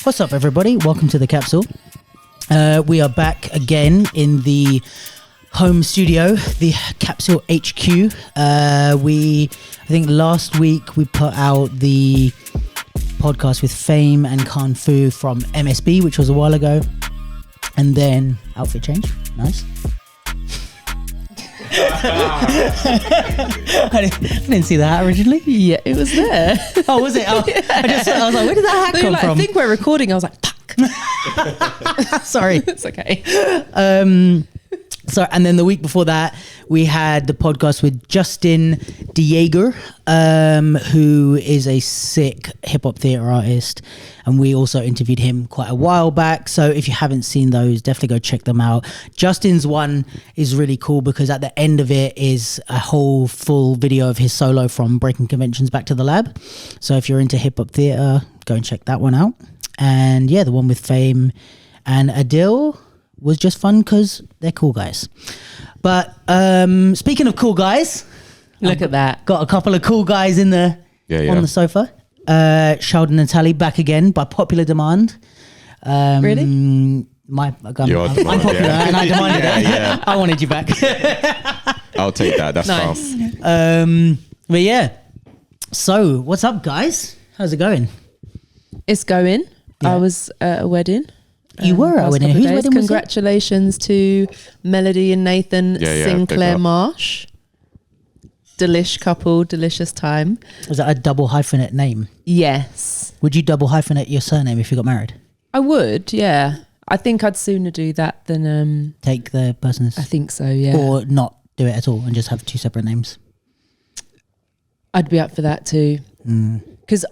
What's up, everybody? Welcome to the capsule. We are back again in the home studio, the Capsule HQ. I think last week we put out the podcast with Fame and Khan Fu from MSB, which was a while ago. And then outfit change. Nice. I didn't see that originally. Yeah, it was there. Oh, was it? Oh, yeah. I was like, where did that hat come from? I think we're recording. I was like, fuck. Sorry. It's okay. So, and then the week before that, we had the podcast with Justin Dieger, who is a sick hip hop theatre artist. And we also interviewed him quite a while back. So if you haven't seen those, definitely go check them out. Justin's one is really cool because at the end of it is a whole full video of his solo from Breaking Conventions Back to the Lab. So if you're into hip hop theatre, go and check that one out. And yeah, the one with Fame and Adil was just fun because they're cool guys. But speaking of cool guys, look at that. Got a couple of cool guys in the on the sofa. Chaldon and Tali back again by popular demand. Really? I'm popular and I demanded it. Yeah. I wanted you back. I'll take that. That's nice. But yeah. So what's up, guys? How's it going? It's going. Yeah. I was at a wedding. You were at a wedding. Whose wedding was it? Congratulations to Melody and Nathan Sinclair Marsh. Delish couple, delicious time. Was that a double hyphenate name? Yes. Would you double hyphenate your surname if you got married? I would, yeah. I think I'd sooner do that than... take the person's... I think so, yeah. Or not do it at all and just have two separate names? I'd be up for that too. Because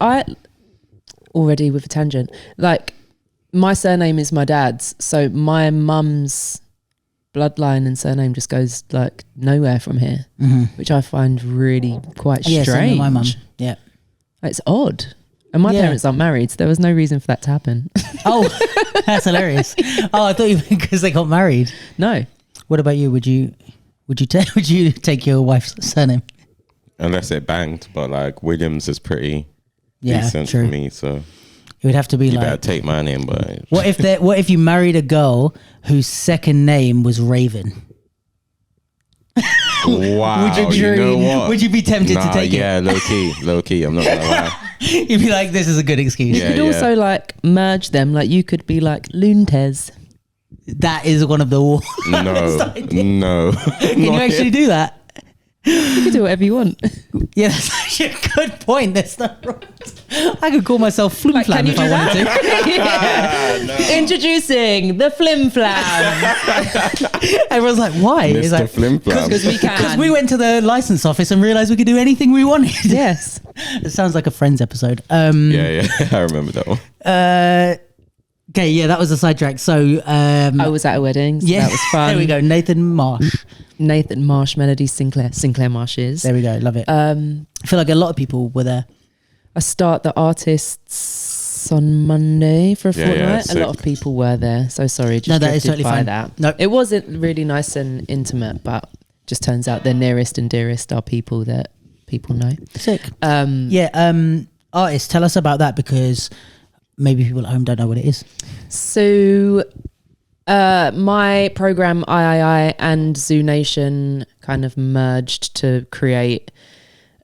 already with a tangent, like my surname is my dad's, so my mum's bloodline and surname just goes like nowhere from here, which I find really quite strange. Yeah, same with my mum. Yeah, it's odd. And my parents aren't married, so there was no reason for that to happen. Oh, that's hilarious. Oh, I thought you meant because they got married. No. What about you? Would you take your wife's surname? Unless it banged, but like Williams is pretty decent for me, so it would have to be you like. better take my name, but what if you married a girl whose second name was Raven? Wow, you know what? Would you be tempted to take it? Yeah, low key. I'm not gonna lie. You'd be like, this is a good excuse. You could also like merge them. Like you could be like Luntes. That is one of the. No. Can you actually do that? You can do whatever you want. Yeah, that's actually a good point. There's no wrong. I could call myself Flim Flam if I wanted to. Introducing the Flim Flam. Everyone's like, why? Mr. Like, Flim Flam. Because we can. Because we went to the license office and realised we could do anything we wanted. Yes. It sounds like a Friends episode. Yeah, I remember that one. Okay, yeah, that was a sidetrack. So I was at a wedding, so that was fun. There we go. Nathan Marsh, Melody Sinclair Marshes. There we go. Love it. I feel like a lot of people were there. I start the artists on Monday for a fortnight. A lot of people were there. So sorry, just that is totally fine. That. No, it wasn't really nice and intimate, but just turns out the nearest and dearest are people that people know. Sick. Artists, tell us about that because maybe people at home don't know what it is. So my program III and Zoo Nation kind of merged to create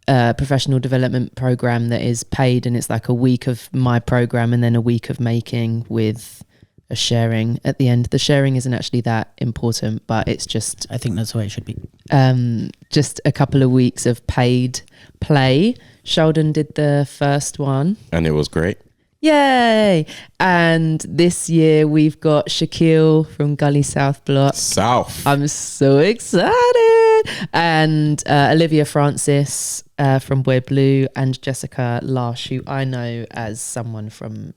a professional development program that is paid, and it's like a week of my program and then a week of making with a sharing at the end. The sharing isn't actually that important, but it's just... I think that's the way it should be. Just a couple of weeks of paid play. Chaldon did the first one. And it was great. Yay! And this year we've got Shaquille from Gully South Block. I'm so excited. And Olivia Francis from Boy Blue, and Jessica Larsh, who I know as someone from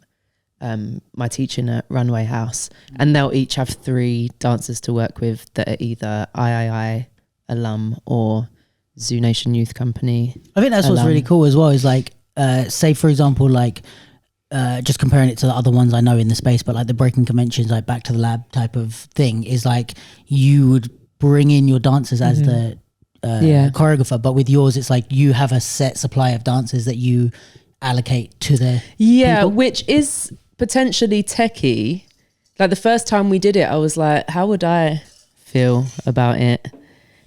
my teaching at Runway House. And they'll each have 3 dancers to work with that are either III alum or Zoo Nation Youth Company. I think that's what's really cool as well, is like, say for example, like, just comparing it to the other ones I know in the space, but like the Breaking Conventions, like Back to the Lab type of thing, is like you would bring in your dancers as the choreographer, but with yours it's like you have a set supply of dancers that you allocate to their people. Which is potentially techie. Like the first time we did it, I was like, how would I feel about it?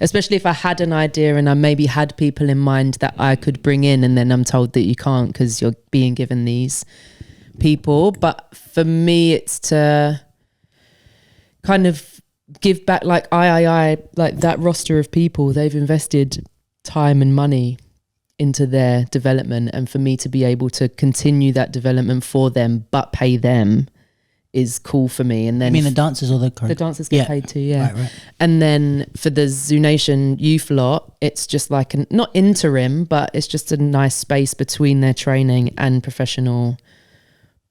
Especially if I had an idea and I maybe had people in mind that I could bring in, and then I'm told that you can't because you're being given these people. But for me, it's to kind of give back, like I, like that roster of people, they've invested time and money into their development, and for me to be able to continue that development for them but pay them is cool for me. And then I mean the dancers or the dancers get paid too, yeah. Right. And then for the Zoo Nation youth lot, it's just like not interim, but it's just a nice space between their training and professional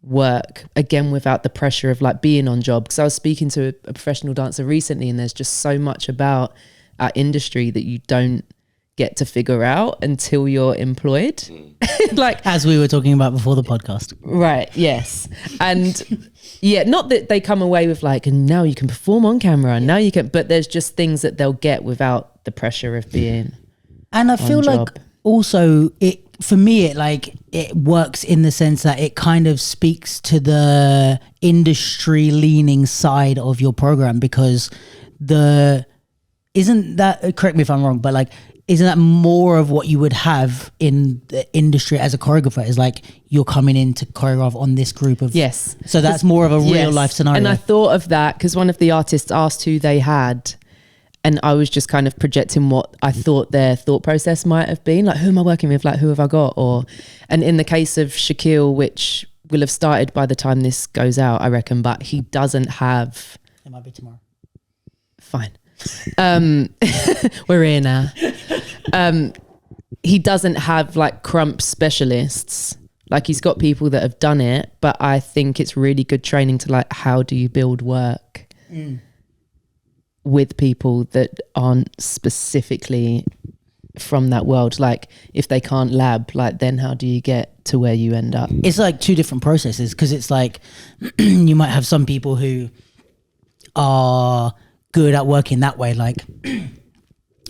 work, again without the pressure of like being on job. Because I was speaking to a professional dancer recently, and there's just so much about our industry that you don't get to figure out until you're employed. Like as we were talking about before the podcast. Right, yes. And yeah, not that they come away with like, and now you can perform on camera and now you can, but there's just things that they'll get without the pressure of being and I feel like also it, for me, it works in the sense that it kind of speaks to the industry leaning side of your program, because isn't that, correct me if I'm wrong, but like, isn't that more of what you would have in the industry as a choreographer, is like you're coming in to choreograph on this group of... Yes. So that's more of a real life scenario. And I thought of that because one of the artists asked who they had, and I was just kind of projecting what I thought their thought process might have been. Like, who am I working with? Like, who have I got? And in the case of Shaquille, which will have started by the time this goes out, I reckon, but he doesn't have... It might be tomorrow. Fine. We're here now. He doesn't have like crump specialists. Like he's got people that have done it, but I think it's really good training to like, how do you build work with people that aren't specifically from that world? Like if they can't lab, like then how do you get to where you end up? It's like two different processes, because it's like you might have some people who are good at working that way, like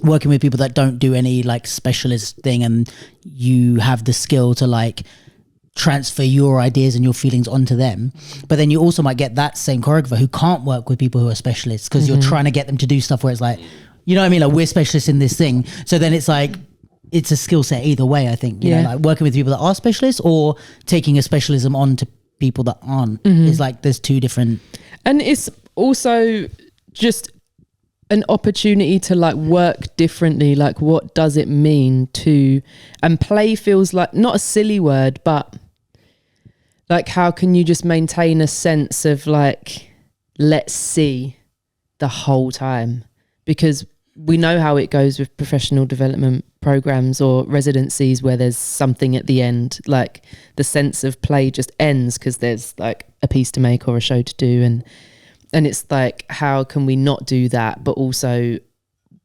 working with people that don't do any like specialist thing, and you have the skill to like transfer your ideas and your feelings onto them. But then you also might get that same choreographer who can't work with people who are specialists, because you're trying to get them to do stuff where it's like, you know what I mean, like we're specialists in this thing. So then it's like, it's a skill set either way, I think, you know, like working with people that are specialists or taking a specialism on to people that aren't. It's like there's two different... And it's also just an opportunity to like work differently. Like what does it mean to, and play feels like not a silly word, but like how can you just maintain a sense of like, let's see the whole time? Because we know how it goes with professional development programs or residencies where there's something at the end, like the sense of play just ends because there's like a piece to make or a show to do. And it's like, how can we not do that? But also,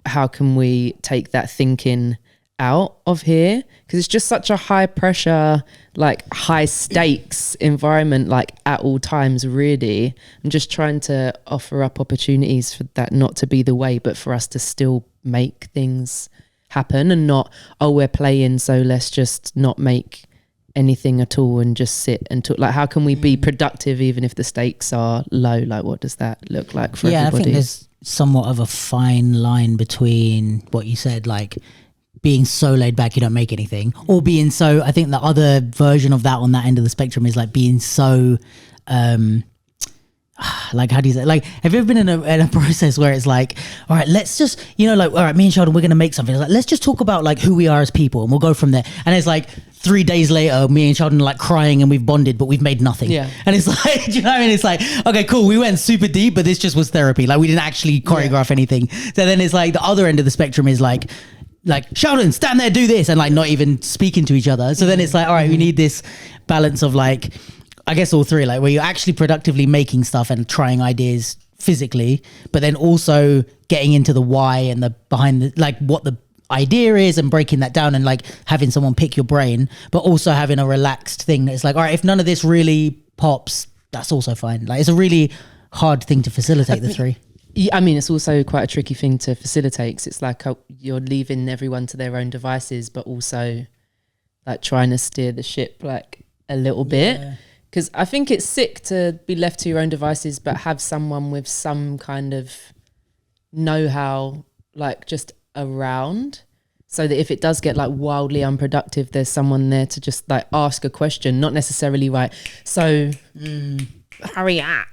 how can we take that thinking out of here? Because it's just such a high pressure, like high stakes environment, like at all times, really. I'm just trying to offer up opportunities for that not to be the way, but for us to still make things happen and not, oh, we're playing, so let's just not make anything at all and just sit and talk. Like, how can we be productive even if the stakes are low? Like, what does that look like for everybody? I think there's somewhat of a fine line between what you said, like being so laid back you don't make anything, or being so, I think the other version of that on that end of the spectrum is like being so like, how do you say, like, have you ever been in a process where it's like, all right, let's just, you know, like, all right, me and Chaldon, we're gonna make something. It's like, let's just talk about like who we are as people and we'll go from there. And it's like 3 days later, me and Chaldon are like crying and we've bonded, but we've made nothing. Yeah. And it's like, do you know what I mean? It's like, okay, cool, we went super deep, but this just was therapy. Like, we didn't actually choreograph anything. So then it's like the other end of the spectrum is like Chaldon, stand there, do this, and like not even speaking to each other. So then it's like, all right, we need this balance of like, I guess all three, like where you're actually productively making stuff and trying ideas physically, but then also getting into the why and the behind the, like what the idea is and breaking that down and like having someone pick your brain, but also having a relaxed thing. It's like, all right, if none of this really pops, that's also fine. Like, it's a really hard thing to facilitate the three. I mean, it's also quite a tricky thing to facilitate because it's like you're leaving everyone to their own devices, but also like trying to steer the ship like a little bit. Because I think it's sick to be left to your own devices, but have someone with some kind of know-how like just around, so that if it does get like wildly unproductive, there's someone there to just like ask a question, not necessarily so hurry up,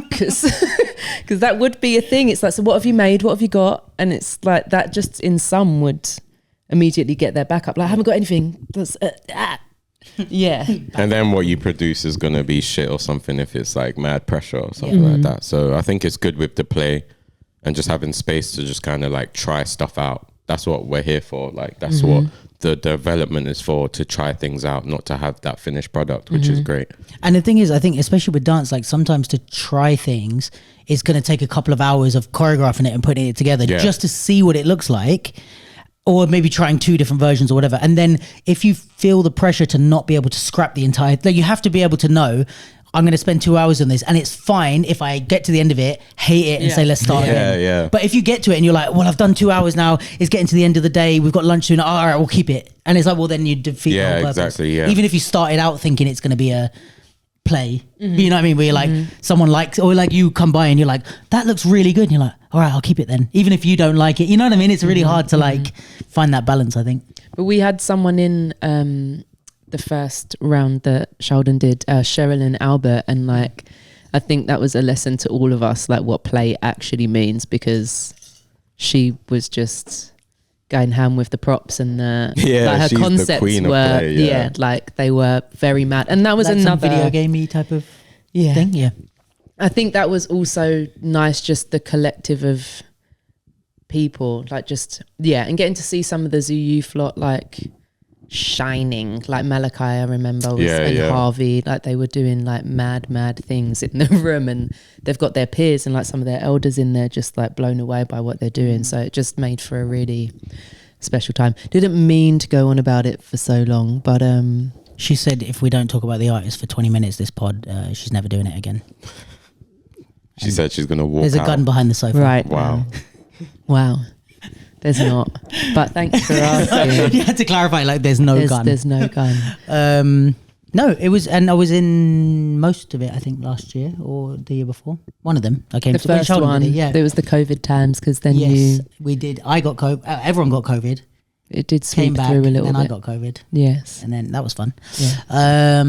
because that would be a thing. It's like, so what have you made, what have you got? And it's like that just in some would immediately get their back up, like I haven't got anything. That's yeah. And then what you produce is gonna be shit or something if it's like mad pressure or something like that. So I think it's good with the play and just having space to just kind of like try stuff out. That's what we're here for. Like that's what the development is for, to try things out, not to have that finished product, which is great. And the thing is, I think especially with dance, like sometimes to try things, it's going to take a couple of hours of choreographing it and putting it together just to see what it looks like, or maybe trying 2 different versions or whatever. And then if you feel the pressure to not be able to scrap the entire, like you have to be able to know, I'm going to spend 2 hours on this, and it's fine if I get to the end of it, hate it, and say, let's start again. Yeah. But if you get to it and you're like, well, I've done 2 hours now, it's getting to the end of the day, we've got lunch soon, all right, we'll keep it. And it's like, well, then you defeat the whole purpose. Exactly, Even if you started out thinking it's going to be a play, you know what I mean? Where you're like, someone likes, or like you come by and you're like, that looks really good. And you're like, all right, I'll keep it then. Even if you don't like it, you know what I mean? It's really hard to like find that balance, I think. But we had someone in the first round that Chaldon did, Cheryl and Albert, and like I think that was a lesson to all of us, like what play actually means, because she was just going ham with the props and like her concepts were play, like they were very mad, and that was like another video gamey type of thing. I think that was also nice, just the collective of people, like just and getting to see some of the ZU Flot like shining, like Malachi, I remember, and Harvey, like they were doing like mad things in the room, and they've got their peers and like some of their elders in there just like blown away by what they're doing. So it just made for a really special time. Didn't mean to go on about it for so long, but she said if we don't talk about the artist for 20 minutes this pod, she's never doing it again. She said she's gonna walk There's a gun behind the sofa. Right. Wow. There's not, but thanks for asking. You had to clarify, like there's no gun. There's no gun. No, it was, and I was in most of it, I think last year or the year before. One of them. I came the to first one. There was the COVID times, because then we did. I got COVID. Everyone got COVID. It did sweep through a little bit. And I got COVID. Yes, and then that was fun. Yeah.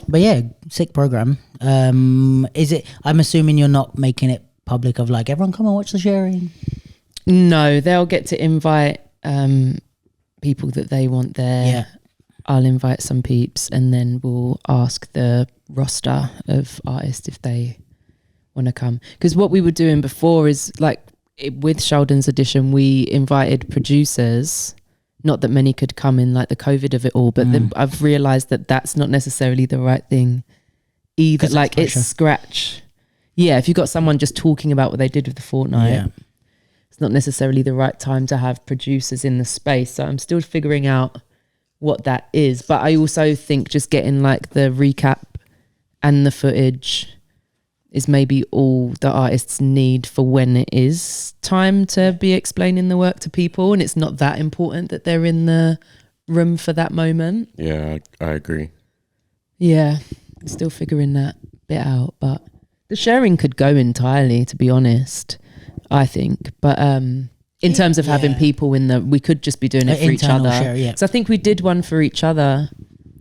But yeah, sick program. Is it? I'm assuming you're not making it public of like everyone come and watch the sharing. No, they'll get to invite people that they want there. Yeah. I'll invite some peeps, and then we'll ask the roster of artists if they want to come. Because what we were doing before is like with Chaldon's edition, we invited producers. Not that many could come in like the COVID of it all, but then I've realised that that's not necessarily the right thing either. Like it's scratch. Yeah, if you've got someone just talking about what they did with the fortnight, it's not necessarily the right time to have producers in the space. So I'm still figuring out what that is. But I also think just getting like the recap and the footage is maybe all the artists need for when it is time to be explaining the work to people, and it's not that important that they're in the room for that moment. Yeah, I agree. Yeah, still figuring that bit out, but the sharing could go entirely, to be honest, I think. But in terms of having people in we could just be doing it for each other. Share, So I think we did one for each other.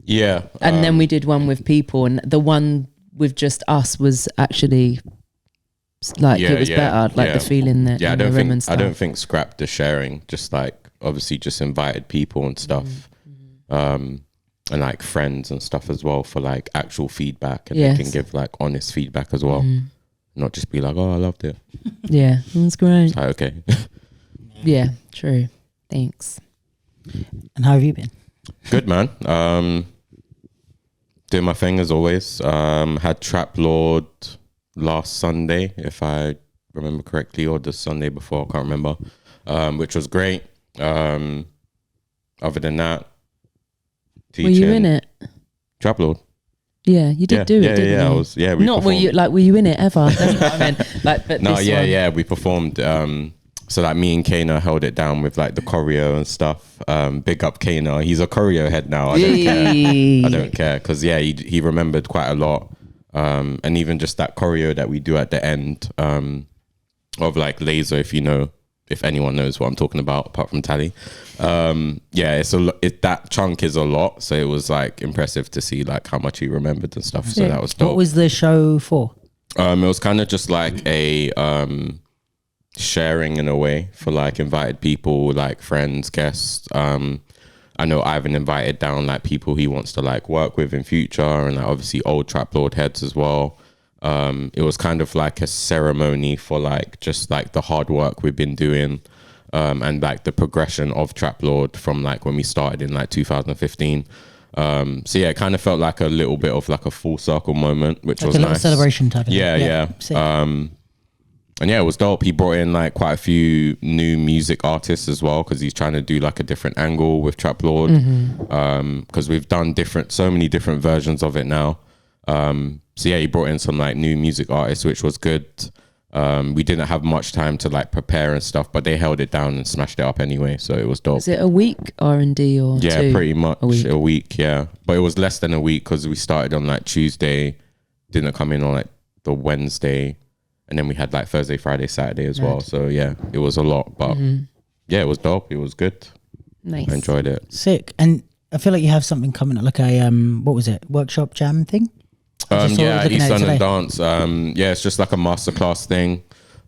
Yeah. And then we did one with people, and the one with just us was actually like it was better, like the feeling that I don't think scrap the sharing, just like obviously just invited people and stuff, and like friends and stuff as well for like actual feedback, and they can give like honest feedback as well, not just be like, oh, I loved it. Yeah, that's great. It's like, okay. Yeah, true. Thanks. And how have you been? Good, man. Doing my thing as always. Had Trap Lord last Sunday, if I remember correctly, or the Sunday before, I can't remember, which was great. Other than that, teaching. Were you in it? Trap Lord. Yeah, you did do it, didn't you? I was. Yeah, were you in it ever? That's what I meant. Like, but no, we performed So like me and Kana held it down with like the choreo and stuff. Big up Kana. He's a choreo head now. I don't care. Because yeah, he remembered quite a lot. And even just that choreo that we do at the end of like Laser, if anyone knows what I'm talking about, apart from Tali. Yeah, that chunk is a lot. So it was like impressive to see like how much he remembered and stuff. So that was dope. What was the show for? It was kind of just like a sharing in a way for like invited people, like friends, guests. I know Ivan invited down like people he wants to like work with in future, and like, obviously old Trap Lord heads as well. It was kind of like a ceremony for like just like the hard work we've been doing, and like the progression of Trap Lord from like when we started in like 2015. So yeah, it kind of felt like a little bit of like a full circle moment, which was a nice. Celebration type of yeah. And yeah, it was dope. He brought in like quite a few new music artists as well, because he's trying to do like a different angle with Trap Lord. Because we've done so many different versions of it now. So yeah, he brought in some like new music artists, which was good. We didn't have much time to like prepare and stuff, but they held it down and smashed it up anyway. So it was dope. Is it a week R&D or yeah, two? pretty much a week. Yeah, but it was less than a week because we started on like Tuesday, didn't come in on like the Wednesday, and then we had like Thursday, Friday, Saturday as well. So yeah, it was a lot, but yeah, it was dope. It was good. Nice. I enjoyed it. Sick. And I feel like you have something coming up, like a what was it, workshop jam thing? Yeah, East London Dance. Yeah, it's just like a masterclass thing.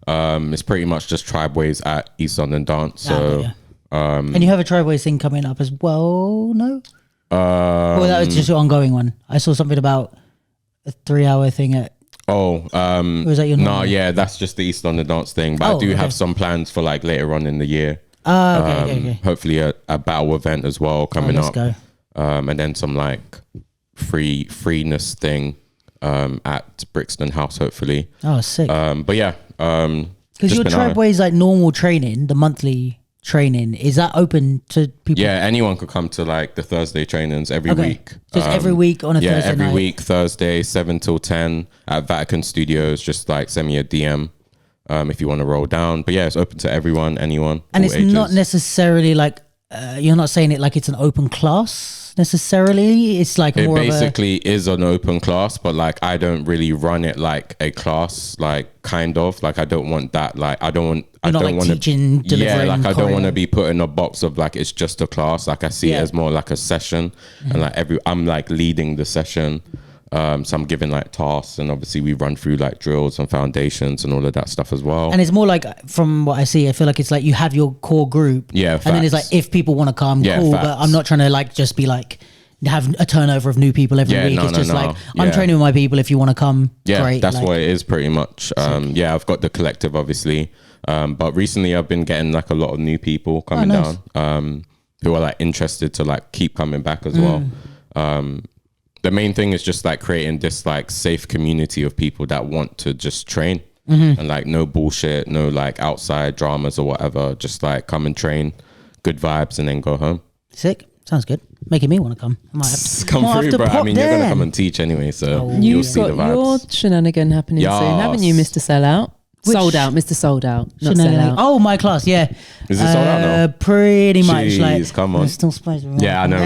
It's pretty much just Tribewayz at East London Dance. So, and you have a Tribewayz thing coming up as well, no? Well, that was just an ongoing one. I saw something about a 3-hour thing at. Was that your normal? No, yeah, that's just the East London Dance thing. But I do have some plans for like later on in the year. Okay. Hopefully a battle event as well coming up. Go. And then some like freeness thing at Brixton House, hopefully. Oh, sick. But yeah. Because your Tribewayz like normal training, the monthly training, is that open to people? Yeah, anyone could come to like the Thursday trainings every week. So it's every week on a Thursday night? Yeah, every week, Thursday, 7 till 10 at Vatican Studios. Just like send me a DM if you want to roll down. But yeah, it's open to everyone, anyone. And it's ages. not necessarily like, you're not saying it like it's an open class necessarily. It's like it more basically is an open class, but like I don't really run it like a class, like kind of like I don't want that. Like I don't want to teaching, delivering. Yeah, like I don't want to be put in a box of like it's just a class. Like I see it as more like a session, and like I'm like leading the session. So I'm giving like tasks, and obviously we run through like drills and foundations and all of that stuff as well. And it's more like, from what I see, I feel like it's like you have your core group, and then it's like if people want to come, cool. Facts. But I'm not trying to like just be like have a turnover of new people every week. It's just like I'm training with my people. If you want to come, great. That's what it is pretty much. Yeah, I've got the collective obviously, but recently I've been getting like a lot of new people coming down, who are like interested to like keep coming back as well. The main thing is just like creating this like safe community of people that want to just train and like no bullshit, no like outside dramas or whatever. Just like come and train, good vibes, and then go home. Sick. Sounds good. Making me want to come. I might have to come through, bro. I mean, you're gonna come and teach anyway, so you'll see the vibes. You've got your shenanigan happening soon, haven't you, Mr. Sellout? Sold out, Mr. Sold Out, not sell out. Oh, my class, yeah. Is it sold out now? Pretty much. Jeez, like, come on. Still supposed to be I know.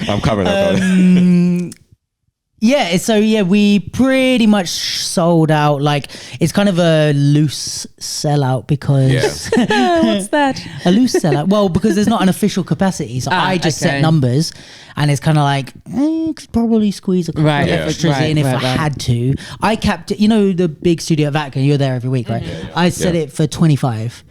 I'm coming up. Yeah, so yeah, we pretty much sold out. Like, it's kind of a loose sellout because what's that? A loose sellout. Well, because there's not an official capacity, so I just set numbers, and it's kind of like could probably squeeze a couple of extras in if I had to. I capped it. You know the big studio at Vatican. You're there every week, right? I set it for 25.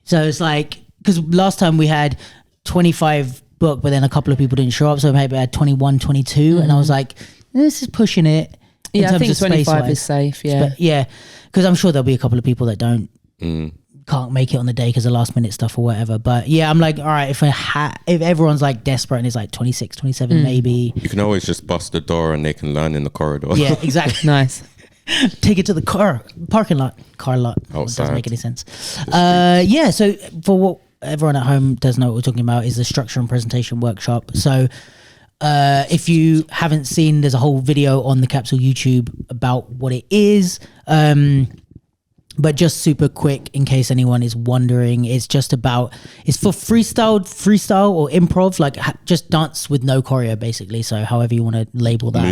So it's like, because last time we had 25 booked, but then a couple of people didn't show up, so maybe I had 21, 22, and I was like, this is pushing it. Yeah, I think 25 is safe. Yeah, yeah, because I'm sure there'll be a couple of people that can't make it on the day because of last minute stuff or whatever. But yeah, I'm like, all right, if everyone's like desperate and it's like 26, 27, maybe you can always just bust the door and they can learn in the corridor. Yeah, exactly. Nice. Take it to the parking lot. Outside. Doesn't make any sense. Yeah. So for what everyone at home does know what we're talking about is the structure and presentation workshop. So. If you haven't seen, there's a whole video on the Capsule YouTube about what it is. But just super quick, in case anyone is wondering, it's for freestyle or improv, like just dance with no choreo, basically. So however you want to label that.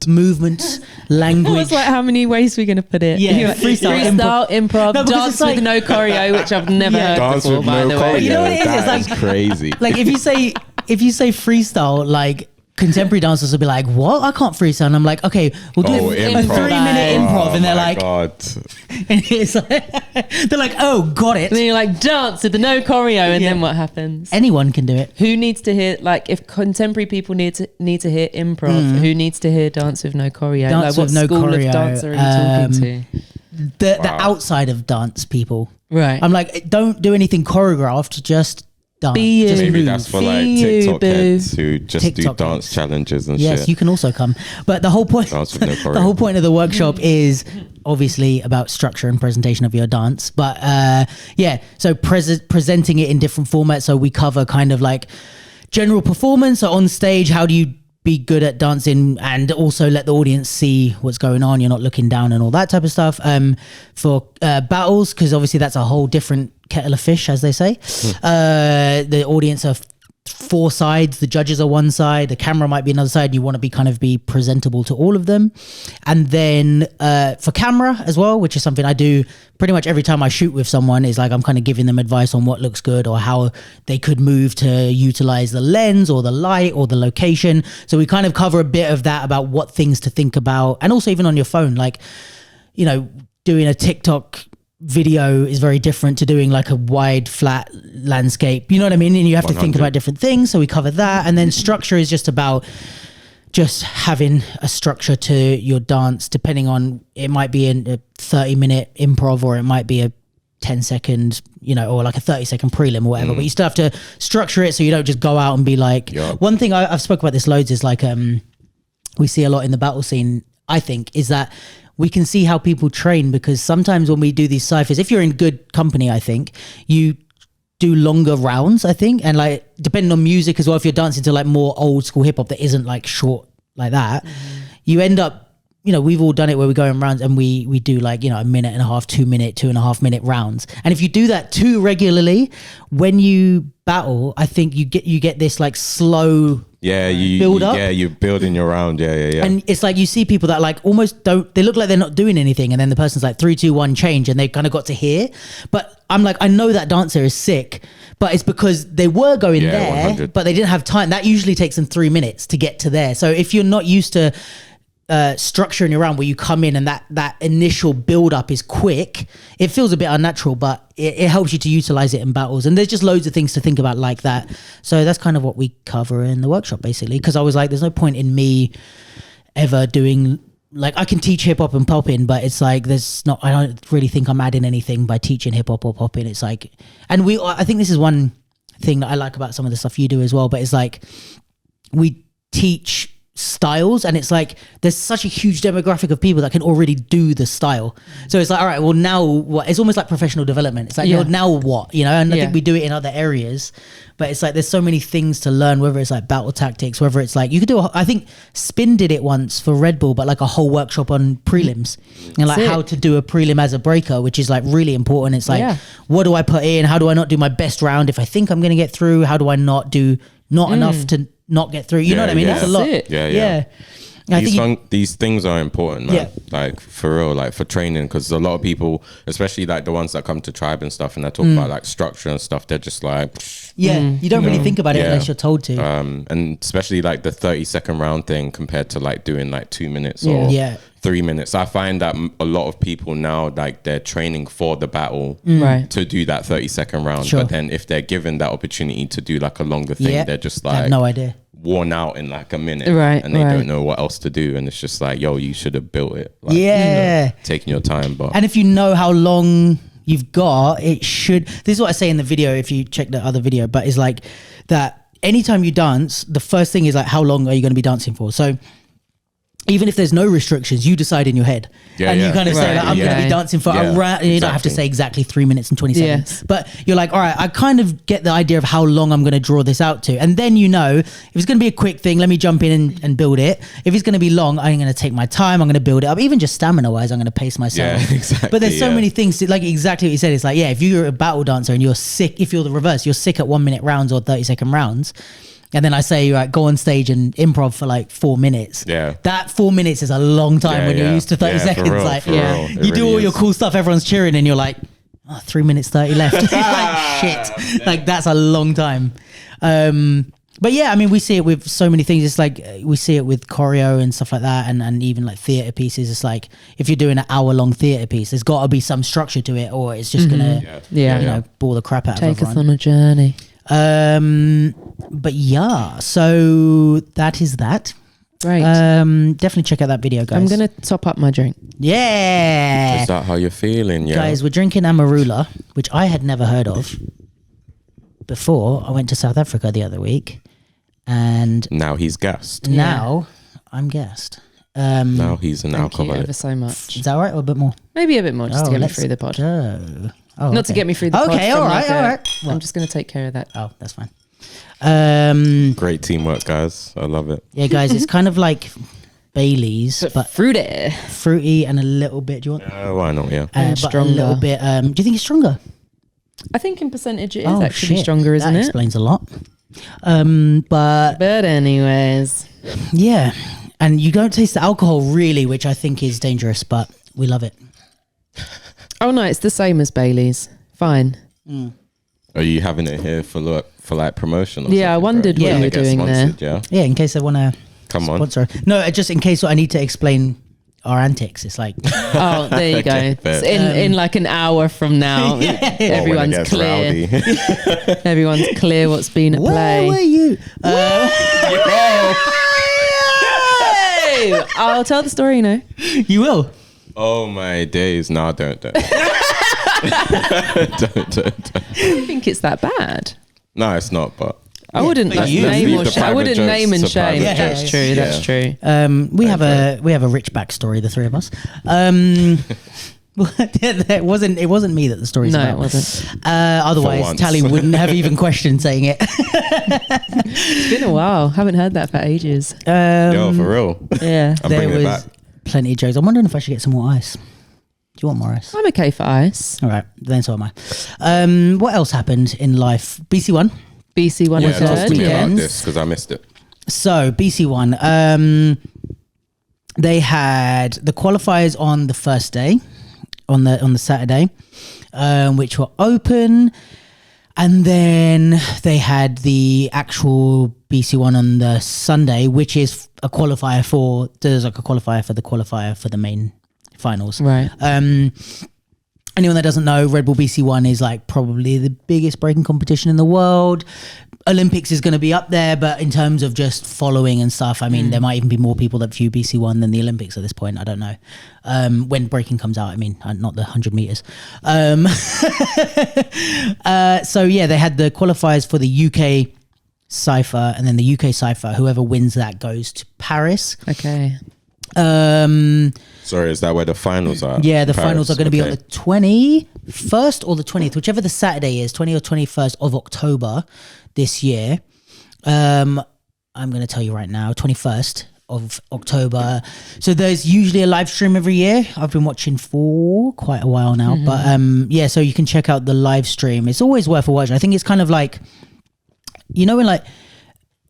Movement, language. It's like, how many ways are we going to put it? Yeah, freestyle, improv, no, dance like, with no choreo, which I've never heard dance before, with by no the way. choreo. You know what it is? That It's is crazy. Like if you say freestyle, like contemporary dancers will be like, what? I can't freestyle. And I'm like, okay, we'll do a 3-minute improv. And they're like, God. And it's like, they're like, oh, got it. And then you're like, dance with the no choreo, and then what happens? Anyone can do it. Who needs to hear, like, if contemporary people need to hear improv, who needs to hear dance with no choreo? Dance like, with no school choreo, of dancer are you talking to? The outside of dance people. Right. I'm like, don't do anything choreographed, just dance. Be just Maybe move. that's for like TikTok heads who just TikTok do dance heads. challenges and Yes, shit. you can also come. But the whole point, Dance with no choreo. the whole point of the workshop is obviously about structure and presentation of your dance. But so presenting it in different formats. So we cover kind of like general performance. So on stage, how do you be good at dancing and also let the audience see what's going on? You're not looking down and all that type of stuff. For battles, because obviously that's a whole different kettle of fish, as they say. The audience are 4 sides, the judges are one side, the camera might be another side. You want to be presentable to all of them. And then for camera as well, which is something I do pretty much every time I shoot with someone, is like I'm kind of giving them advice on what looks good or how they could move to utilize the lens or the light or the location. So we kind of cover a bit of that about what things to think about. And also even on your phone, like, you know, doing a TikTok video is very different to doing like a wide flat landscape, you know what I mean? And you have to think about different things. So we cover that. And then structure is just about just having a structure to your dance, depending on, it might be in a 30-minute improv or it might be a 10-second, you know, or like a 30-second prelim or whatever, but you still have to structure it so you don't just go out and be like, one thing I've spoke about this loads is like, we see a lot in the battle scene, I think, is that we can see how people train, because sometimes when we do these cyphers, if you're in good company, I think you do longer rounds, I think. And like, depending on music as well, if you're dancing to like more old school hip hop that isn't like short like that, you end up, you know, we've all done it where we go in rounds and we do like, you know, 1.5 minute, 2-minute, 2.5-minute rounds. And if you do that too regularly, when you battle, I think you get this like slow build up. Yeah, you're building your round. Yeah. And it's like you see people that like almost they look like they're not doing anything, and then the person's like 3, 2, 1 change, and they kind of got to here. But I'm like, I know that dancer is sick, but it's because they were going there, 100. but they didn't have time. That usually takes them 3 minutes to get to there. So if you're not used to structuring your round where you come in and that initial build up is quick, it feels a bit unnatural, but it helps you to utilize it in battles. And there's just loads of things to think about like that. So that's kind of what we cover in the workshop, basically, because I was like, there's no point in me ever doing, like, I can teach hip hop and popping, but it's like I don't really think I'm adding anything by teaching hip hop or popping. It's like, and I think this is one thing that I like about some of the stuff you do as well, but it's like we teach styles, and it's like there's such a huge demographic of people that can already do the style. So it's like, all right, well, now what? It's almost like professional development. It's like, now what, you know? And I think we do it in other areas, but it's like there's so many things to learn, whether it's like battle tactics, whether it's like you could do I think Spin did it once for Red Bull, but like a whole workshop on prelims and like how to do a prelim as a breaker, which is like really important. It's like, what do I put in? How do I not do my best round if I think I'm going to get through? How do I not do enough to not get through? You know what I mean? That's a lot. Yeah. These things are important, man. Yeah. Like for real, like for training, because a lot of people, especially like the ones that come to Tribe and stuff, and they talk about like structure and stuff, they're just like, you don't really think about it unless you're told to. And especially like the 30-second round thing compared to like doing like 2 minutes or 3 minutes. I find that a lot of people now, like they're training for the battle to do that 30-second round. But then if they're given that opportunity to do like a longer thing, they're just like, I have no idea, worn out in like a minute, and they don't know what else to do. And it's just like, yo, you should have built it. Like, taking your time. But and if you know how long you've got, it should. This is what I say in the video, if you check the other video, but it's like that anytime you dance, the first thing is like, how long are you going to be dancing for? So even if there's no restrictions, you decide in your head. And you kind of say, like, I'm going to be dancing for around, you don't have to say exactly 3 minutes and 20 seconds. But you're like, all right, I kind of get the idea of how long I'm going to draw this out to. And then, if it's going to be a quick thing, let me jump in and build it. If it's going to be long, I'm going to take my time. I'm going to build it up. Even just stamina-wise, I'm going to pace myself. Yeah, exactly. But there's so many things, like exactly what you said. It's like, if you're a battle dancer and you're sick, if you're the reverse, you're sick at 1 minute rounds or 30-second rounds. And then I say, right, go on stage and improv for like 4 minutes. Yeah. That 4 minutes is a long time when you're used to 30 seconds. For real, like, you do all your cool stuff, everyone's cheering, and you're like, 3 minutes 30 left. Like, shit. Like, that's a long time. But yeah, I mean, we see it with so many things. It's like, we see it with choreo and stuff like that, and even like theatre pieces. It's like, if you're doing an hour-long theatre piece, there's got to be some structure to it, or it's just going to, bore the crap out of everyone. Take us on a journey. But yeah, so that is that. Right. Definitely check out that video, guys. I'm gonna top up my drink. Yeah. Is that how you're feeling? Yeah. Guys, we're drinking Amarula, which I had never heard of before. I went to South Africa the other week, and now he's gassed. Now I'm gassed. Now he's an alcoholic. Thank you ever so much. Is that all right, or a bit more? Maybe a bit more, just to get me through the pod. Not to get me through the pod. Okay, all right. I'm just going to take care of that. Oh, that's fine. Great teamwork, guys. I love it. Yeah, guys, it's kind of like Bailey's, but fruity and a little bit. Do you want? Why not? Yeah, and stronger. A little bit. Do you think it's stronger? I think in percentage it is actually stronger, isn't it? That explains a lot. But anyways, yeah, and you don't taste the alcohol really, which I think is dangerous, but we love it. Oh no, it's the same as Bailey's. Fine. Are you having it here for like promotion? Or I wondered what you were doing there. Yeah, in case I want to sponsor. No, just in case I need to explain our antics. It's like, oh, there you go. In like an hour from now, everyone's clear. Everyone's clear what's been at play. Where were you? I'll tell the story. You will. Oh my days! No, don't. don't. I don't think it's that bad. No, it's not. But I wouldn't name and shame. Yeah, that's true. That's true. We have a rich backstory, the three of us. It wasn't me that the story's about. No, it wasn't. Otherwise, Tali wouldn't have even questioned saying it. It's been a while. Haven't heard that for ages. Yo, for real. Yeah, I'm bringing it back. Plenty of jokes. I'm wondering if I should get some more ice. Do you want more ice? I'm okay for ice. All right, then so am I. What else happened in life? BC1. BC1 was talk to me about this because I missed it. So BC1, they had the qualifiers on the first day, on the Saturday, which were open, and then they had the actual BC1 on the Sunday, which is a qualifier for. There's like a qualifier for the main finals. Right. Anyone that doesn't know, Red Bull BC1 is like probably the biggest breaking competition in the world. Olympics is going to be up there, but in terms of just following and stuff, I mean, there might even be more people that view BC1 than the Olympics at this point. I don't know. When breaking comes out, I mean, not the 100 meters. So yeah, they had the qualifiers for the UK Cypher, and then the UK Cypher, whoever wins that goes to Paris. Okay. Sorry, is that where the finals are? Yeah, the finals are going to be on the 21st or the 20th, whichever the Saturday is, 20 or 21st of October this year. I'm going to tell you right now, 21st of October. So there's usually a live stream every year. I've been watching for quite a while now, but yeah, so you can check out the live stream. It's always worth a watch. I think it's kind of like, you know, when like,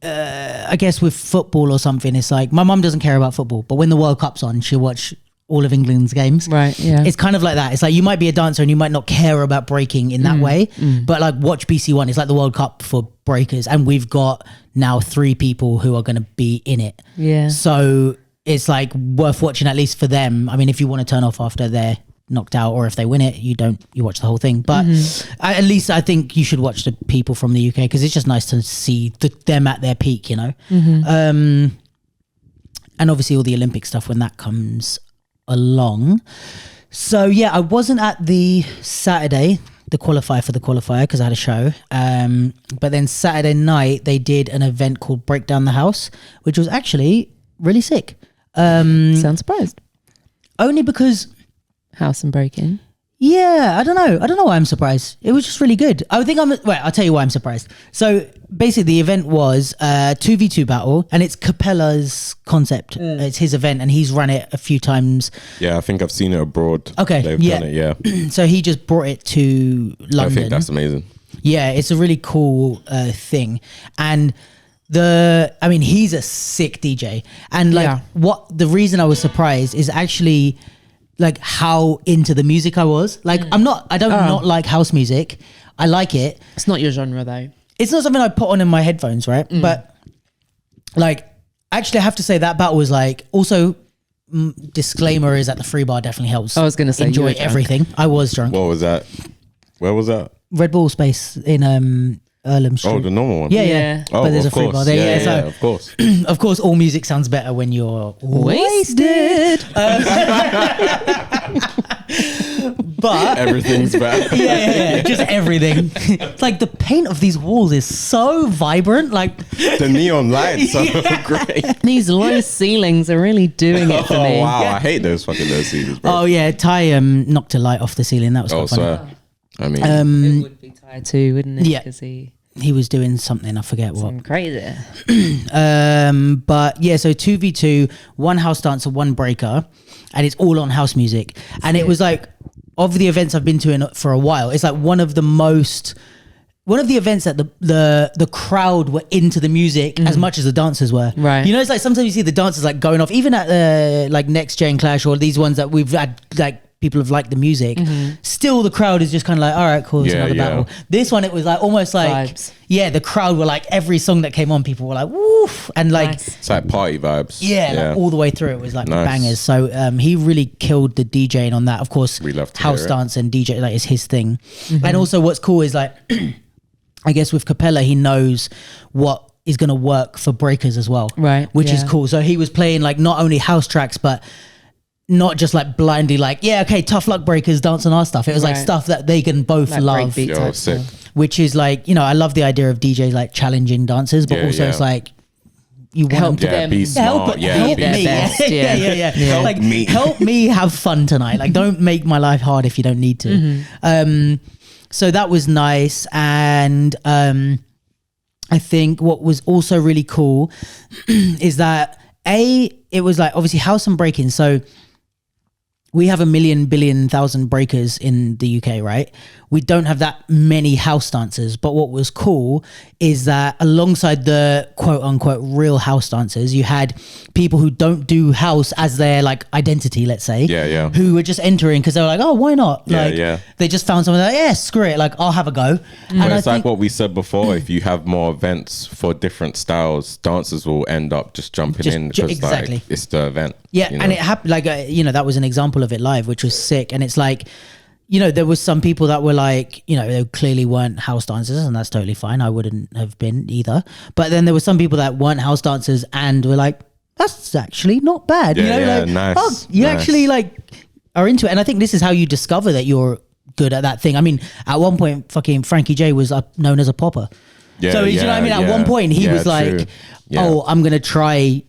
I guess with football or something, it's like my mum doesn't care about football, but when the World Cup's on, she'll watch all of England's games. Right. Yeah. It's kind of like that. It's like you might be a dancer and you might not care about breaking in that way, but like watch BC1. It's like the World Cup for breakers, and we've got now 3 people who are going to be in it. Yeah. So it's like worth watching at least for them. I mean, if you want to turn off after they're knocked out, or if they win it, you watch the whole thing. But at least I think you should watch the people from the UK, because it's just nice to see them at their peak, you know. And obviously all the Olympic stuff when that comes along. So yeah, I wasn't at the Saturday, the qualifier for the qualifier, because I had a show. But then Saturday night they did an event called Break Down the House, which was actually really sick. Sound surprised. Only because House and breaking. Yeah, I don't know why I'm surprised. It was just really good. I'll tell you why I'm surprised. So basically the event was 2v2 battle, and it's Capella's concept. It's his event and he's run it a few times. Yeah, I think I've seen it abroad. Okay. They've done it, yeah. So he just brought it to London. I think that's amazing. Yeah, it's a really cool thing. And he's a sick DJ. And the reason I was surprised is actually like how into the music I was. Like I don't not like house music. I like it. It's not your genre though. It's not something I put on in my headphones, right? But like, actually I have to say that battle was like, also disclaimer is that the free bar definitely helps. I was going to say enjoy everything. I was drunk. What was that? Where was that? Red Bull Space in Earlham Street. Oh, the normal one. Yeah. Oh, but there's a of free course. bar there. Yeah, So of course. of course, all music sounds better when you're wasted. But everything's better. Yeah. Just everything. It's like the paint of these walls is so vibrant. Like the neon lights are great. These low ceilings are really doing it for me. Oh wow, I hate those fucking low ceilings, bro. Oh yeah, Ty knocked a light off the ceiling. That was quite funny. Swear. I mean, It would be tired too, wouldn't it? Yeah. Because he was doing something. I forget what. crazy. But yeah, so 2v2, one house dancer, one breaker, and it's all on house music. And it was like, of the events I've been to for a while, it's like one of the events that the crowd were into the music as much as the dancers were. Right. You know, it's like sometimes you see the dancers like going off, even at like Next Gen Clash or these ones that we've had, like people have liked the music. Still the crowd is just kind of like, all right, cool, it's another battle. This one, it was like almost like Vibes. Yeah, the crowd were like, every song that came on, people were like, woof, and like it's like party vibes. like all the way through it was like Nice. bangers. So he really killed the DJing on that. Of course, We love to house hear it. dance and DJ like is his thing. And also what's cool is like I guess with Capella he knows what is going to work for breakers as well, Right, which is yeah. cool. So he was playing like not only house tracks but not just like blindly like, yeah, okay, tough luck breakers dance on our stuff. It was like Right. stuff that they can both Like love, breakbeat Yo, type sick. stuff. which is like, you know, I love the idea of DJs like challenging dancers, but Yeah, also yeah. it's like you want Help them to Yeah, them. be help, smart. Yeah, help be their me. best, Yeah. yeah. Help like, me. help me have fun tonight. Like, don't make my life hard if you don't need to. So that was nice. And I think what was also really cool is that it was like obviously house and breaking. So we have 1 million, billion, thousand breakers in the UK, right? We don't have that many house dancers. But what was cool is that alongside the quote unquote real house dancers, you had people who don't do house as their like identity, let's say. Yeah. Who were just entering because they were like, oh, why not? Yeah, like, yeah. They just found something like, yeah, screw it. Like, I'll have a go. But And it's like what we said before. If you have more events for different styles, dancers will end up just jumping in because exactly. like it's the event. Yeah, you know? and it happened like that was an example of it live, which was sick. And it's like, you know, there was some people that were like, you know, they clearly weren't house dancers, and that's totally fine. I wouldn't have been either. But then there were some people that weren't house dancers and were like, that's actually not bad. Yeah, you know, yeah, like, nice, oh, you nice. actually like are into it. And I think this is how you discover that you're good at that thing. I mean, at one point, fucking Frankie J was known as a popper. Yeah, So you know what I mean? At one point, he was like, true. Yeah. oh, I'm going to try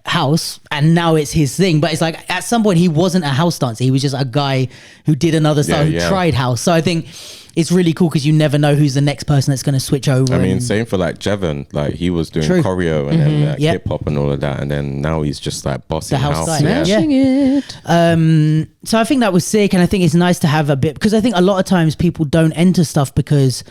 house, and now it's his thing. But it's like at some point he wasn't a house dancer, he was just a guy who did another style, who tried house. So I think it's really cool because you never know who's the next person that's going to switch over. I mean, same for like Jevon, like he was doing True. choreo and then like Yep. hip hop and all of that, and then now he's just like bossing The house house. guy, Yeah. yeah. Smashing it. So I think that was sick, and I think it's nice to have a bit, because I think a lot of times people don't enter stuff because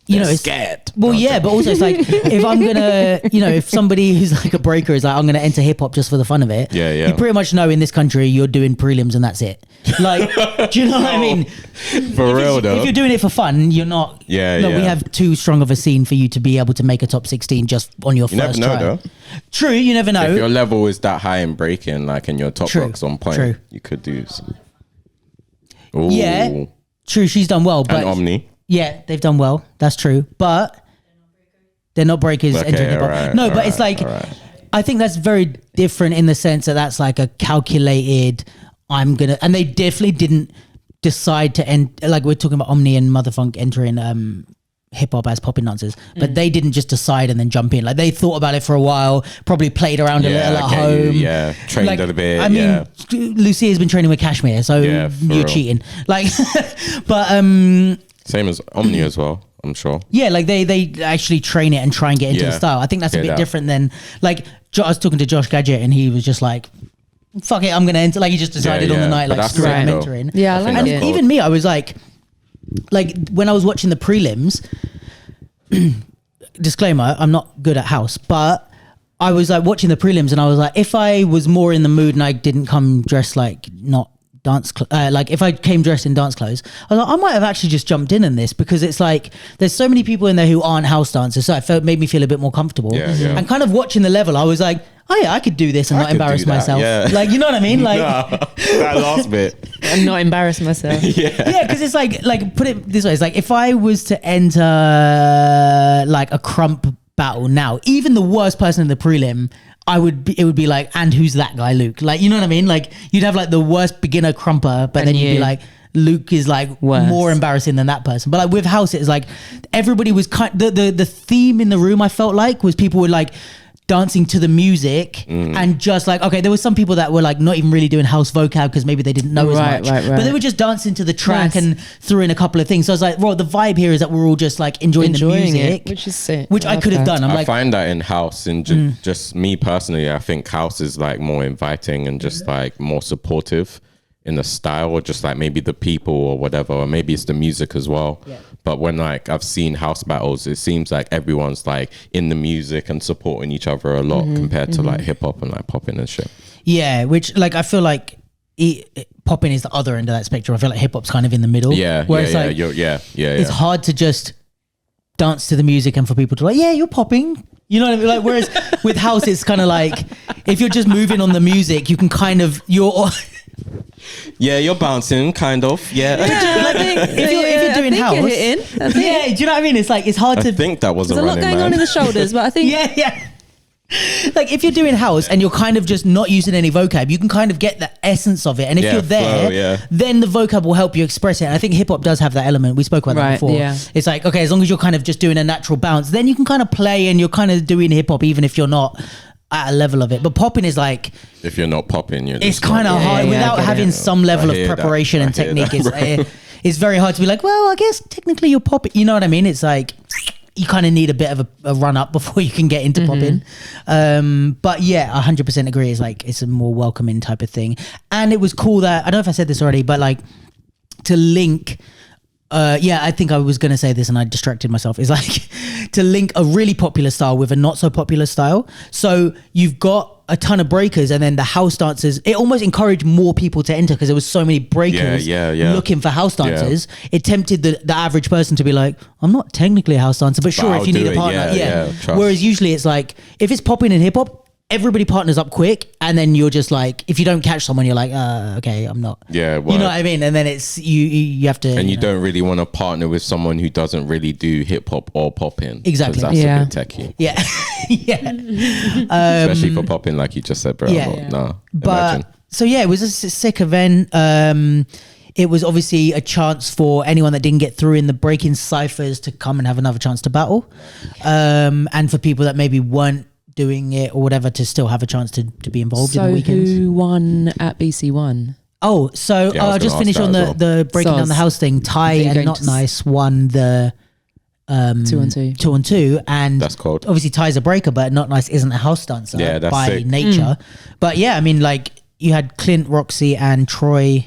you know, it's scared. Well, yeah, but also it's like if I'm gonna, you know, if somebody who's like a breaker is like, I'm gonna enter hip hop just for the fun of it. Yeah. You pretty much know in this country you're doing prelims and that's it. Like, do you know what I mean? For real though. If you're doing it for fun, you're not. Yeah, no, yeah. we have too strong of a scene for you to be able to make a top 16 just on your You never first know try. though. True, you never know. If your level is that high in breaking, like, and your top True, rock's on point, true. you could do. Ooh. Yeah. True, she's done well, but And Omni. yeah, they've done well. That's true, but they're not breakers Okay, entering hip hop. alright, No, but it's alright, like alright. I think that's very different in the sense that that's like a calculated. And they definitely didn't decide to end. Like we're talking about Omni and Motherfunk entering hip hop as popping dancers, but they didn't just decide and then jump in. Like they thought about it for a while, probably played around a little at home. Trained like, a little bit. I mean, Lucia's been training with Kashmir, so you're real. cheating. Like, but same as Omni as well, I'm sure. Yeah, like they actually train it and try and get into the style. I think that's a bit different than like I was talking to Josh Gadget and he was just like, fuck it, I'm gonna enter. Like he just decided on the night, like screw it, I'm entering. Yeah, I like and it. even me, I was like when I was watching the prelims, disclaimer, I'm not good at house, but I was like watching the prelims and I was like, if I was more in the mood and I didn't come dressed like not dance like if I came dressed in dance clothes, I was like, I might have actually just jumped in this, because it's like there's so many people in there who aren't house dancers, so it made me feel a bit more comfortable. And kind of watching the level, I was like, oh yeah, I could do this and not embarrass myself. Like, you know what I mean? Like that last bit and not embarrass myself. Because it's like put it this way, it's like if I was to enter like a crump battle now, even the worst person in the prelim, it would be like, and who's that guy, Luke? Like, you know what I mean? Like you'd have like the worst beginner crumper, but then you'd be like, Luke is like more embarrassing than that person. But like with house, it's like everybody was the theme in the room, I felt like, was people were like dancing to the music and just like, okay, there were some people that were like not even really doing house vocab because maybe they didn't know as much, but they were just dancing to the track and threw in a couple of things. So I was like, the vibe here is that we're all just like enjoying the music, which is sick. Which I could have done. I find that in house, and just me personally, I think house is like more inviting and just like more supportive in the style, or just like maybe the people or whatever, or maybe it's the music as well. But when like I've seen house battles, it seems like everyone's like in the music and supporting each other a lot compared to like hip hop and like popping and shit. Yeah, which like I feel like popping is the other end of that spectrum. I feel like hip hop's kind of in the middle. It's hard to just dance to the music and for people to like, yeah, you're popping. You know what I mean? Like, whereas with house, it's kind of like if you're just moving on the music, you can kind of you're bouncing, kind of. Like, if you're doing house, do you know what I mean? It's like it's hard to. I think that was there's a lot going on in the shoulders, but I think like if you're doing house and you're kind of just not using any vocab, you can kind of get the essence of it. And if you're there, then the vocab will help you express it. And I think hip hop does have that element. We spoke about that before. It's like, okay, as long as you're kind of just doing a natural bounce, then you can kind of play and you're kind of doing hip hop even if you're not at a level of it. But popping is like, if you're not popping, it's kind of hard without having some level of preparation and technique. It's very hard to be like, well, I guess technically you're popping. You know what I mean? It's like you kind of need a bit of a run up before you can get into popping. But yeah, 100% agree. It's like it's a more welcoming type of thing. And it was cool that, I don't know if I said this already, but like to link. I think I was going to say this and I distracted myself. Is like to link a really popular style with a not so popular style. So you've got a ton of breakers, and then the house dancers, it almost encouraged more people to enter because there was so many breakers looking for house dancers. It tempted the average person to be like, I'm not technically a house dancer, but sure, if you need a partner. Whereas usually it's like, if it's popping in hip hop, everybody partners up quick, and then you're just like, if you don't catch someone, you're like, okay, I'm not. You know what I mean? And then it's you have to. And you don't really want to partner with someone who doesn't really do hip hop or popping. Exactly. That's a bit techie. Especially for popping, like you just said, bro. Imagine. So it was a sick event. It was obviously a chance for anyone that didn't get through in the break-in ciphers to come and have another chance to battle, and for people that maybe weren't doing it or whatever to still have a chance to be involved in the weekends. Who won at BC1? Oh, so I'll just finish on the breaking down the house thing. Ty and Not Nice won the 2-on-2, and that's cold. Obviously Ty's a breaker, but Not Nice isn't a house dancer by sick. Nature. But yeah, I mean, like you had Clint, Roxy and Troy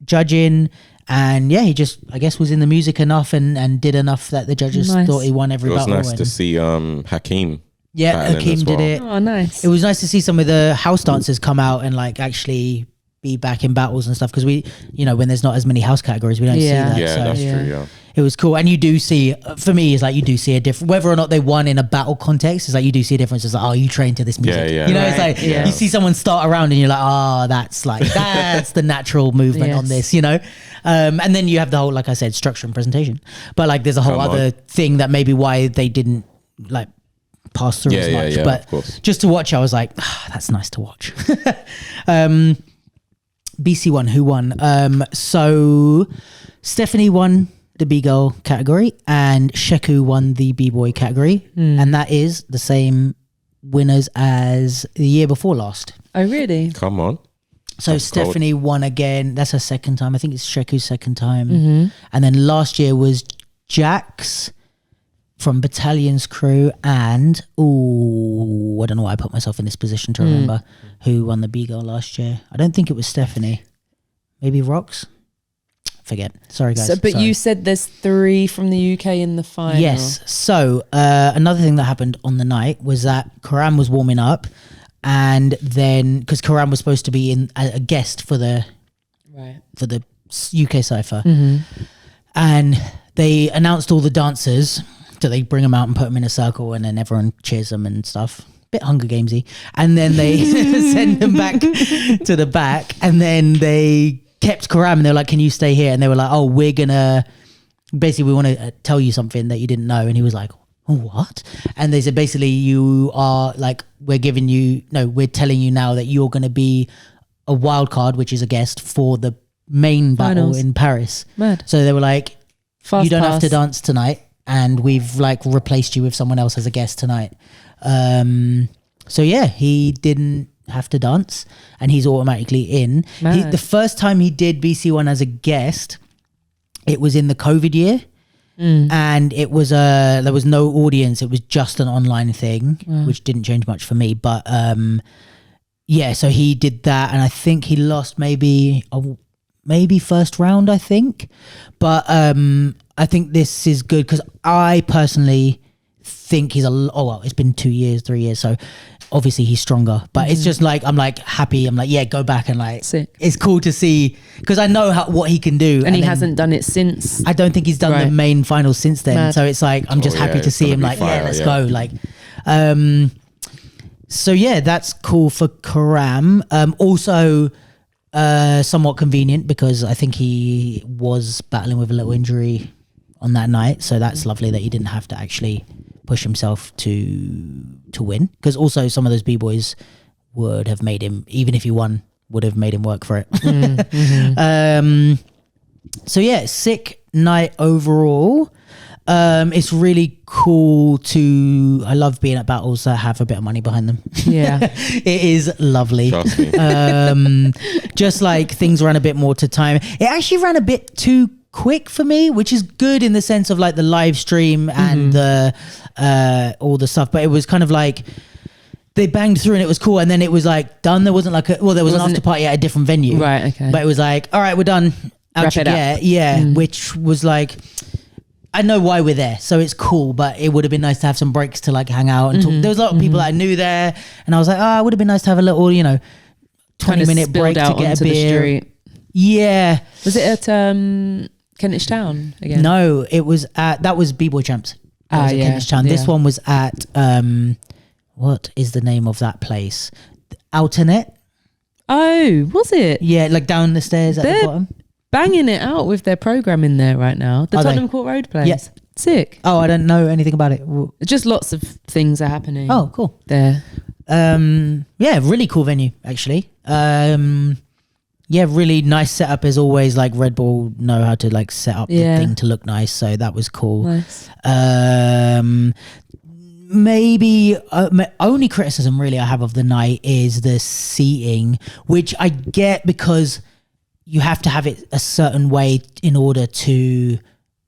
judging, and he just, I guess, was in the music enough and did enough that the judges thought he won every battle. It was nice to see Hakeem. Yeah, Hakeem did it. Oh, nice. It was nice to see some of the house dancers come out and like actually be back in battles and stuff, because we, when there's not as many house categories, we don't see that. Yeah, so that's true. It was cool. And you do see, for me, it's like you do see a difference, whether or not they won in a battle context, it's like you do see a difference. It's like, oh, you train to this music. It's like you see someone start around and you're like, oh, that's the natural movement on this, and then you have the whole, like I said, structure and presentation. But like there's a whole other thing that maybe why they didn't like pass through as much. But just to watch, I was like, that's nice to watch. BC1, who won? So Stephanie won the B-girl category and Sheku won the B-boy category. And that is the same winners as the year before last. Oh, really? Come on. So That's Stephanie won again. That's her second time. I think it's Sheku's second time. And then last year was Jax from Battalion's crew and, I don't know why I put myself in this position to remember who won the B-girl last year. I don't think it was Stephanie. Maybe Rox? Forget. Sorry, guys. But Sorry. you said there's 3 from the UK in the final. Yes. So another thing that happened on the night was that Karam was warming up, and then because Karam was supposed to be in a guest for the UK Cypher, and they announced all the dancers. So they bring them out and put them in a circle, and then everyone cheers them and stuff. Bit Hunger Gamesy, and then they send them back to the back, and then they kept Karam and they were like, can you stay here? And they were like, oh, we want to tell you something that you didn't know. And he was like, oh, what? And they said, basically, you are like, we're telling you now that you're going to be a wild card, which is a guest for the main battle in Paris. Mad. So they were like, Fast you don't pass. have to dance tonight, and we've like replaced you with someone else as a guest tonight. So yeah, he didn't have to dance and he's automatically in. The first time he did BC1 as a guest, it was in the COVID year, and it was there was no audience, it was just an online thing, which didn't change much for me, but so he did that, and I think he lost maybe first round, I think, but I think this is good because I personally think he's it's been 2 years, 3 years, so obviously he's stronger, but it's just like I'm like happy, I'm like, yeah, go back, and like sick. It's cool to see because I know what he can do, and he hasn't done it since. I don't think he's done the main finals since then. So it's like I'm just happy to see him like fire, let's go, like so yeah, that's cool for Karam. Also somewhat convenient because I think he was battling with a little injury on that night, so that's lovely that he didn't have to actually push himself to win, because also some of those b-boys would have made him, even if he won, would have made him work for it. So yeah, sick night overall. It's really cool I love being at battles that have a bit of money behind them. Yeah. It is lovely. Trust me. Just like things ran a bit more to time. It actually ran a bit too quick for me, which is good in the sense of like the live stream and the all the stuff, but it was kind of like they banged through and it was cool, and then it was like done. There wasn't like there was an after party at a different venue, right? Okay, but it was like, all right, we're done. Wrap it up. Which was like, I know why we're there, so it's cool, but it would have been nice to have some breaks to like hang out and talk. There was a lot of people that I knew there, and I was like, it would have been nice to have a little 20-minute break to get a beer. Yeah. Was it at Kentish Town again? No, it was that was B-Boy Champs. That was at Kentish Town. This one was at what is the name of that place? Alternet. Oh, was it? Yeah, like down the stairs at the bottom. Banging it out with their program in there right now. The Tottenham Court Road place. Yeah. Sick. Oh, I don't know anything about it. Just lots of things are happening. Oh, cool. There. Yeah, really cool venue actually. Yeah, really nice setup as always. Like Red Bull know how to like set up the thing to look nice, so that was cool. Nice. Maybe my only criticism really I have of the night is the seating, which I get because you have to have it a certain way in order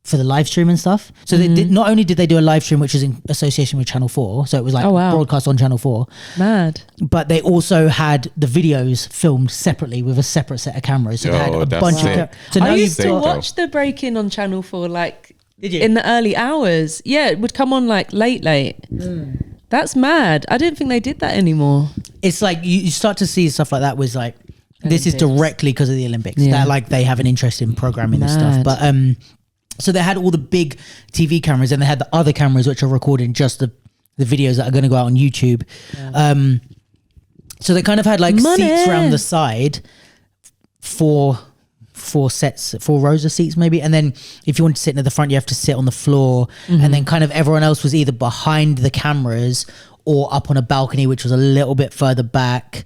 for the live stream and stuff. So they did, not only did they do a live stream, which is in association with Channel 4, so it was like broadcast on Channel 4. Mad. But they also had the videos filmed separately with a separate set of cameras. So they had a bunch of so I used to watch the break-in on Channel 4 like in the early hours. Yeah, it would come on like late. That's mad. I didn't think they did that anymore. It's like you start to see stuff like that was like Olympics. This is directly because of the Olympics. That like they have an interest in programming and stuff. But so they had all the big TV cameras, and they had the other cameras which are recording just the videos that are going to go out on YouTube. So they kind of had like seats around the side, four rows of seats maybe, and then if you want to sit near the front you have to sit on the floor, and then kind of everyone else was either behind the cameras or up on a balcony which was a little bit further back.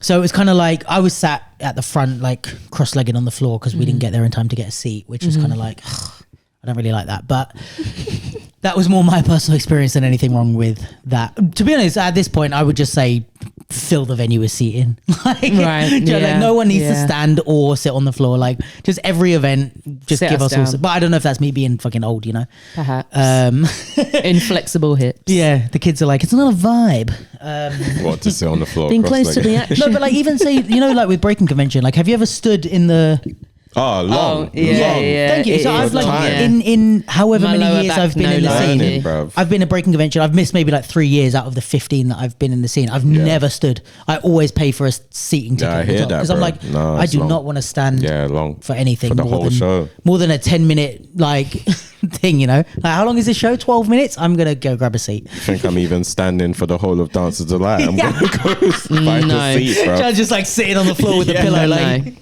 So it was kind of like I was sat at the front like cross-legged on the floor because we didn't get there in time to get a seat, which was kind of like I don't really like that, but that was more my personal experience than anything wrong with that. To be honest, at this point, I would just say fill the venue with seating. Like, right. like no one needs to stand or sit on the floor. Like just every event, just give us all. But I don't know if that's me being fucking old, you know? Perhaps. Inflexible hips. Yeah, the kids are like, it's not a vibe. What, to sit on the floor? Being close to the action. No, but like even say, you know, like with breaking convention, like have you ever stood in the... Oh, long. Yeah. Thank you. So I've like in however many years I've been in the scene. I've been a breaking convention. I've missed maybe like 3 years out of the 15 that I've been in the scene. I've never stood. I always pay for a seating ticket. I hear that, because I'm like, I do not want to stand long for anything for the whole show. More than a 10-minute like thing, you know. Like how long is this show? 12 minutes. I'm gonna go grab a seat. I think I'm even standing for the whole of Dances Delight. I'm gonna go find a seat, bro. Just like sitting on the floor with the pillow, like.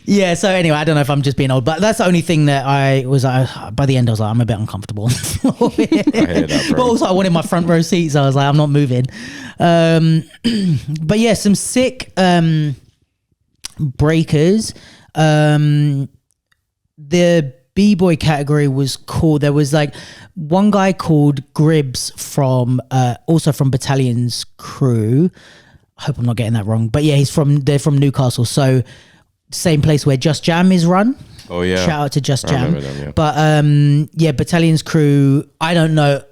Yeah, so anyway, I don't know if I'm just being old, but that's the only thing that I was, by the end I was like, I'm a bit uncomfortable on the floor. I hear that, bro. But also I wanted my front row seats, so I was like, I'm not moving. But yeah, some sick breakers. The B-boy category was cool. There was like one guy called Gribbs from, also from Battalion's crew. I hope I'm not getting that wrong, but yeah, they're from Newcastle. So same place where Just Jam is run. Oh yeah. Shout out to Just Jam. Them, yeah. But yeah, Battalion's crew, I don't know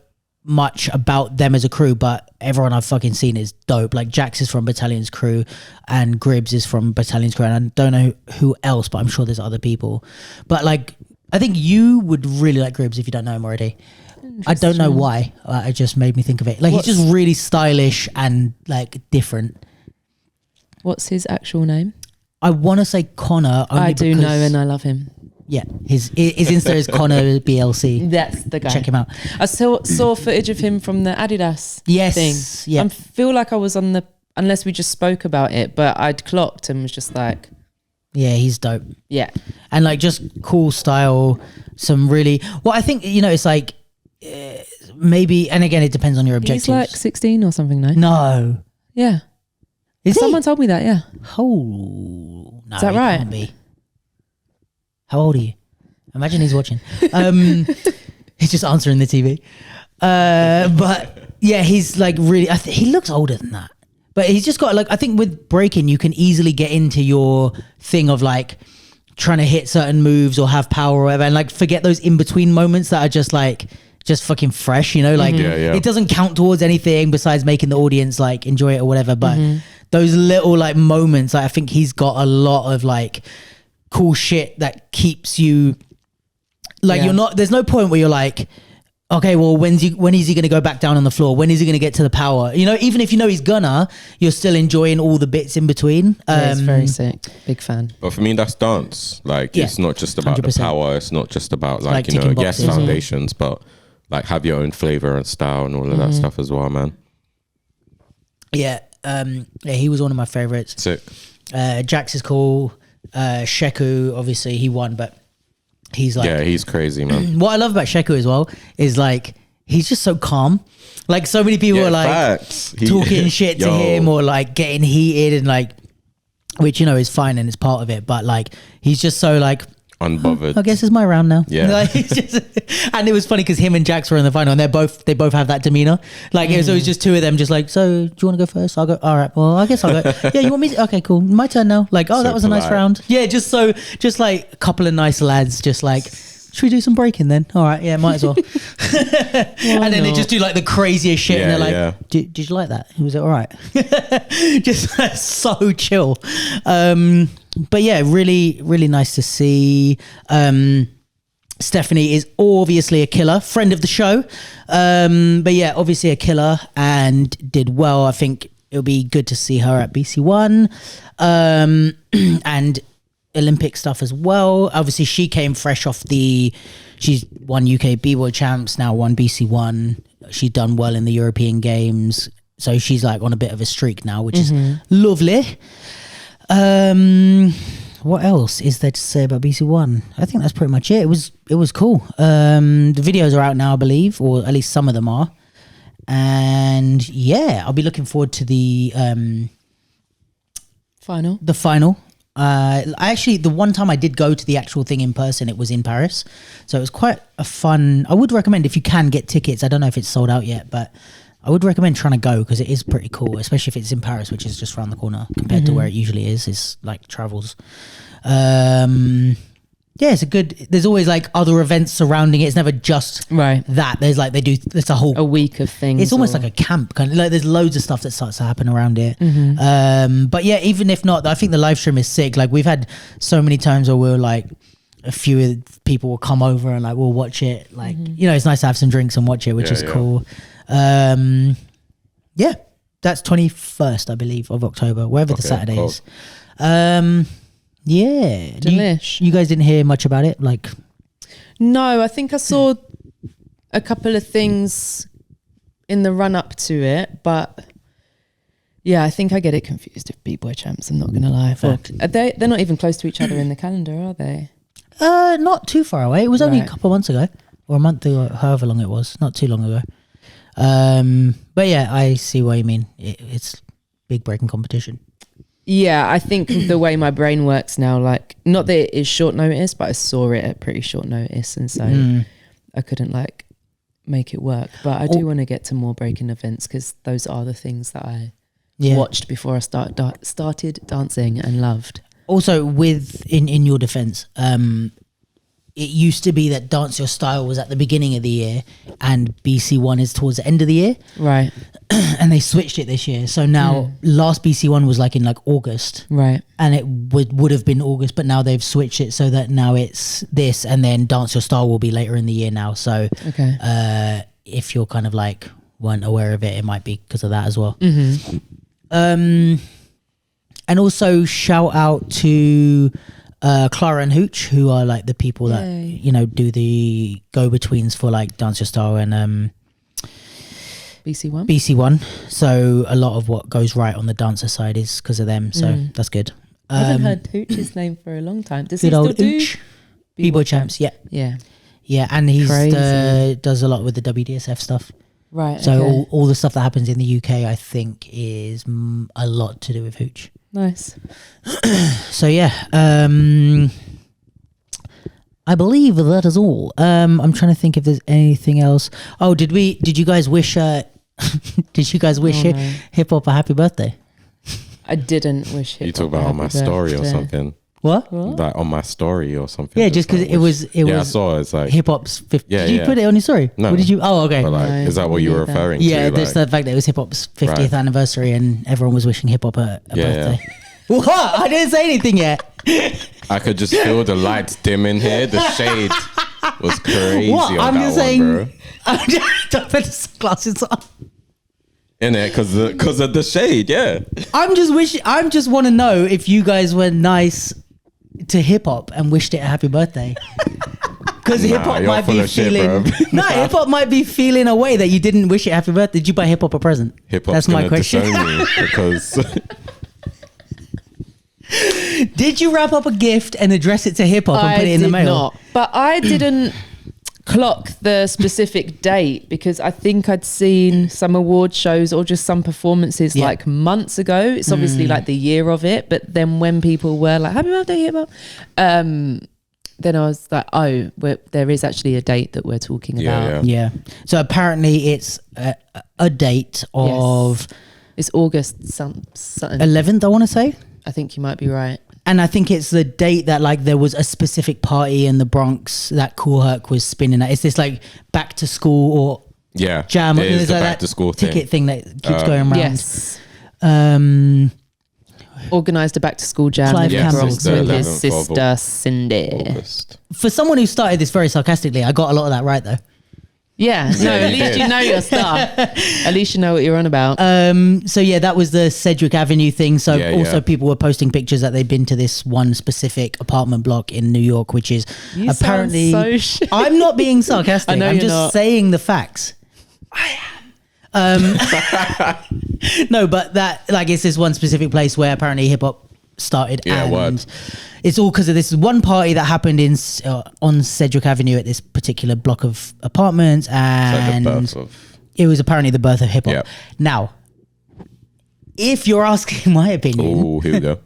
much about them as a crew, but everyone I've fucking seen is dope. Like Jax is from Battalion's crew and Gribbs is from Battalion's crew. And I don't know who else, but I'm sure there's other people. But like, I think you would really like Gribbs if you don't know him already. I don't know why. It just made me think of it. Like he's just really stylish and like different. What's his actual name? I want to say Connor. I do know and I love him. Yeah, his Insta is Connor BLC. That's the guy. Check him out. I saw footage of him from the Adidas thing. Yeah. I feel like I was on the, unless we just spoke about it, but I'd clocked and was just like, yeah, he's dope. Yeah. And like just cool style, some really, well, I think, you know, it's like maybe, and again, it depends on your objectives. He's like 16 or something, no? No. Yeah. Someone told me that, yeah. Oh, no, is that right? Can't be. How old are you? Imagine he's watching. He's just answering the TV. But yeah, he's like really, he looks older than that. But he's just got like, I think with breaking, you can easily get into your thing of like trying to hit certain moves or have power or whatever, and like forget those in between moments that are just like, just fucking fresh, you know, like it doesn't count towards anything besides making the audience like enjoy it or whatever. But those little like moments, like, I think he's got a lot of like cool shit that keeps you like, you're not, there's no point where you're like, okay, well, when is he going to go back down on the floor? When is he going to get to the power? You know, even if you know he's gonna, you're still enjoying all the bits in between. Yeah, it's very sick. Big fan. But for me, that's dance. Like, it's not just about 100%. The power. It's not just about like you know, yes, foundations, but like have your own flavor and style and all of that stuff as well, man. Yeah. Yeah, he was one of my favorites. Sick. Jax is cool. Sheku, obviously he won, but he's like, yeah, he's crazy, man. What I love about Sheku as well is like, he's just so calm. Like so many people are like talking shit to him or like getting heated and like, which, you know, is fine and it's part of it. But like, he's just so like, unbothered. I guess it's my round now. Yeah. Like, and it was funny because him and Jax were in the final and they both have that demeanor. Like it was always just two of them just like, so do you want to go first? I'll go. All right. Well, I guess I'll go. Yeah, you want me? Okay, cool. My turn now. Like, oh, so that was polite. A nice round. Yeah, just like a couple of nice lads just like, should we do some breaking then? All right, yeah, might as well. And then they just do like the craziest shit and they're like, did you like that? Was it all right? Just so chill. But yeah, really, really nice to see. Stephanie is obviously a killer, friend of the show. But yeah, obviously a killer and did well. I think it'll be good to see her at BC1 and Olympic stuff as well. Obviously, she came fresh off she's won UK B-Boy champs, now won BC1. She's done well in the European Games. So she's like on a bit of a streak now, which is lovely. What else is there to say about BC1? I think that's pretty much it. It was cool. The videos are out now, I believe, or at least some of them are. And yeah, I'll be looking forward to the final. The final. The one time I did go to the actual thing in person, it was in Paris. So it was quite a fun, I would recommend if you can get tickets. I don't know if it's sold out yet, but I would recommend trying to go because it is pretty cool, especially if it's in Paris, which is just around the corner compared to where it usually is. It's like travels. It's a good, there's always like other events surrounding it. It's never just that. There's like, it's a week of things. It's almost like a camp kind of, like there's loads of stuff that starts to happen around it. But yeah, even if not, I think the live stream is sick. Like we've had so many times where we're like, a few people will come over and like, we'll watch it. Like, it's nice to have some drinks and watch it, which is cool. That's 21st, I believe, of October, wherever the Saturday is. Yeah. Delish. You guys didn't hear much about it? Like, no, I think I saw a couple of things in the run up to it, but yeah, I think I get it confused with B-Boy Champs. I'm not going to lie. They're not even close to each other in the calendar, are they? Not too far away. It was only a couple of months ago, or a month ago, however long it was. Not too long ago. But yeah, I see what you mean. It's big breaking competition. Yeah, I think the way my brain works now, like, not that it is short notice, but I saw it at pretty short notice, and so I couldn't like make it work. But I do want to get to more breaking events because those are the things that I watched before I started dancing and loved. Also, in your defense, it used to be that Dance Your Style was at the beginning of the year and BC One is towards the end of the year. Right. And they switched it this year. So now last BC One was like in like August. Right. And it would have been August, but now they've switched it so that now it's this, and then Dance Your Style will be later in the year now. So if you're kind of like weren't aware of it, it might be because of that as well. And also shout out to Clara and Hooch, who are like the people that do the go-betweens for like Dance Your Style and BC One. So a lot of what goes right on the dancer side is because of them. So that's good. I haven't heard Hooch's name for a long time. Does he good still old do Hooch? B-Boy Champs? Yeah. And he's does a lot with the WDSF stuff. Right. So all the stuff that happens in the UK, I think, is a lot to do with Hooch. Nice. So yeah, I believe that is all. I'm trying to think if there's anything else. Oh, did you guys wish hip hop a happy birthday? I didn't wish hip hop. You talk about on my story or something. What? Like on my story or something. Yeah, just because it was. I saw it's like hip hop's 50th. Yeah, did you put it on your story? No. What did you? Oh, okay. But like, is that what you were referring to? Yeah, there's the fact that it was hip hop's 50th anniversary and everyone was wishing hip hop a birthday. Yeah. What? I didn't say anything yet. I could just feel the lights dim in here. The shade was crazy. What? On I'm that just saying. Bro. Don't put the glasses on. In it, because of the shade. Yeah. I just want to know if you guys were nice to hip hop and wished it a happy birthday. Because hip hop might be feeling. Hip hop might be feeling a way that you didn't wish it happy birthday. Did you buy hip hop a present? Hip hop. That's my question. Disown me because. Did you wrap up a gift and address it to hip hop and put it in the mail? Not, but I didn't clock the specific date because I think I'd seen some award shows or just some performances like months ago. It's obviously like the year of it, but then when people were like, happy birthday, hip hop, then I was like, oh, there is actually a date that we're talking about. Yeah. So apparently it's a date of... Yes. It's August something. 11th, I want to say. I think you might be right. And I think it's the date that like there was a specific party in the Bronx that Kool Herc was spinning at. It's this like back to school or jam. It is the like back to school ticket thing that keeps going around. Yes. Organised a back to school jam Clive in Campbell Bronx with his sister Cindy. August. For someone who started this very sarcastically, I got a lot of that right though. Yeah, no, at least you know your stuff. At least you know what you're on about. So yeah, that was the Cedric Avenue thing. So also people were posting pictures that they'd been to this one specific apartment block in New York, which is apparently... so shit. I'm not being sarcastic. I know I'm just not. saying the facts. I am. No, but that like it's this one specific place where apparently hip hop started. And it's all because of this one party that happened on Cedric Avenue at this particular block of apartments, and it was apparently the birth of hip hop. Yep. Now, if you're asking my opinion, here we go.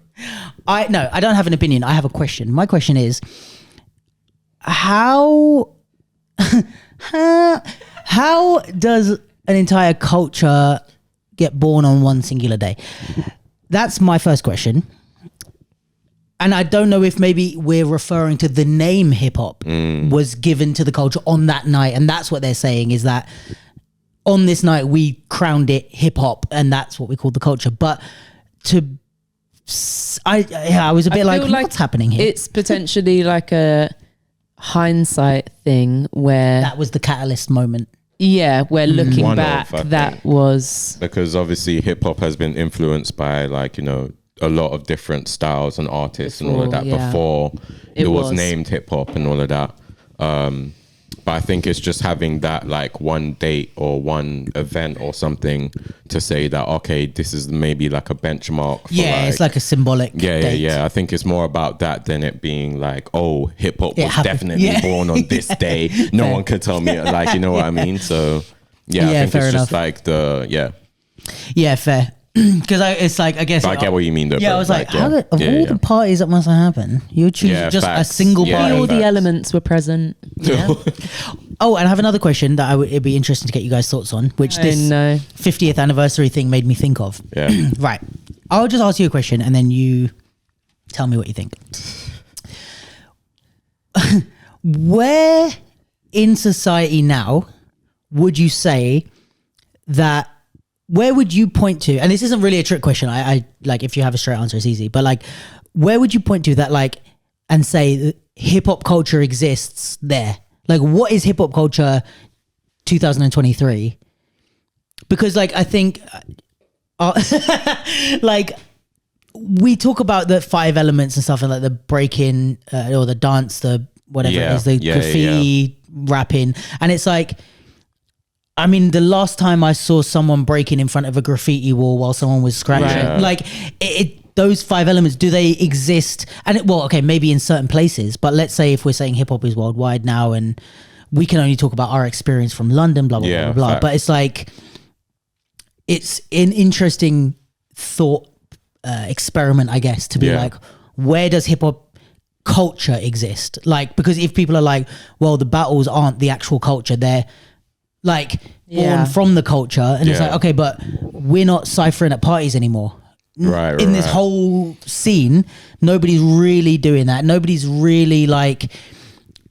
I don't have an opinion. I have a question. My question is, how does an entire culture get born on one singular day? That's my first question. And I don't know if maybe we're referring to the name hip hop was given to the culture on that night. And that's what they're saying, is that on this night we crowned it hip hop and that's what we call the culture. But I was a bit like, what's happening here? It's potentially like a hindsight thing where that was the catalyst moment. Yeah, where looking back, that was because obviously hip hop has been influenced by like, you know, a lot of different styles and artists and all of that before it was named hip hop and all of that. But I think it's just having that like one date or one event or something to say that, okay, this is maybe like a benchmark. For it's like a symbolic date. Yeah. I think it's more about that than it being like, oh, hip hop was definitely born on this day. No one could tell me, like, you know what I mean? So I think it's just like Yeah, fair. Because it's like, I guess I get what you mean though. Yeah, I was like, all the parties that must have happened, you choose just a single party. All the elements were present. Yeah. Oh, and I have another question that it'd be interesting to get you guys' thoughts on, which this 50th anniversary thing made me think of. Yeah. Right. I'll just ask you a question and then you tell me what you think. Where in society now would you say that, where would you point to, and this isn't really a trick question, I like, if you have a straight answer, it's easy, but like, where would you point to that, like, and say hip hop culture exists there? Like, what is hip hop culture 2023? Because like, I think, like, we talk about the 5 elements and stuff, and like the breaking or the dance, the whatever it is, the graffiti, rapping, and it's like, I mean, the last time I saw someone breaking in front of a graffiti wall while someone was scratching, like those 5 elements, do they exist? And maybe in certain places, but let's say if we're saying hip hop is worldwide now, and we can only talk about our experience from London, blah, blah, blah, blah. But it's like, it's an interesting thought experiment, I guess, to be like, where does hip hop culture exist? Like, because if people are like, well, the battles aren't the actual culture, they're like born from the culture, and it's like, okay, but we're not ciphering at parties anymore. Right. In this whole scene, nobody's really doing that. Nobody's really like,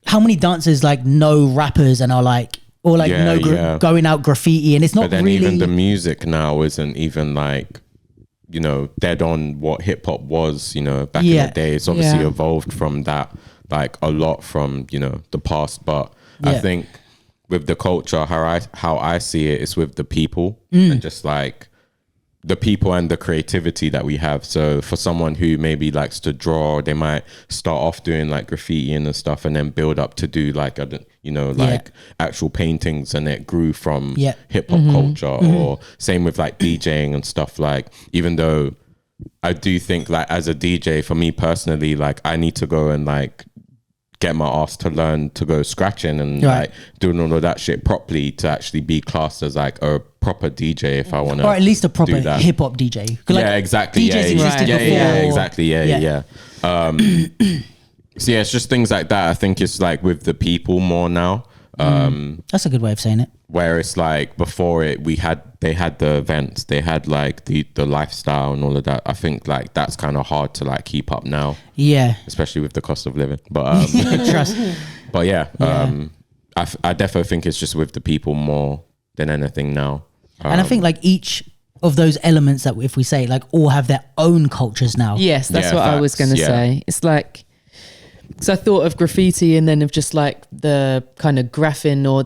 how many dancers like know rappers and are like, or like going out graffiti, and it's not. But then really, even the music now isn't even like, you know, dead on what hip hop was, you know, back in the day. It's obviously evolved from that, like a lot from, you know, the past. But I think with the culture, how I see it is with the people and just like the people and the creativity that we have. So for someone who maybe likes to draw, they might start off doing like graffiti and stuff, and then build up to do like actual paintings, and it grew from hip hop culture. Or same with like DJing and stuff. Like, even though I do think like as a DJ, for me personally, like I need to go and like get my ass to learn to go scratching and like doing all of that shit properly to actually be classed as like a proper DJ if I want to, or at least a proper hip hop DJ. Like, exactly. DJs existed before. Exactly. So it's just things like that. I think it's like with the people more now. That's a good way of saying it. Where it's like before they had the events, they had like the lifestyle and all of that. I think like that's kind of hard to like keep up now. Yeah. Especially with the cost of living. But trust. But I definitely think it's just with the people more than anything now. And I think like each of those elements that, if we say, like, all have their own cultures now. Yes, that's what I was going to say. It's like, so I thought of graffiti and then of just like the kind of graphing or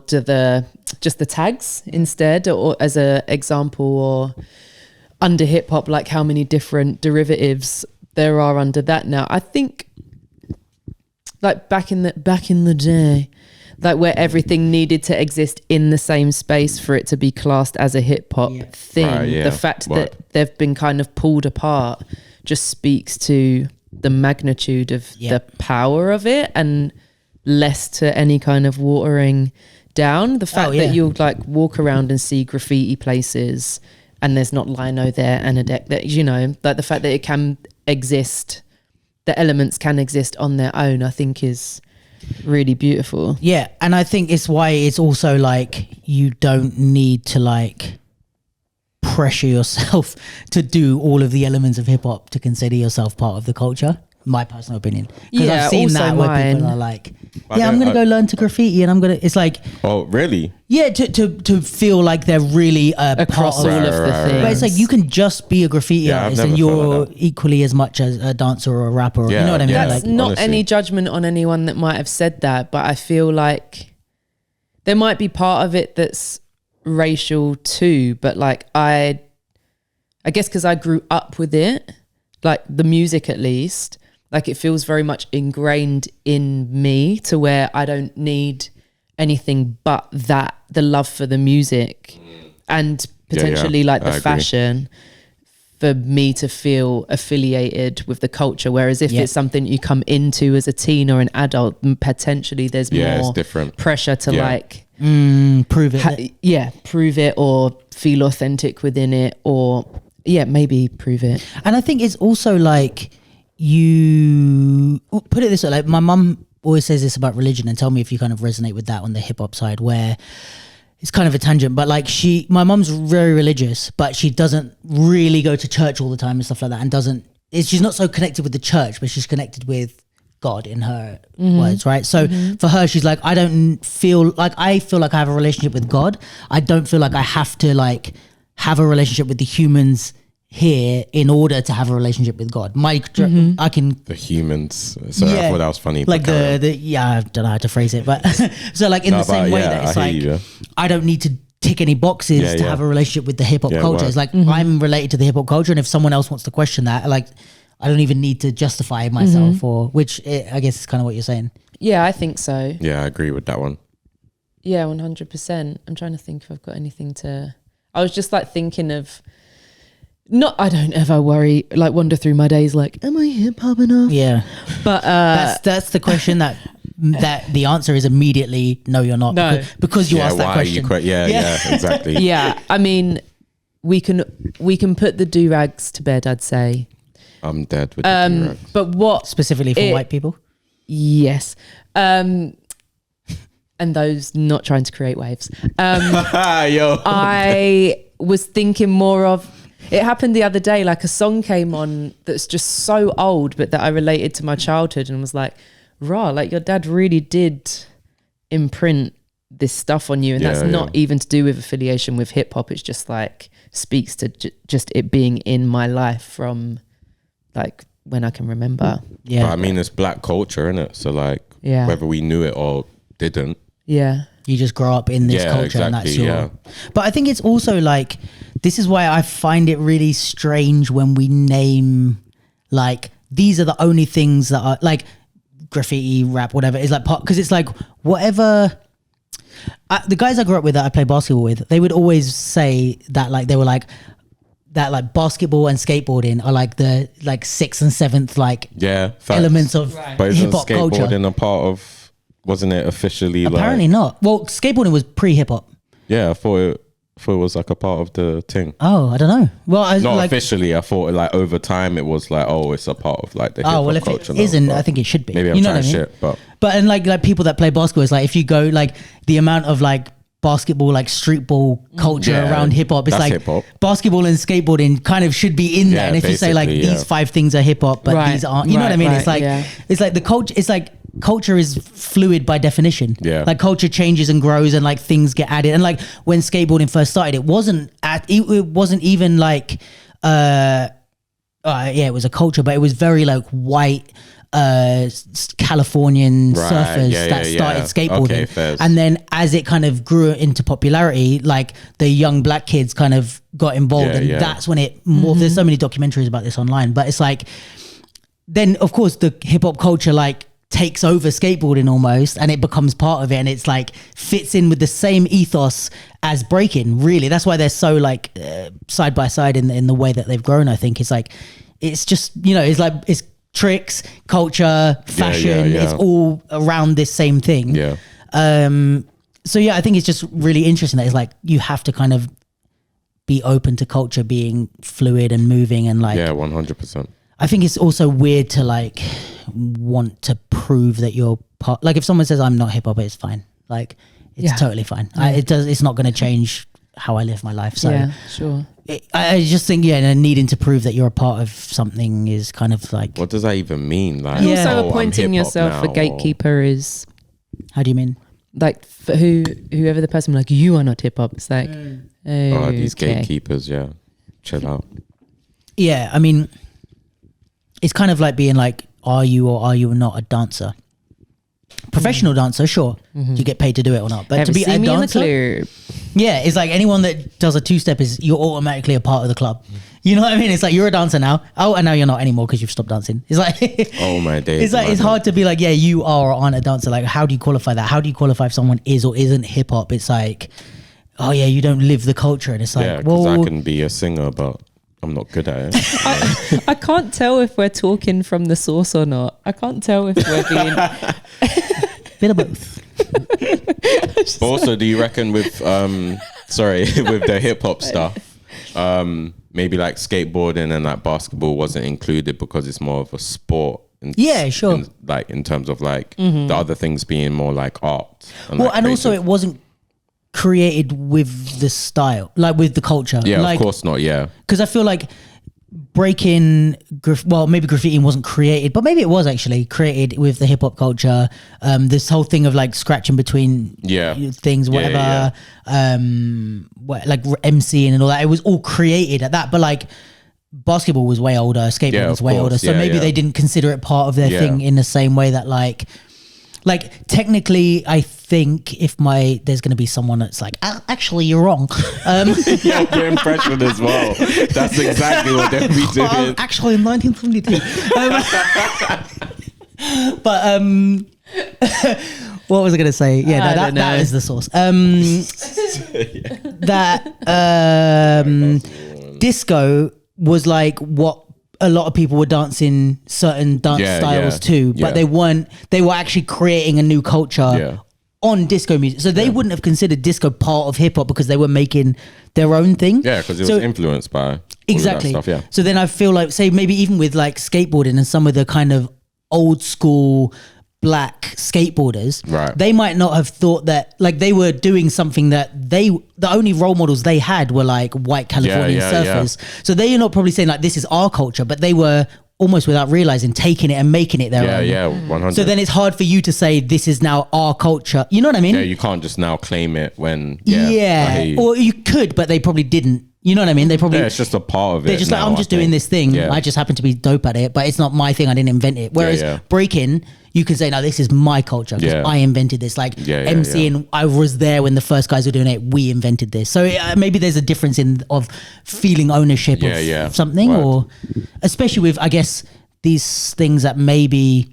just the tags instead, or as a example, or under hip hop, like how many different derivatives there are under that now. I think like back in the day, like where everything needed to exist in the same space for it to be classed as a hip hop thing. The fact that they've been kind of pulled apart just speaks to the magnitude of the power of it, and less to any kind of watering down. The fact that you'll like walk around and see graffiti places and there's not lino there and a deck that, you know, like the fact that it can exist the elements can exist on their own, I think is really beautiful. Yeah, and I think it's why it's also like you don't need to like pressure yourself to do all of the elements of hip hop to consider yourself part of the culture. My personal opinion, because I've seen that where people are like, I'm gonna go learn to graffiti, and I'm gonna. It's like, oh really? Yeah, to feel like they're really across all of the things. But it's like you can just be a graffiti artist, and you're equally as much as a dancer or a rapper. Or, you know what I mean? That's like, not honestly. any judgment on anyone that might have said that, but I feel like there might be part of it that's racial too. But like I guess because I grew up with it, like the music at least. Like it feels very much ingrained in me to where I don't need anything but that, the love for the music and potentially like the fashion for me to feel affiliated with the culture. Whereas if it's something you come into as a teen or an adult, potentially there's more different pressure to like prove it. Prove it or feel authentic within it or maybe prove it. And I think it's also like, you put it this way, like my mum always says this about religion, and tell me if you kind of resonate with that on the hip hop side, where it's kind of a tangent, but like my mum's very religious, but she doesn't really go to church all the time and stuff like that, and she's not so connected with the church, but she's connected with God in her words, right? So for her, she's like, I feel like I have a relationship with God. I don't feel like I have to like have a relationship with the humans here in order to have a relationship with God. I can the humans. So I thought that was funny. Like I don't know how to phrase it, but so like in the same way that it's like I don't need to tick any boxes to have a relationship with the hip hop culture. It's like I'm related to the hip hop culture, and if someone else wants to question that, like I don't even need to justify myself I guess is kind of what you're saying. Yeah, I think so. Yeah, I agree with that one. Yeah, 100%. I'm trying to think if I've got anything I was just like thinking of. I don't ever wander through my days like, am I hip hop enough? Yeah. But that's the question that the answer is immediately no, you're not. No. Because you asked that question. Exactly. Yeah. I mean, we can put the do-rags to bed, I'd say. I'm dead with the do-rags. But what specifically for white people? Yes. And those not trying to create waves. I was thinking more of, it happened the other day, like a song came on that's just so old, but that I related to my childhood and was like, like your dad really did imprint this stuff on you. And that's not even to do with affiliation with hip hop. It's just like speaks to just it being in my life from like when I can remember. Yeah. But I mean, it's black culture, isn't it? So like whether we knew it or didn't. Yeah. You just grow up in this culture and that's your... But I think it's also like, this is why I find it really strange when we name like, these are the only things that are like graffiti, rap, whatever. It's like part, because it's like whatever... the guys I grew up with that I play basketball with, they would always say that like, they were like, that like basketball and skateboarding are like the like 6th and 7th like elements of hip hop culture. But isn't skateboarding a part of... Wasn't it officially apparently not. Well, skateboarding was pre-hip hop. Yeah, I thought it was like a part of the thing. Oh, I don't know. Well, not like, officially. I thought like over time it was like, it's a part of like the hip hop culture. If it isn't, I think it should be. Maybe I'm trying shit, but and like people that play basketball, it's like if you go like the amount of like basketball, like street ball culture around hip hop, it's like hip-hop. Basketball and skateboarding kind of should be in there. And if you say like these 5 things are hip hop, but these aren't, you know what I mean? It's like it's like the culture. It's like culture is fluid by definition. Yeah. Like culture changes and grows and like things get added. And like when skateboarding first started, it wasn't even like it was a culture, but it was very like white Californian surfers that started skateboarding. Okay, and then as it kind of grew into popularity, like the young black kids kind of got involved that's when it morphed. There's so many documentaries about this online, but it's like, then of course the hip hop culture like takes over skateboarding almost, and it becomes part of it, and it's like fits in with the same ethos as breaking. Really, that's why they're so like side by side in the way that they've grown. I think it's like, it's just, it's like it's tricks, culture, fashion. It's all around this same thing. So I think it's just really interesting that it's like you have to kind of be open to culture being fluid and moving and like 100%. I think it's also weird to like want to prove that you're part. Like if someone says I'm not hip hop, it's fine. Like it's totally fine. It's not going to change how I live my life. So yeah, sure. I just think needing to prove that you're a part of something is kind of like. What does that even mean? Like, and also appointing yourself a gatekeeper is. How do you mean? Like for whoever the person, like you are not hip hop. It's like these gatekeepers. Yeah, chill out. Yeah, I mean, it's kind of like being like, are you or are you not a dancer? Professional dancer, sure. You get paid to do it or not. But to be a dancer, yeah, it's like anyone that does a two-step is you're automatically a part of the club. You know what I mean? It's like you're a dancer now. Oh, and now you're not anymore because you've stopped dancing. It's like oh my days. It's like it's hard to be like, yeah, you are or aren't a dancer. Like, how do you qualify that? How do you qualify if someone is or isn't hip hop? It's like, oh yeah, you don't live the culture, and it's like, because I can be a singer, but I'm not good at it. I can't tell if we're talking from the source or not. I can't tell if we're being bit of both. Also, do you reckon with with the hip hop stuff, maybe like skateboarding and like basketball wasn't included because it's more of a sport? Sure. In terms of like the other things being more like art. And also it wasn't created with the style, like with the culture. Yeah, like, of course not. Yeah, because I feel like breaking, maybe graffiti wasn't created, but maybe it was actually created with the hip hop culture. This whole thing of like scratching between things, whatever, like MCing and all that. It was all created at that, but like basketball was way older, skateboarding was way older, so maybe they didn't consider it part of their thing in the same way that like technically, I think if there's going to be someone that's like, actually, you're wrong. Your impression as well. That's exactly what they'll be doing. Actually, in 1972. But what was I going to say? Yeah, that is the source. Disco was like what a lot of people were dancing certain dance styles too, but they were actually creating a new culture on disco music. So they wouldn't have considered disco part of hip hop because they were making their own thing. Yeah, because it was influenced by exactly all of that stuff, So then I feel like, say maybe even with like skateboarding and some of the kind of old school black skateboarders, they might not have thought that like they were doing something that the only role models they had were like white Californian surfers. So they are not probably saying like this is our culture, but they were almost without realizing taking it and making it their own. Yeah, 100. So then it's hard for you to say this is now our culture. You know what I mean? Yeah, you can't just now claim it when or you could, but they probably didn't. You know what I mean? They probably it's just a part of it. They're just like, I'm just doing this thing. I just happen to be dope at it, but it's not my thing. I didn't invent it. Whereas breaking, you can say, no, this is my culture because I invented this. Like MCing, I was there when the first guys were doing it. We invented this. So maybe there's a difference of feeling ownership of something, or especially with, I guess, these things that maybe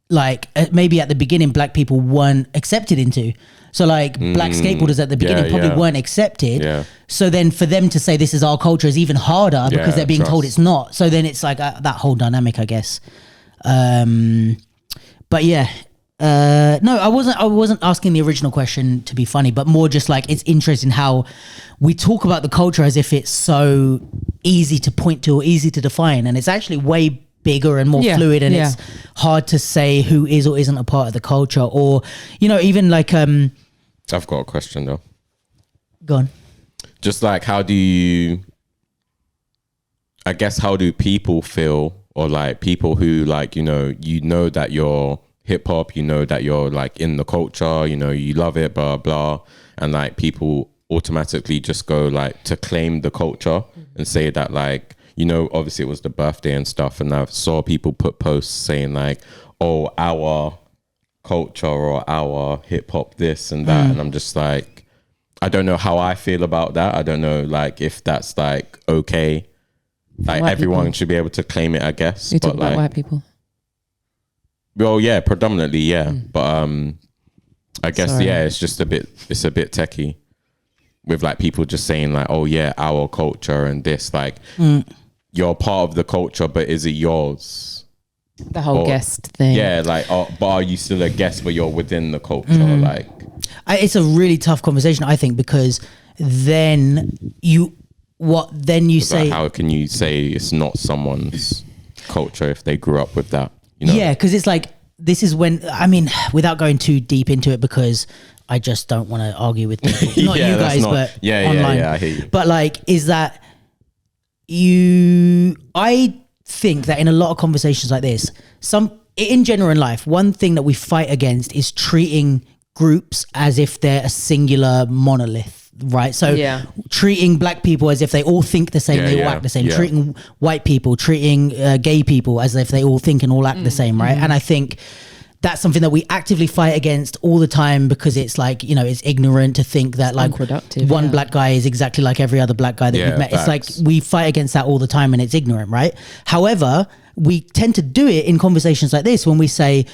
like maybe at the beginning black people weren't accepted into. So like black skateboarders at the beginning probably weren't accepted. Yeah. So then for them to say this is our culture is even harder because they're being told it's not. So then it's like that whole dynamic, I guess. But yeah, no, I wasn't asking the original question to be funny, but more just like it's interesting how we talk about the culture as if it's so easy to point to or easy to define, and it's actually way bigger and more fluid, and it's hard to say who is or isn't a part of the culture, or even like I've got a question though. Go on. Just like how do people feel, or like people who like that you're hip hop, that you're like in the culture, you love it, blah blah, and like people automatically just go like to claim the culture and say that like obviously it was the birthday and stuff, and I saw people put posts saying like, oh, our culture or our hip hop this and that, and I'm just like, I don't know how I feel about that. I don't know like if that's like okay, like white everyone people should be able to claim it, I guess. You talk about white people. Well, yeah, predominantly, but I guess it's just a bit techie with like people just saying like, oh yeah, our culture and this, like you're part of the culture, but is it yours? The whole guest thing. Yeah, like, but are you still a guest, but you're within the culture? Like, it's a really tough conversation, I think, because then what then you say? How can you say it's not someone's culture if they grew up with that? You know? Yeah, because it's like, this is when, I mean, without going too deep into it, because I just don't want to argue with people. Not you guys, but online. Yeah, I hear you. But like, is that I think that in a lot of conversations like this, in general in life, one thing that we fight against is treating groups as if they're a singular monolith. Right, so treating black people as if they all think the same, they all act the same. Treating white people, treating gay people as if they all think and all act the same, right? And I think that's something that we actively fight against all the time, because it's like, you know, it's ignorant to think that like one black guy is exactly like every other black guy that you've met. Facts. It's like we fight against that all the time, and it's ignorant, right? However, we tend to do it in conversations like this when we say,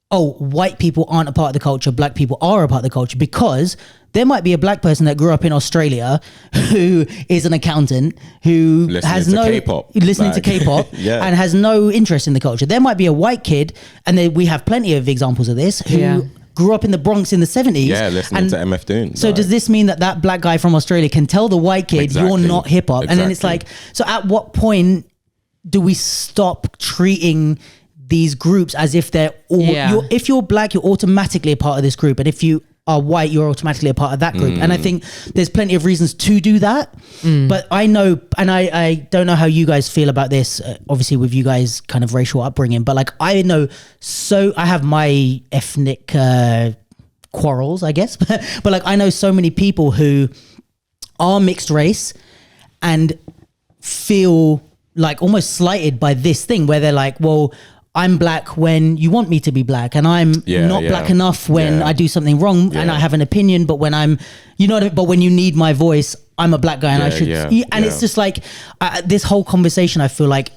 oh, white people aren't a part of the culture, black people are a part of the culture, because there might be a black person that grew up in Australia who is an accountant who has no listening to K-pop and has no interest in the culture. There might be a white kid, and we have plenty of examples of this, who grew up in the Bronx in the 70s. Yeah, listening to MF Doom. So does this mean that black guy from Australia can tell the white kid, you're not hip hop? And then it's like, so at what point do we stop treating these groups as if they're all, if you're black, you're automatically a part of this group, and if you are white, you're automatically a part of that group. And I think there's plenty of reasons to do that. But I know, and I don't know how you guys feel about this, obviously with you guys kind of racial upbringing, but like I know, so I have my ethnic quarrels, I guess, but like I know so many people who are mixed race and feel like almost slighted by this thing where they're like, well, I'm black when you want me to be black, and I'm not black enough when I do something wrong and I have an opinion, but when I'm, you know what I mean? But when you need my voice, I'm a black guy and I should, and it's just like this whole conversation, I feel like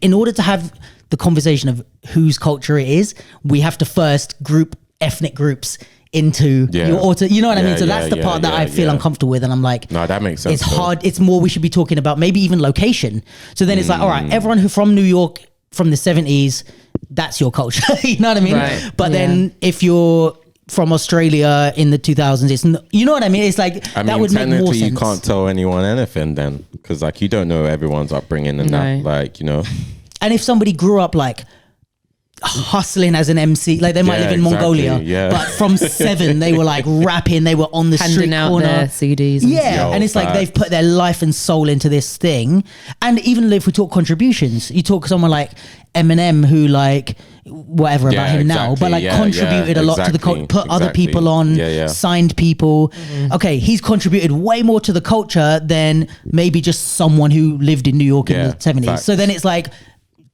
in order to have the conversation of whose culture it is, we have to first group ethnic groups into your auto, you know what I mean? So that's the part that I feel uncomfortable with, and I'm like, no, that makes sense. It's hard. It's more we should be talking about maybe even location. So then it's like, all right, everyone who from New York from the 70s, that's your culture. You know what I mean? Right. But then if you're from Australia in the 2000s, it's you know what I mean? It's like, that would make more sense. You can't tell anyone anything then, because like you don't know everyone's upbringing and that, like, you know. And if somebody grew up like hustling as an MC, like they might live in Mongolia, but from 7 they were like rapping, they were on the street corner, their CDs and it's like they've put their life and soul into this thing. And even if we talk contributions, you talk someone like Eminem, who like whatever about him now, but like contributed a lot to the culture, put other people on, signed people. Okay, he's contributed way more to the culture than maybe just someone who lived in New York in the 70s. Facts. So then it's like,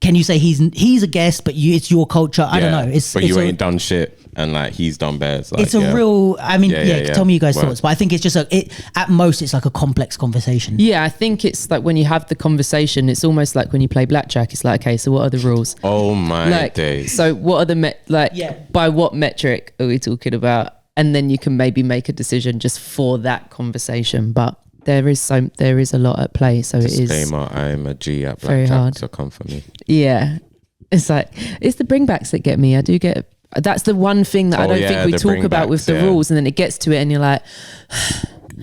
can you say he's a guest, but it's your culture? I don't know. But you ain't done shit, and like he's done bears. Like, it's a real. I mean, tell me you guys' thoughts, but I think it's just at most it's like a complex conversation. Yeah, I think it's like when you have the conversation, it's almost like when you play blackjack. It's like, okay, so what are the rules? Oh my days! So what are the by what metric are we talking about? And then you can maybe make a decision just for that conversation, but. There is a lot at play, so Disclaimer, it is. I'm a G at blackjack, so come for me. Yeah, it's like it's the bringbacks that get me. I do get. That's the one thing that I don't think we talk about with the rules, and then it gets to it, and you're like,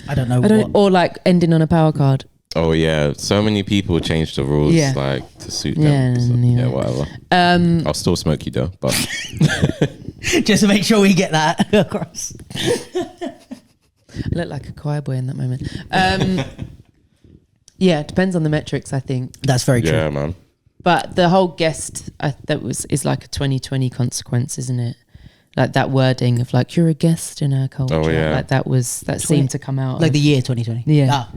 I don't know, or like ending on a power card. Oh yeah, so many people change the rules like to suit them. So, whatever. I'll still smoke you though, but just to make sure we get that across. I look like a choir boy in that moment. It depends on the metrics, I think. That's very true. Yeah, man. But the whole guest is like a 2020 consequence, isn't it? Like that wording of like, you're a guest in our culture. Oh yeah. Like that seemed to come out. Like the year 2020. Yeah.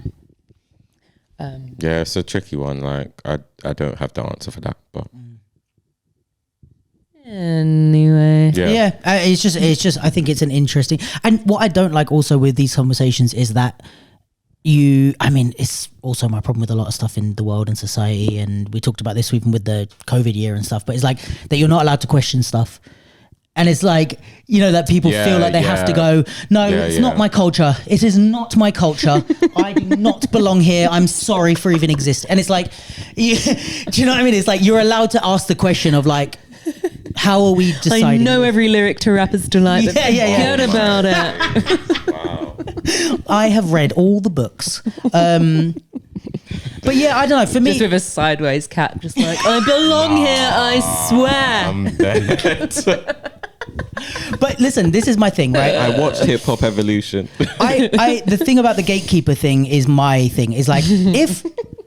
Yeah, it's a tricky one. Like I don't have the answer for that, but. Anyway, it's just I think it's an interesting, and what I don't like also with these conversations is that it's also my problem with a lot of stuff in the world and society, and we talked about this even with the COVID year and stuff, but it's like that you're not allowed to question stuff. And it's like, you know, that people feel like they have to go, no, it's not my culture. It is not my culture. I do not belong here. I'm sorry for even existing. And it's like, do you know what I mean? It's like you're allowed to ask the question of like, how are we deciding? I know every lyric to Rapper's Delight. Forget about it. Wow. I have read all the books. But yeah, I don't know. For me, just with a sideways cap, just like I belong here. I swear. I'm dead. But listen, this is my thing, right? I watched Hip Hop Evolution. The thing about the gatekeeper thing is my thing. Is like, if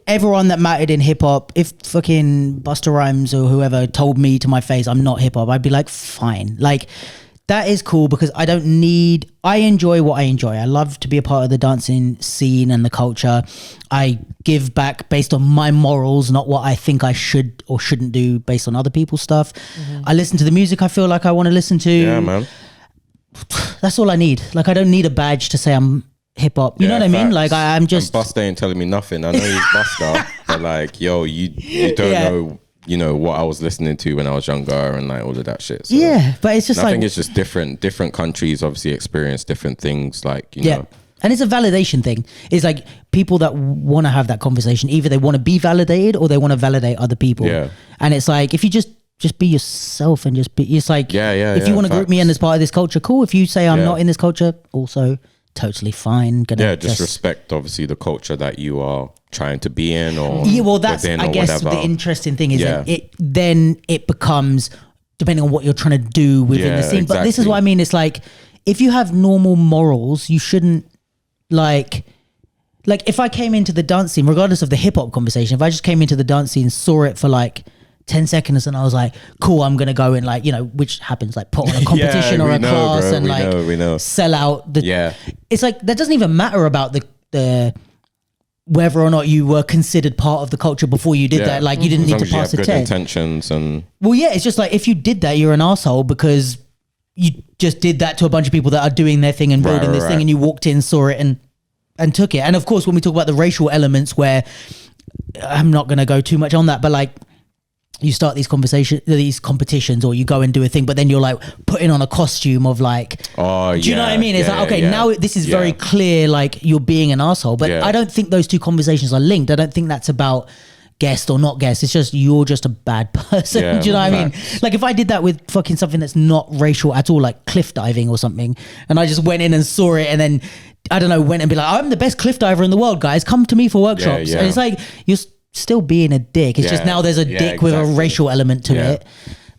everyone that mattered in hip hop, if fucking Busta Rhymes or whoever told me to my face I'm not hip hop, I'd be like, fine. Like, that is cool because I enjoy what I enjoy. I love to be a part of the dancing scene and the culture. I give back based on my morals, not what I think I should or shouldn't do based on other people's stuff. I listen to the music I feel like I want to listen to. Yeah, man. That's all I need. Like, I don't need a badge to say I'm hip hop. You know what I mean? Like, I'm just... And Busta ain't telling me nothing. I know he's Busta, but like, yo, you don't know... You know what I was listening to when I was younger and like all of that shit. So yeah, but it's just I think it's just different countries obviously experience different things, like, you know. And it's a validation thing. It's like people that want to have that conversation, either they want to be validated or they want to validate other people. Yeah. And it's like, if you just be yourself and just be, it's like, if you want to group me in as part of this culture, cool. If you say I'm not in this culture, also totally fine. Just respect obviously the culture that you are trying to be in, or well, that's I guess the interesting thing is that it becomes depending on what you're trying to do within the scene. Exactly. But this is what I mean. It's like, if you have normal morals, you shouldn't like if I came into the dance scene, regardless of the hip hop conversation, if I just came into the dance scene, saw it for like 10 seconds and I was like, cool, I'm gonna go and like, you know, which happens, like put on a competition or a class, bro. And we know. Sell out the it's like that doesn't even matter about the whether or not you were considered part of the culture before you did that. Like, you didn't need to pass a test. Good intentions and... Well, yeah, it's just like, if you did that, you're an asshole because you just did that to a bunch of people that are doing their thing and building this thing, and you walked in, saw it and took it. And of course, when we talk about the racial elements, where I'm not going to go too much on that, but like, you start these competitions, or you go and do a thing, but then you're like putting on a costume of like, do you know what I mean? It's like, okay, now this is very clear, like you're being an asshole. But I don't think those two conversations are linked. I don't think that's about guest or not guest. It's just, you're just a bad person. Do you know what I mean? Like, if I did that with fucking something that's not racial at all, like cliff diving or something, and I just went in and saw it, and then, I don't know, went and be like, I'm the best cliff diver in the world, guys. Come to me for workshops. And it's like, you're still being a dick. It's just now there's a dick with a racial element to it.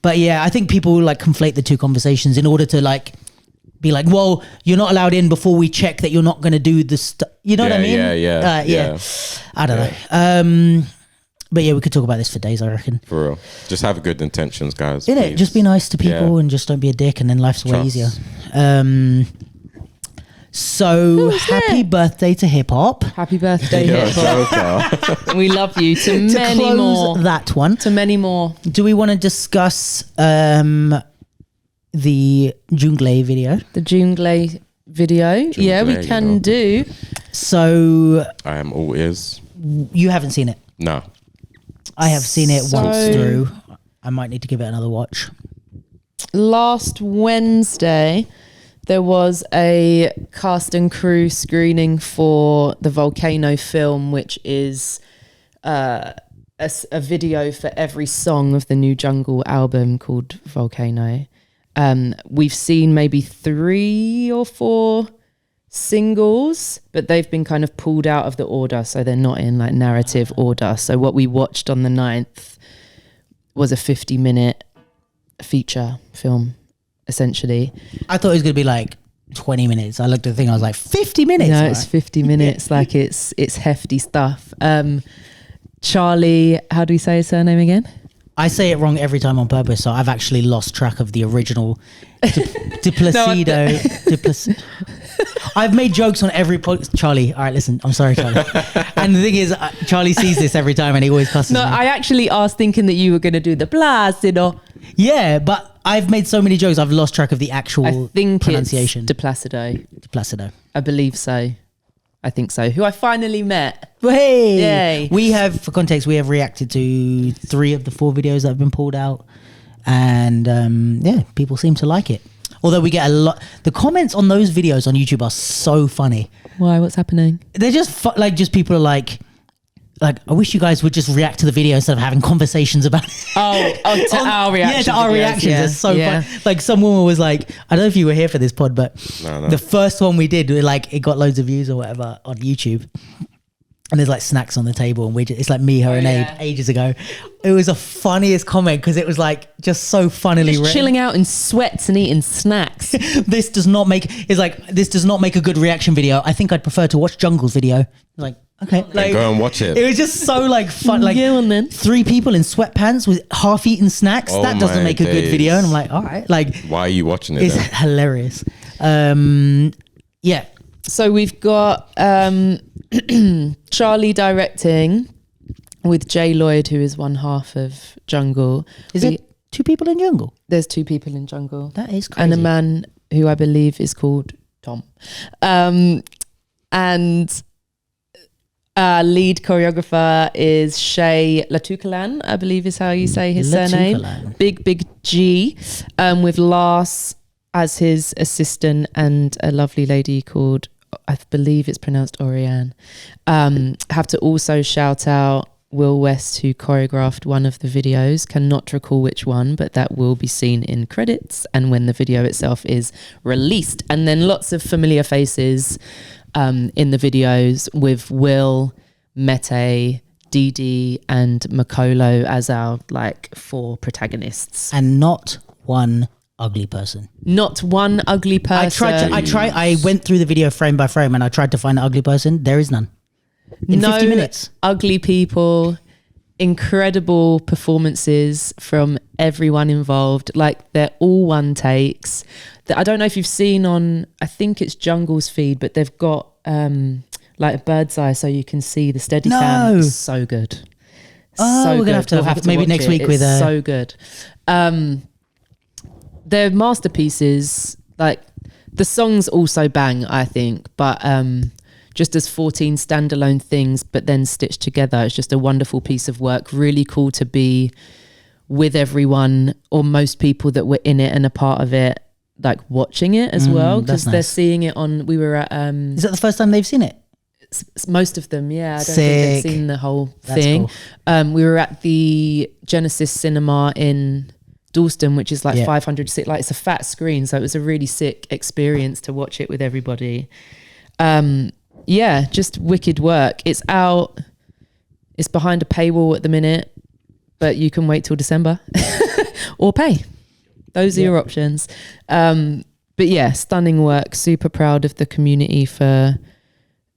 But yeah, I think people like conflate the two conversations in order to like be like, well, you're not allowed in before we check that you're not going to do the stuff. You know what I mean? I don't know. But yeah, we could talk about this for days, I reckon. For real. Just have good intentions, guys. Innit? Just be nice to people and just don't be a dick, and then life's way easier. So happy birthday to hip hop. Happy birthday, hip hop. We love you to many more. That one. To many more. Do we want to discuss the Jungle video? The Jungle video? Yeah, we can do. So I am all ears. You haven't seen it? No. I have seen it once through. I might need to give it another watch. Last Wednesday, there was a cast and crew screening for the Volcano film, which is a video for every song of the new Jungle album called Volcano. We've seen maybe 3 or 4 singles, but they've been kind of pulled out of the order, so they're not in like narrative order. So what we watched on the 9th was a 50-minute feature film, essentially. I thought it was going to be like 20 minutes. I looked at the thing, I was like, 50 minutes? No, it's 50 minutes. Like it's hefty stuff. Charlie, how do we say his surname again? I say it wrong every time on purpose, so I've actually lost track of the original Duplacido. I've made jokes on every Charlie, all right, listen, I'm sorry, Charlie. And the thing is, Charlie sees this every time and he always cusses me. I actually asked thinking that you were going to do the Placido. Yeah, but I've made so many jokes, I've lost track of the actual pronunciation. It's Placido. I believe so. I think so. Who I finally met. Hey! Yay. We have, for context, we have reacted to 3 of the 4 videos that have been pulled out. And yeah, people seem to like it. Although we get a lot, the comments on those videos on YouTube are so funny. Why? What's happening? They're just like, just people are like, like, I wish you guys would just react to the video instead of having conversations about it. To our reactions. Yeah, to our reactions. It's so fun. Like, some woman was like, I don't know if you were here for this pod, but the first one we did, like, it got loads of views or whatever on YouTube. And there's like snacks on the table, and it's like me, her, and Abe ages ago. It was the funniest comment because it was like just so funnily written. Chilling out in sweats and eating snacks. This does not make a good reaction video. I think I'd prefer to watch Jungle's video. Like, okay, like, go and watch it. It was just so like fun. Like, and then 3 people in sweatpants with half-eaten snacks. That doesn't make a good video. And I'm like, all right, like, why are you watching it? It's then? Hilarious. Yeah. So we've got Charlie directing with Jay Lloyd, who is one half of Jungle. Is it 2 people in Jungle? There's 2 people in Jungle. That is crazy. And a man who I believe is called Tom. And lead choreographer is Shay Latukalan, I believe is how you say his surname. Big G, with Lars as his assistant and a lovely lady called, I believe it's pronounced Oriane. Have to also shout out Will West, who choreographed one of the videos. Cannot recall which one, but that will be seen in credits and when the video itself is released. And then lots of familiar faces in the videos with Will, Mete, Didi and Makolo as our like 4 protagonists. And not one ugly person. Not one ugly person. I went through the video frame by frame and I tried to find an ugly person. There is none. In 50 minutes. Ugly people, incredible performances from everyone involved. Like, they're all one takes. I don't know if you've seen on, I think it's Jungle's feed, but they've got like a bird's eye so you can see the steady cam. It's so good. Oh, so we're going to have to maybe next week with a... so good. They're masterpieces. Like, the songs also bang, I think, but just as 14 standalone things, but then stitched together, it's just a wonderful piece of work. Really cool to be with everyone or most people that were in it and a part of it, like watching it as well, because they're seeing it on. We were at. Is that the first time they've seen it? Most of them, yeah. I don't think they've seen the whole thing. Cool. We were at the Genesis Cinema in Dalston, which is like 500, like it's a fat screen, so it was a really sick experience to watch it with everybody. Just wicked work. It's out, it's behind a paywall at the minute, but you can wait till December or pay. Those are your options. But yeah, stunning work. Super proud of the community for,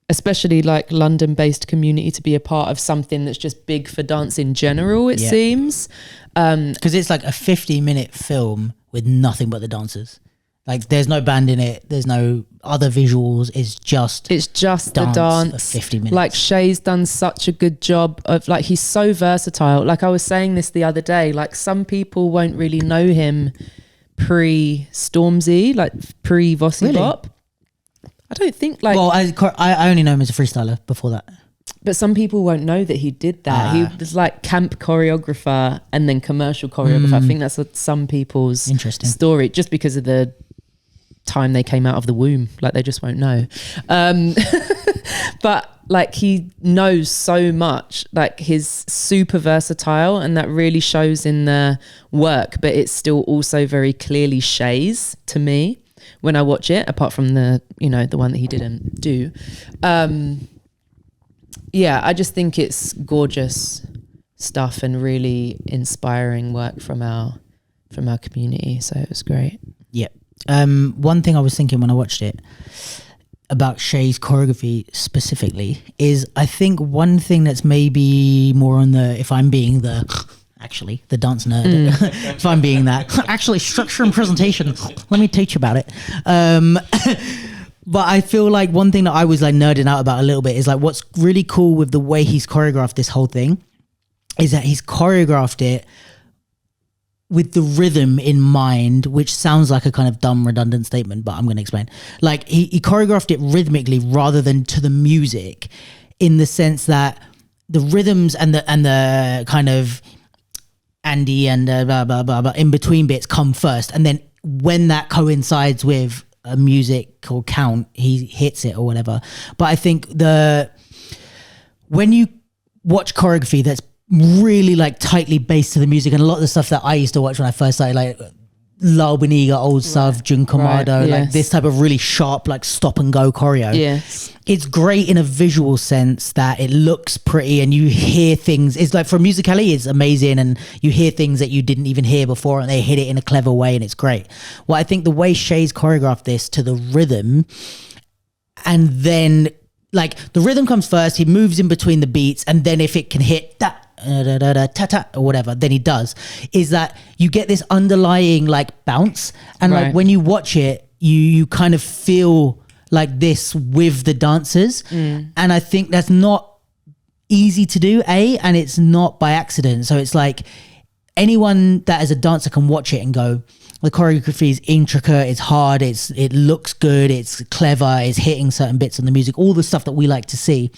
especially like London-based community, to be a part of something that's just big for dance in general, it seems. Because it's like a 50-minute film with nothing but the dancers. Like, there's no band in it. There's no other visuals. It's just the dance. For 50 minutes. Like, Shay's done such a good job of, like, he's so versatile. Like, I was saying this the other day, like, some people won't really know him pre-Stormzy, like pre-Vossi Bop. I don't think, like... Well, I only know him as a freestyler before that. But some people won't know that he did that. He was like camp choreographer and then commercial choreographer. I think that's some people's story, just because of the time they came out of the womb. Like, they just won't know. But like, he knows so much. Like, he's super versatile, and that really shows in the work. But it's still also very clearly Shay's to me when I watch it, apart from the one that he didn't do. I just think it's gorgeous stuff and really inspiring work from our community. So it was great. Yeah. One thing I was thinking when I watched it about Shay's choreography specifically is, I think one thing that's maybe more on the, if I'm being the dance nerd, if I'm being that, actually structure and presentation, let me teach you about it. But I feel like one thing that I was like nerding out about a little bit is like, what's really cool with the way he's choreographed this whole thing is that he's choreographed it with the rhythm in mind, which sounds like a kind of dumb, redundant statement, but I'm going to explain. Like, he choreographed it rhythmically rather than to the music, in the sense that the rhythms and the kind of Andy and blah, blah, blah, blah, in between bits come first. And then when that coincides with a music or count, he hits it or whatever. But I think when you watch choreography that's really like tightly based to the music, and a lot of the stuff that I used to watch when I first started, like La Boniga, Old Sav, Jun Kamado, like this type of really sharp, like stop and go choreo. Yes. It's great in a visual sense that it looks pretty and you hear things. It's like for musicality, it's amazing, and you hear things that you didn't even hear before, and they hit it in a clever way, and it's great. Well, I think the way Shay's choreographed this to the rhythm, and then like the rhythm comes first, he moves in between the beats, and then if it can hit that, ta-ta or whatever, then he does, is that you get this underlying like bounce, and like when you watch it, you kind of feel like this with the dancers, and I think that's not easy to do, and it's not by accident. So it's like anyone that as a dancer can watch it and go, the choreography is intricate, it's hard, it looks good, it's clever, it's hitting certain bits of the music, all the stuff that we like to see.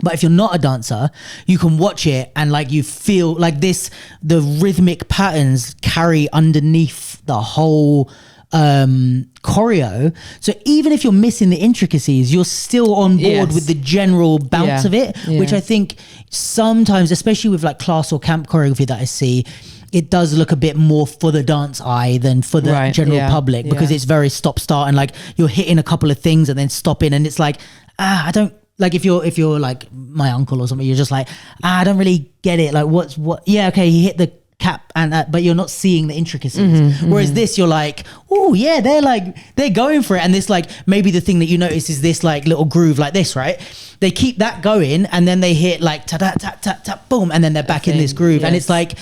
But if you're not a dancer, you can watch it and like you feel like the rhythmic patterns carry underneath the whole choreo. So even if you're missing the intricacies, you're still on board with the general bounce of it, which I think sometimes, especially with like class or camp choreography that I see, it does look a bit more for the dance eye than for the general public, because it's very stop start, and like you're hitting a couple of things and then stopping, and it's like, I don't, like if you're like my uncle or something, you're just like, I don't really get it. Like what? Yeah, okay, he hit the cap, and but you're not seeing the intricacies. Whereas this, you're like, oh yeah, they're going for it. And this, like, maybe the thing that you notice is this like little groove like this, right? They keep that going, and then they hit like ta ta ta ta ta boom, and then they're back in this groove, and it's like,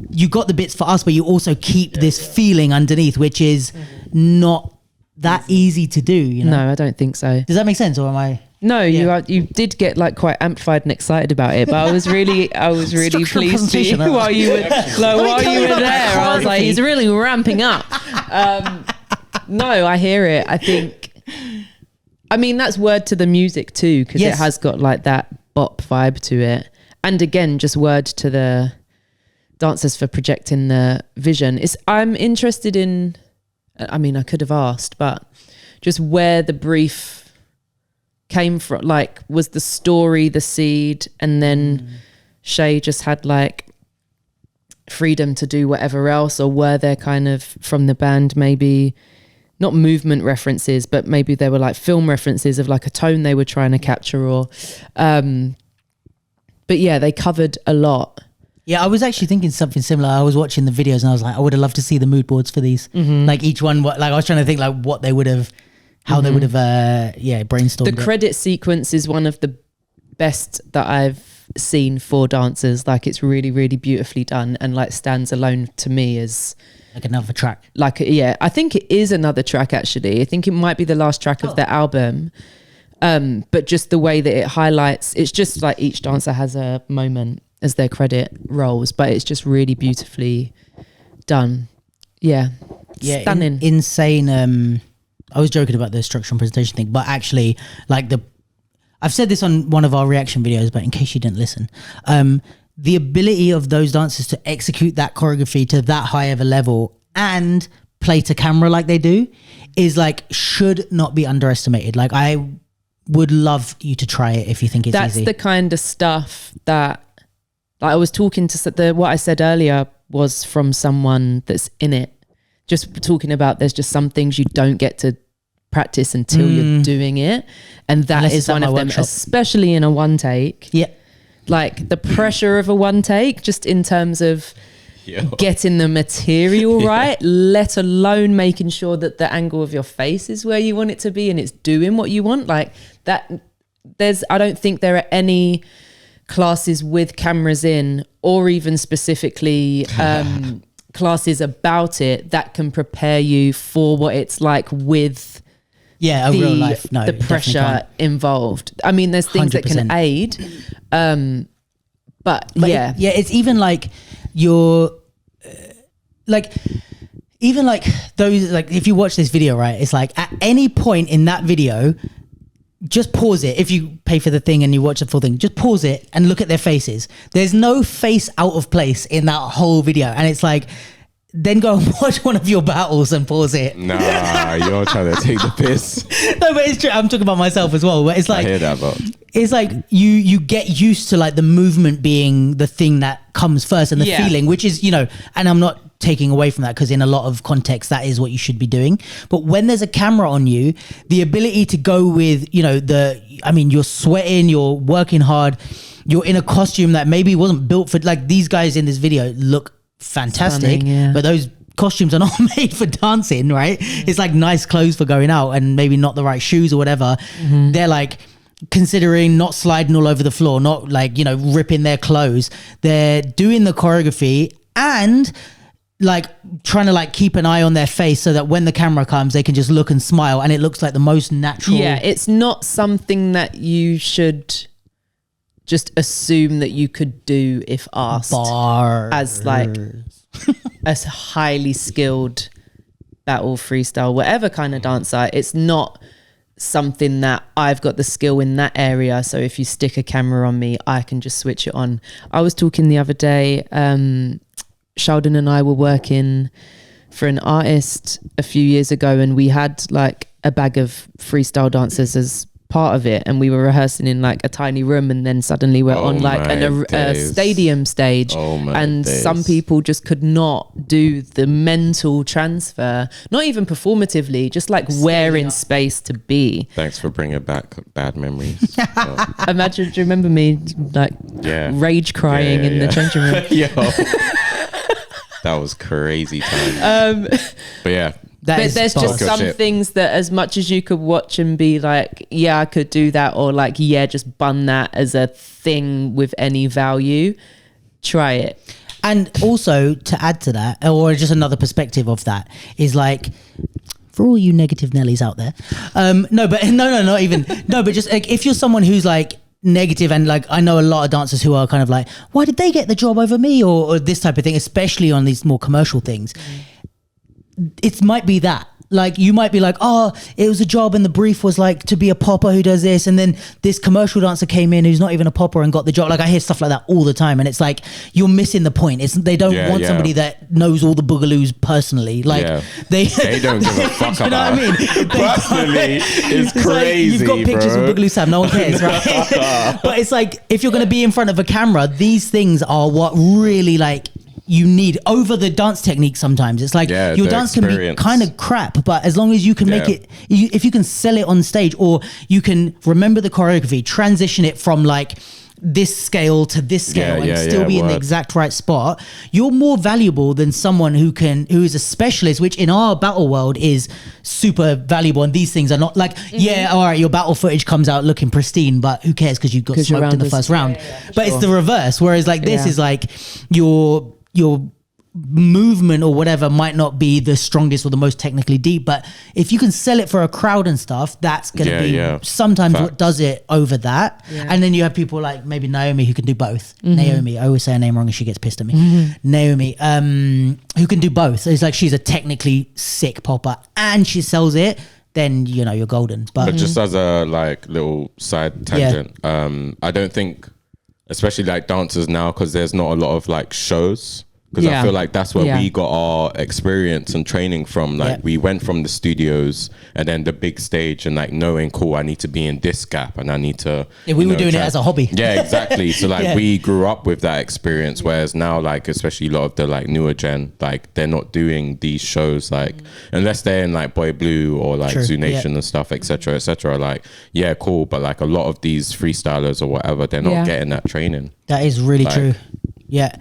you got the bits for us, but you also keep this feeling underneath, which is not that easy to do. You know? No, I don't think so. Does that make sense, or am I? No, you did get like quite amplified and excited about it, but I was really pleased to while you were there. I was like, he's really ramping up. No, I hear it. I mean, that's word to the music too, because it has got like that bop vibe to it, and again, just word to the dancers for projecting the vision. I'm interested in. I mean, I could have asked, but just where the brief came from, like, was the story the seed, and then Shay just had like freedom to do whatever else, or were there kind of from the band maybe not movement references, but maybe there were like film references of like a tone they were trying to capture, or but yeah, they covered a lot. Yeah, I was actually thinking something similar. I was watching the videos and I was like, I would have loved to see the mood boards for these. Like each one, like I was trying to think like what they would have, how they would have, brainstormed. The credit sequence is one of the best that I've seen for dancers. Like it's really, really beautifully done, and like stands alone to me as like another track. Like, yeah, I think it is another track actually. I think it might be the last track of their album. But just the way that it highlights, it's just like each dancer has a moment as their credit rolls, but it's just really beautifully done. Yeah, stunning. Insane. I was joking about the structure and presentation thing, but actually, like I've said this on one of our reaction videos, but in case you didn't listen, the ability of those dancers to execute that choreography to that high of a level and play to camera like they do is like, should not be underestimated. Like I would love you to try it if you think it's easy. That's the kind of stuff that, like I was talking to what I said earlier was from someone that's in it, just talking about there's just some things you don't get to practice until you're doing it, and that is one of them, especially in a one take. Yeah, like the pressure of a one take, just in terms of getting the material right, let alone making sure that the angle of your face is where you want it to be and it's doing what you want. Like that, I don't think there are any classes with cameras in, or even specifically classes about it, that can prepare you for what it's like with real life. No, the pressure involved. I mean, there's things 100%. That can aid, but yeah, it's even like you're like, even like those, like if you watch this video, right, it's like at any point in that video, just pause it. If you pay for the thing and you watch the full thing, just pause it and look at their faces. There's no face out of place in that whole video. And it's like, then go and watch one of your battles and pause it. Nah, you're trying to take the piss. No, but it's true. I'm talking about myself as well. But it's like, I hear that, but it's like you get used to like the movement being the thing that comes first and the feeling, which is, and I'm not taking away from that because in a lot of contexts that is what you should be doing. But when there's a camera on you, the ability to go with, you're sweating, you're working hard, you're in a costume that maybe wasn't built for, like these guys in this video look fantastic, but those costumes are not made for dancing, right? It's like nice clothes for going out and maybe not the right shoes or whatever. They're like considering not sliding all over the floor, not like, ripping their clothes. They're doing the choreography and like trying to like keep an eye on their face so that when the camera comes, they can just look and smile and it looks like the most natural. Yeah, it's not something that you should just assume that you could do if asked. As like a highly skilled battle, freestyle, whatever kind of dancer. It's not something that I've got the skill in that area, so if you stick a camera on me, I can just switch it on. I was talking the other day, Chaldon and I were working for an artist a few years ago, and we had like a bag of freestyle dancers as part of it, and we were rehearsing in like a tiny room, and then suddenly we're on like a stadium stage, and some people just could not do the mental transfer, not even performatively, just like where in space to be. Thanks for bringing back bad memories. Imagine, do you remember me like rage crying in the changing room? That was crazy time. But yeah. But there's just some things that as much as you could watch and be like, yeah, I could do that, or like, yeah, just bun that as a thing with any value, try it. And also to add to that, or just another perspective of that, is like, for all you negative Nellies out there, but just like, if you're someone who's like negative, and like I know a lot of dancers who are kind of like, why did they get the job over me, or this type of thing, especially on these more commercial things. It might be that, like, you might be like, oh, it was a job and the brief was like to be a popper who does this, and then this commercial dancer came in who's not even a popper and got the job. Like, I hear stuff like that all the time, and it's like, you're missing the point. They don't want somebody that knows all the boogaloos personally. Like they don't give a fuck you about. You know what I mean? Personally, it's crazy. Like, you've got pictures of Boogaloo Sam, no one cares, right? But it's like, if you're going to be in front of a camera, these things are what really like you need over the dance technique. Sometimes it's like your dance can be kind of crap, but as long as you can make it, if you can sell it on stage, or you can remember the choreography, transition it from like this scale to this scale and still be in the exact right spot, you're more valuable than someone who is a specialist, which in our battle world is super valuable. And these things are not like, all right, your battle footage comes out looking pristine, but who cares because you got smoked in the first round. But it's the reverse. Whereas like this is like your movement or whatever might not be the strongest or the most technically deep, but if you can sell it for a crowd and stuff, that's gonna be sometimes what does it over that. And then you have people like maybe Naomi who can do both. Naomi, I always say her name wrong and she gets pissed at me. Naomi, who can do both. It's like she's a technically sick popper and she sells it, then you're golden. But just as a like little side tangent, I don't think, especially like dancers now, because there's not a lot of like shows, because I feel like that's where we got our experience and training from. Like we went from the studios and then the big stage, and like knowing, cool, I need to be in this gap and I need to we were doing it as a hobby. Exactly. So like we grew up with that experience, whereas now, like especially a lot of the like newer gen, like they're not doing these shows, like unless they're in like Boy Blue or like Zoo Nation and stuff, etc., like cool, but like a lot of these freestylers or whatever, they're not getting that training. That is really true. Yeah,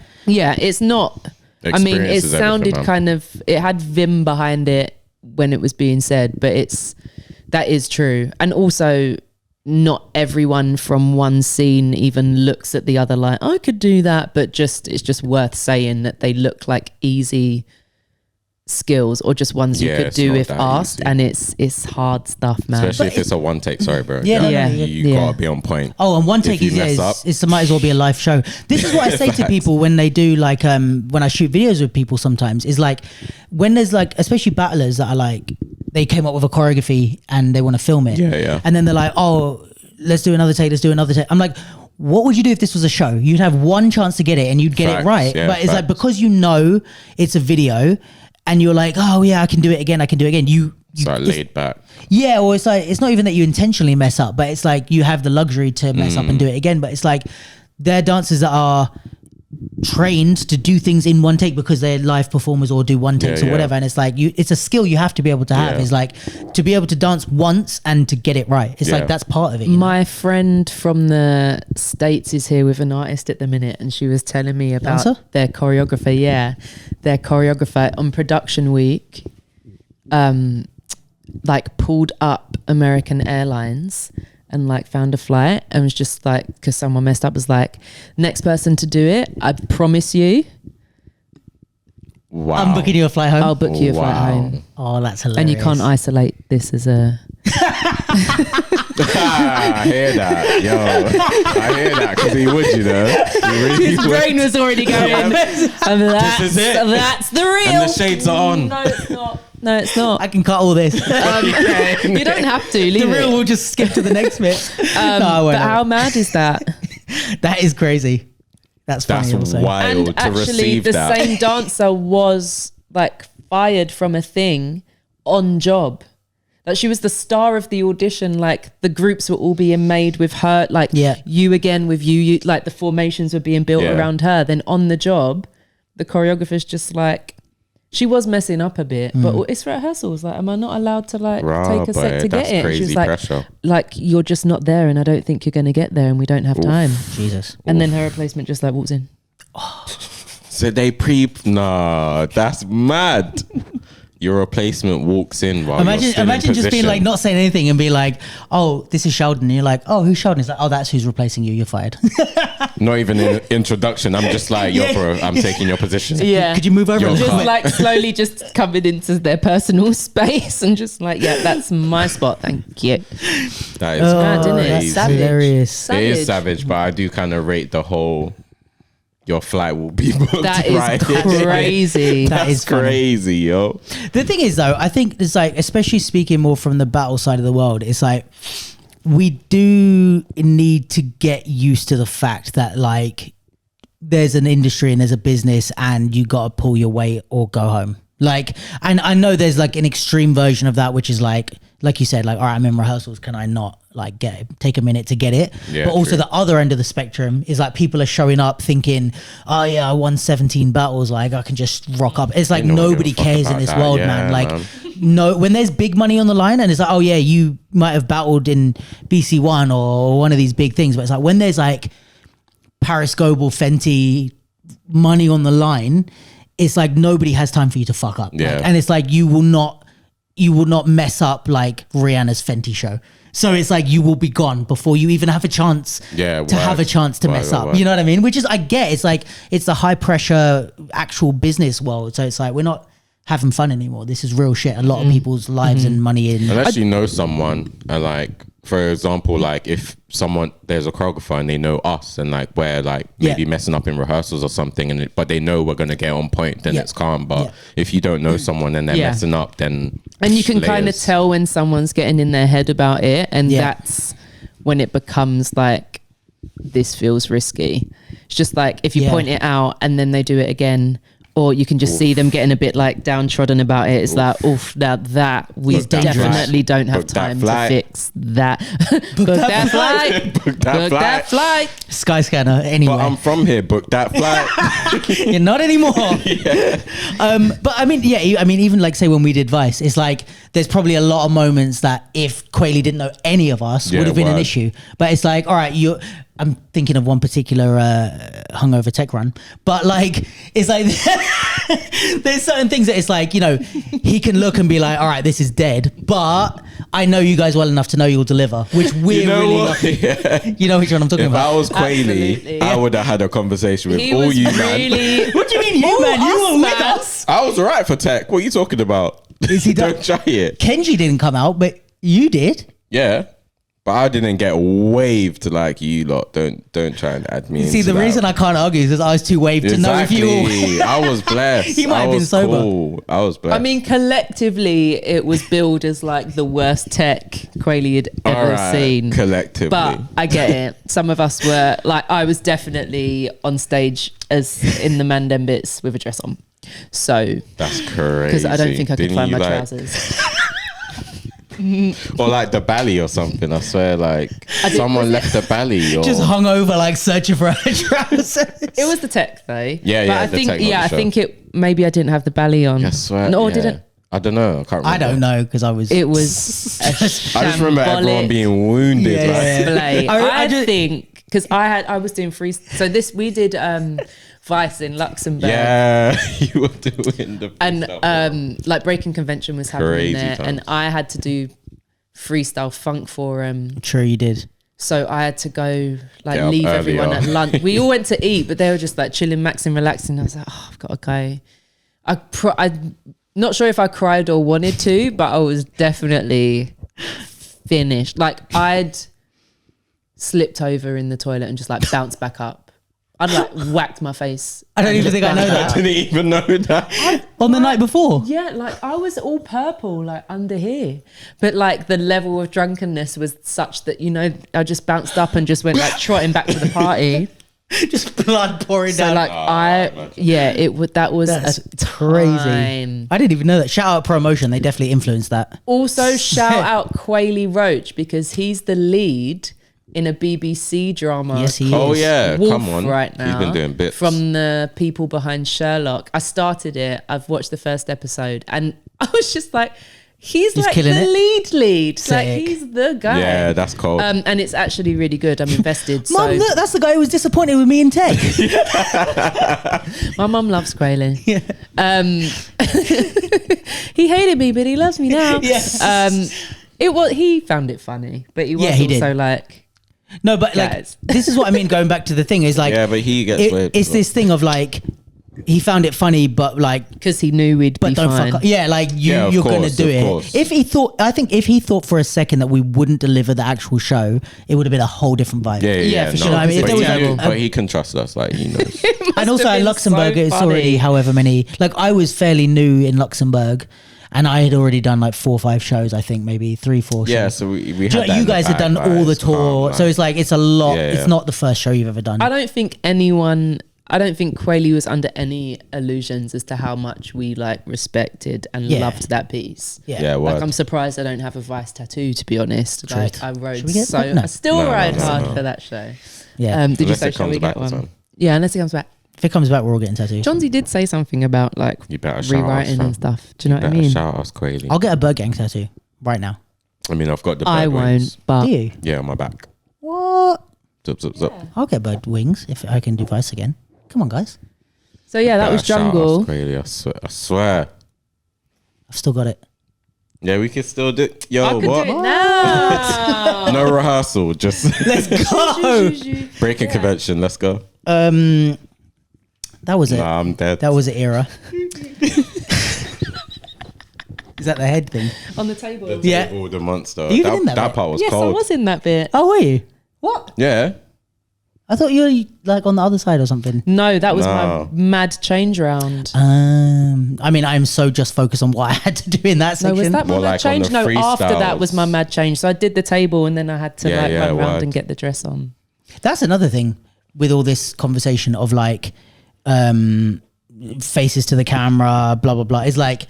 it's not. I mean, it sounded kind of, it had vim behind it when it was being said, but that is true. And also, not everyone from one scene even looks at the other like, I could do that, but it's just worth saying that they look like easy skills, or just ones you could do if asked, easy. And it's hard stuff, man. Especially if it's a one take. Sorry, bro. You gotta be on point. Oh, and one take it might as well be a live show. This is what I say to people when they do like when I shoot videos with people sometimes, is like when there's like, especially battlers that are like, they came up with a choreography and they want to film it. And then they're like, oh, let's do another take. I'm like, what would you do if this was a show? You'd have one chance to get it and you'd get it right. Yeah, but it's like, because you know it's a video and you're like, oh yeah, I can do it again. You start laid back. Yeah, or it's like, it's not even that you intentionally mess up, but it's like you have the luxury to mess up and do it again. But it's like, there are dancers that are trained to do things in one take because they're live performers or do one takes or whatever, and it's like it's a skill you have to be able to have. It's like to be able to dance once and to get it right. It's like that's part of it. My friend from the States is here with an artist at the minute, and she was telling me about their choreographer. Yeah, their choreographer on production week, like pulled up American Airlines and like found a flight and was just like, because someone messed up, was like, next person to do it, I promise you. Wow. I'm booking you a flight home. I'll book you a flight home. Oh, that's hilarious. And you can't isolate this as a... I hear that. Yo, I hear that because he would, you know. His brain was already going. And this is it. That's the real. And the shades are on. No, it's not. No, it's not. I can cut all this. You don't have to. Leave the real will just skip to the next bit. But how mad is that? That is crazy. That's funny. That's wild and to actually, receive the that. same dancer was like fired from a thing on job. Like she was the star of the audition. Like the groups were all being made with her. Like you again with you. Like the formations were being built around her. Then on the job, the choreographer's just like, she was messing up a bit, but it's rehearsals. Like, am I not allowed to like take a set to get it? Crazy She was like, pressure. like you're just not there, and I don't think you're going to get there, and we don't have time. Jesus. And then her replacement just like walks in. So they nah, that's mad. Your replacement walks in while you're still imagine in just being position. like not saying anything and be like, oh, this is Chaldon. And you're like, oh, who's Chaldon? It's like, oh, that's who's replacing you. You're fired. Not even an introduction. I'm just like, yo, bro, I'm taking your position. Yeah. Could you move over a little Just bit? like slowly just coming into their personal space and just like, yeah, that's my spot. Thank you. That is Mad, isn't it? crazy. Savage. Hilarious. It is savage, but I do kind of rate the whole, your flight will be booked. That is right. crazy. That is funny. crazy, yo. The thing is, though, I think it's like, especially speaking more from the battle side of the world, it's like we do need to get used to the fact that like there's an industry and there's a business and you got to pull your weight or go home. Like, and I know there's like an extreme version of that, which is like you said, like, all right, I'm in rehearsals. Can I not like take a minute to get it? Yeah, but also true. the other end of the spectrum is like people are showing up thinking, oh yeah, I won 17 battles. Like I can just rock up. It's like You know, nobody give a fuck cares in about this that. world, Yeah, man. Like man. no, when there's big money on the line and it's like, oh yeah, you might have battled in BC1 or one of these big things. But it's like when there's like Paris Goebel, Fenty money on the line, it's like nobody has time for you to fuck up. Yeah. Like, and it's like you will not mess up like Rihanna's Fenty show. So it's like you will be gone before you even have a chance have a chance to mess up. You know what I mean? Which is, I get, it's like, it's the high pressure actual business world. So it's like, we're not having fun anymore. This is real shit. A lot of people's lives and money in. Unless you know someone, and like, for example, like if there's a choreographer and they know us and like we're like maybe messing up in rehearsals or something, but they know we're gonna get on point, then it's calm. But if you don't know someone and they're messing up, then and you can kind of tell when someone's getting in their head about it, and that's when it becomes like, this feels risky. It's just like if you point it out and then they do it again, or you can just see them getting a bit like downtrodden about it. It's like, oof, now that we definitely don't have time to fix that. Book that flight. Book that flight. Skyscanner, anyway. But I'm from here. Book that flight. You're not anymore. But I mean, even like say when we did Vice, it's like there's probably a lot of moments that if Quayle didn't know any of us would have been an issue. But it's like, all right, I'm thinking of one particular hungover tech run, but like it's like there's certain things that it's like, you know, he can look and be like, all right, this is dead, but I know you guys well enough to know you'll deliver, which we're really lucky. You know which one I'm talking If about. I was Quayle, I would have had a conversation with all you, man. What do you mean you, man? You were with us. I was alright for tech. What are you talking about? Is he Don't try it. Kenji didn't come out, but you did. Yeah. But I didn't get waved like you lot. Don't try and add me. See, the reason I can't argue is because I was too waved to know if you were. I was blessed. You might have been sober. Cool. I was blessed. I mean, collectively, it was billed as like the worst tech Quayle had ever seen. Collectively. But I get it. Some of us were like, I was definitely on stage as in the Mandem bits with a dress on. So that's crazy. Because I don't think I could find my trousers. Or like the bally or something. I swear, like someone left the bally or just hung over like searching for her trousers. It was the tech though. Yeah, but I think I think it maybe I didn't have the bally on. I swear. No, yeah. didn't. I don't know. I can't remember. I don't know because I was. It was. I just remember everyone being wounded. Display. I think because I was doing free. So we did Vice in Luxembourg. Yeah, you were doing the and like Breaking Convention was happening there, times. And I had to do freestyle funk forum. Sure, you did. So I had to go like leave everyone at lunch. We all went to eat, but they were just like chilling, maxing, relaxing. I was like, oh, I've got to go. I'm not sure if I cried or wanted to, but I was definitely finished. Like I'd slipped over in the toilet and just like bounced back up. I'd like whacked my face. I don't even think I know that. I didn't even know that. On the night before? Yeah, like I was all purple, like under here. But like the level of drunkenness was such that, you know, I just bounced up and just went like trotting back to the party. Just blood pouring down. So like that was That's crazy. Time. I didn't even know that. Shout out Promotion. They definitely influenced that. Also shout out Quayle Roach because he's the lead in a BBC drama. Yes, he is. Oh yeah, Wolf come on. Right now. He's been doing bits. From the people behind Sherlock. I started it. I've watched the first episode and I was just like, he's like the lead. Sick. Like he's the guy. Yeah, that's cool. And it's actually really good. I'm invested. Mum, look, that's the guy who was disappointed with me and Ted. My mum loves Quayle. Yeah. He hated me, but he loves me now. Yes. He found it funny, but he was he also did. like, no, but like this is what I mean. Going back to the thing is like, yeah, but he gets weird. It's this thing of like, he found it funny, but like because he knew we'd be don't fine. fuck up. Yeah, like you're gonna do it. Course. If he thought for a second that we wouldn't deliver the actual show, it would have been a whole different vibe. Yeah, for sure. You know what I mean? But he can trust us, like he knows. And also at Luxembourg, it's already however many. Like I was fairly new in Luxembourg. And I had already done like 4 or 5 shows, I think, maybe 3, 4 shows. Yeah, so we had that you guys had done all the tour, calm, so it's like it's a lot. Yeah. It's not the first show you've ever done. I don't think Quayle was under any illusions as to how much we like respected and loved that piece. Yeah, like I'm surprised I don't have a Vice tattoo, to be honest. Truth. Like I rode No. I still ride hard for that show. Yeah. Did you say shall we get one? Yeah, unless it comes back. If it comes back, we're all getting tattoos. Johnsy did say something about like you better rewriting and stuff. Do you know what I mean? Shout out Quayle. I'll get a Bird Gang tattoo right now. I mean, I've got the bird I wings. won't, but Do you? Yeah, on my back. What? Zup. I'll get bird wings if I can do Vice again. Come on, guys. So yeah, that was Jungle. Quayle, I swear. I've still got it. Yeah, we can still do. Yo, I could what? do it now. No rehearsal, just Let's go. breaking convention. Let's go. That was it. Nah, I'm dead. That was an era. Is that the head thing? On the table. Yeah. Oh, the monster. You even in that That bit? part was Yes, cold. I was in that bit. Oh, were you? What? Yeah. I thought you were like on the other side or something. No, that was No. my mad change round. I mean, I'm so just focused on what I had to do in that No, section. was that my Well, mad like on change? the No, after that freestyles. was my mad change. So I did the table and then I had to run around word. and get the dress on. That's another thing with all this conversation of like faces to the camera, blah blah blah. Is like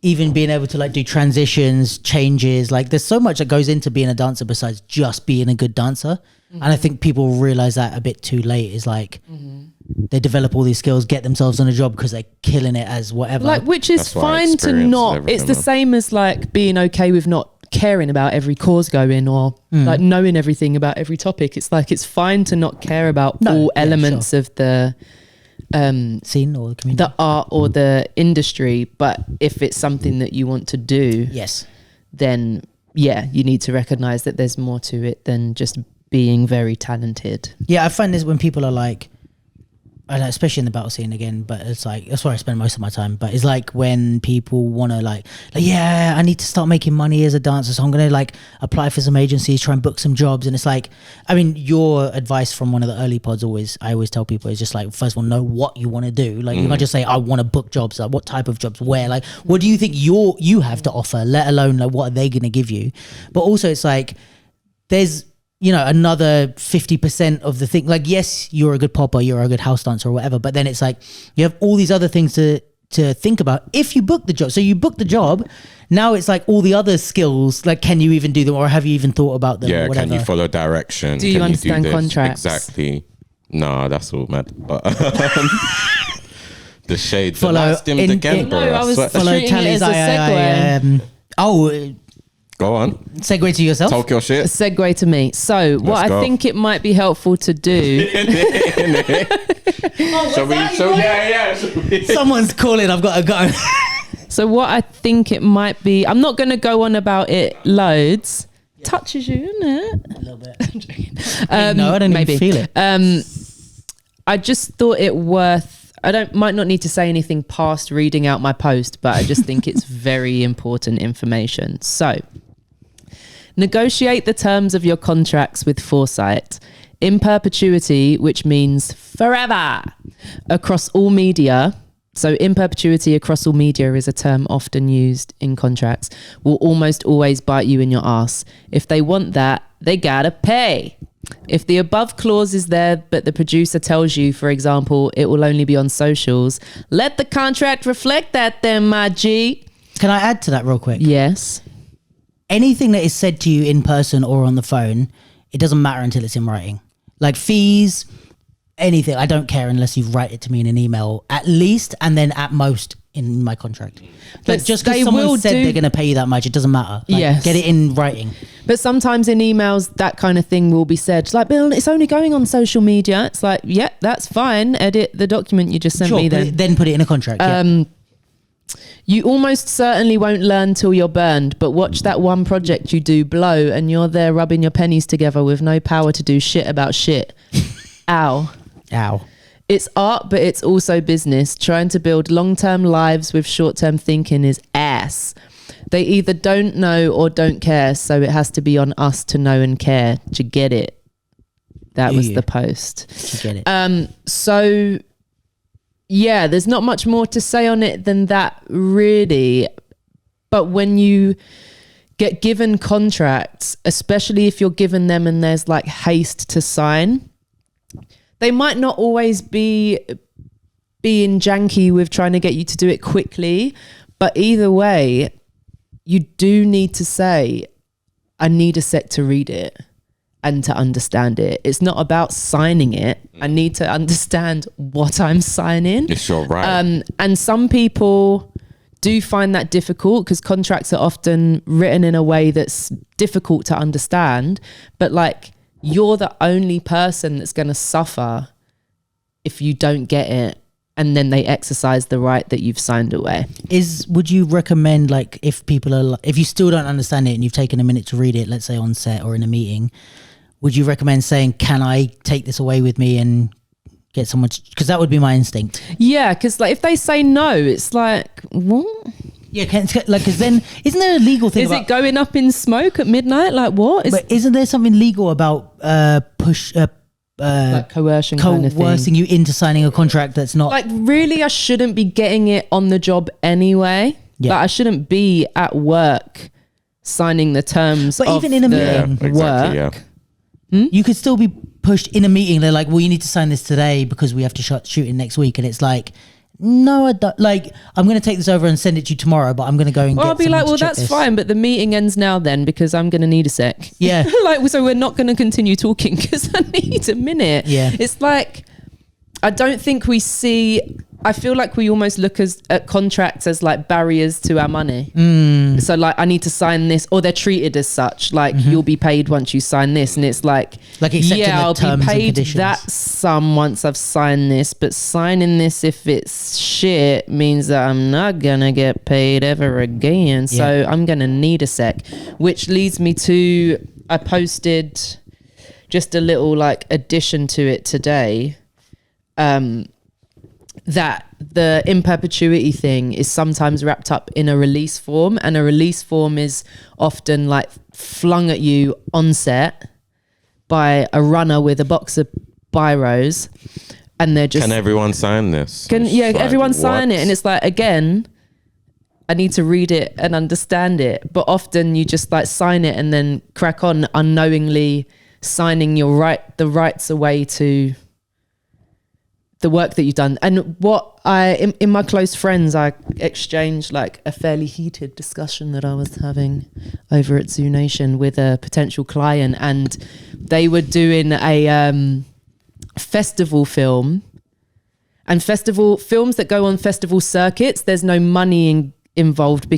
even being able to like do transitions, changes. Like there's so much that goes into being a dancer besides just being a good dancer. And I think people realize that a bit too late. Is like they develop all these skills, get themselves on a job because they're killing it as whatever. Like, which is That's why fine to experience is not. everything, It's the man. same as like being okay with not caring about every cause going or like knowing everything about every topic. It's like it's fine to not care about all elements of the scene or the community. the art or the industry, but if it's something that you want to do, Yes. then yeah, you need to recognize that there's more to it than just being very talented. Yeah, I find this when people are like, especially in the battle scene again, but it's like that's where I spend most of my time. But it's like when people want to like yeah, I need to start making money as a dancer, so I'm gonna like apply for some agencies, try and book some jobs. And it's like, I mean, your advice from one of the early pods I always tell people is just like, first of all, know what you want to do. Like you can't just say I want to book jobs. Like what type of jobs, where, like what do you think you have to offer, let alone like what are they gonna give you. But also it's like there's, you know, another 50% of the thing, like yes, you're a good popper, you're a good house dancer or whatever, but then it's like you have all these other things to think about if you book the job. So you book the job, now it's like all the other skills, like can you even do them, or have you even thought about them, or whatever? Can you follow direction? Do you understand contracts? Exactly. No, that's all mad. But the shade, Follow the dimmed again, bro. I was Follow treating Tali's it as a segue. Go on. Segue to yourself. Talk your shit. A segue to me. So what I think it might be helpful to do. Someone's calling. I've got to go. So what I think it might be, I'm not going to go on about it loads. Touches you, isn't it? A little bit. No, I don't even feel it. I just thought it worth. Might not need to say anything past reading out my post, but I just think it's very important information. So, negotiate the terms of your contracts with foresight. In perpetuity, which means forever, across all media. So in perpetuity across all media is a term often used in contracts, will almost always bite you in your ass. If they want that, they gotta pay. If the above clause is there, but the producer tells you, for example, it will only be on socials, let the contract reflect that then, my G. Can I add to that real quick? Yes. Anything that is said to you in person or on the phone, it doesn't matter until it's in writing. Like fees, anything, I don't care unless you write it to me in an email at least, and then at most in my contract. Like just because someone said they're going to pay you that much, it doesn't matter. Like, yes. Get it in writing. But sometimes in emails, that kind of thing will be said. Like, Bill, it's only going on social media. It's like, yeah, that's fine. Edit the document you just sent me then. Then put it in a contract. You almost certainly won't learn till you're burned, but watch that one project you do blow and you're there rubbing your pennies together with no power to do shit about shit. Ow. Ow. It's art, but it's also business. Trying to build long-term lives with short-term thinking is ass. They either don't know or don't care, so it has to be on us to know and care. Do you get it? That was the post. Do you get it? So, yeah, there's not much more to say on it than that, really. But when you get given contracts, especially if you're given them and there's like haste to sign, they might not always be being janky with trying to get you to do it quickly, but either way, you do need to say, I need a sec to read it and to understand it. It's not about signing it. I need to understand what I'm signing. It's your right. And some people do find that difficult because contracts are often written in a way that's difficult to understand, but like, you're the only person that's going to suffer if you don't get it and then they exercise the right that you've signed away. Would you recommend, like, if people are, if you still don't understand it and you've taken a minute to read it, let's say on set or in a meeting, would you recommend saying, can I take this away with me and get someone to, because that would be my instinct. Yeah, because like if they say no, it's like, what? Yeah, because then isn't there a legal thing? Is it going up in smoke at midnight? Like what? But isn't there something legal about like coercion, coercing you into signing a contract that's not like really? I shouldn't be getting it on the job anyway. Yeah, like, I shouldn't be at work signing the terms. But even in a meeting, work, you could still be pushed in a meeting. They're like, "Well, you need to sign this today because we have to shoot it next week," and it's like, no, I don't. Like, I'm going to take this over and send it to you tomorrow, but I'm going to go and I'll be like, well, that's fine, but the meeting ends now then because I'm going to need a sec. Yeah. Like, so we're not going to continue talking because I need a minute. Yeah. It's like, I don't think we see, I feel like we almost look at contracts as like barriers to our money. So like, I need to sign this, or they're treated as such. Like, you'll be paid once you sign this. And it's like yeah, I'll be paid that sum once I've signed this, but signing this, if it's shit, means that I'm not going to get paid ever again. So I'm going to need a sec, which leads me to, I posted just a little like addition to it today. that the in perpetuity thing is sometimes wrapped up in a release form, and a release form is often like flung at you on set by a runner with a box of biros, and they're just, can everyone sign this? Everyone sign it, and it's like, again, I need to read it and understand it, but often you just like sign it and then crack on, unknowingly signing the rights away to the work that you've done. And what in my close friends, I exchanged like a fairly heated discussion that I was having over at Zoo Nation with a potential client, and they were doing a festival film, and festival films that go on festival circuits, there's no money involved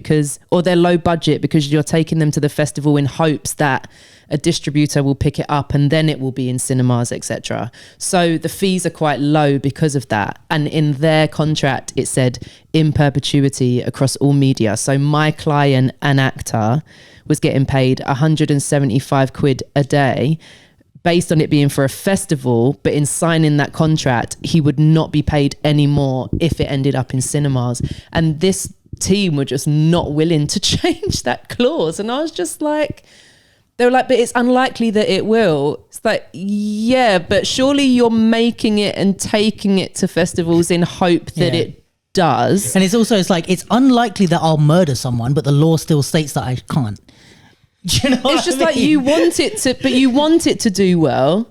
or they're low budget because you're taking them to the festival in hopes that a distributor will pick it up and then it will be in cinemas, etc. So the fees are quite low because of that. And in their contract, it said in perpetuity across all media. So my client, an actor, was getting paid 175 quid a day based on it being for a festival, but in signing that contract, he would not be paid any more if it ended up in cinemas. And this team were just not willing to change that clause. And I was just like, they were like, but it's unlikely that it will. It's like, yeah, but surely you're making it and taking it to festivals in hope that it does. And it's like, it's unlikely that I'll murder someone, but the law still states that I can't. Do you know it's just like, you want it to do well.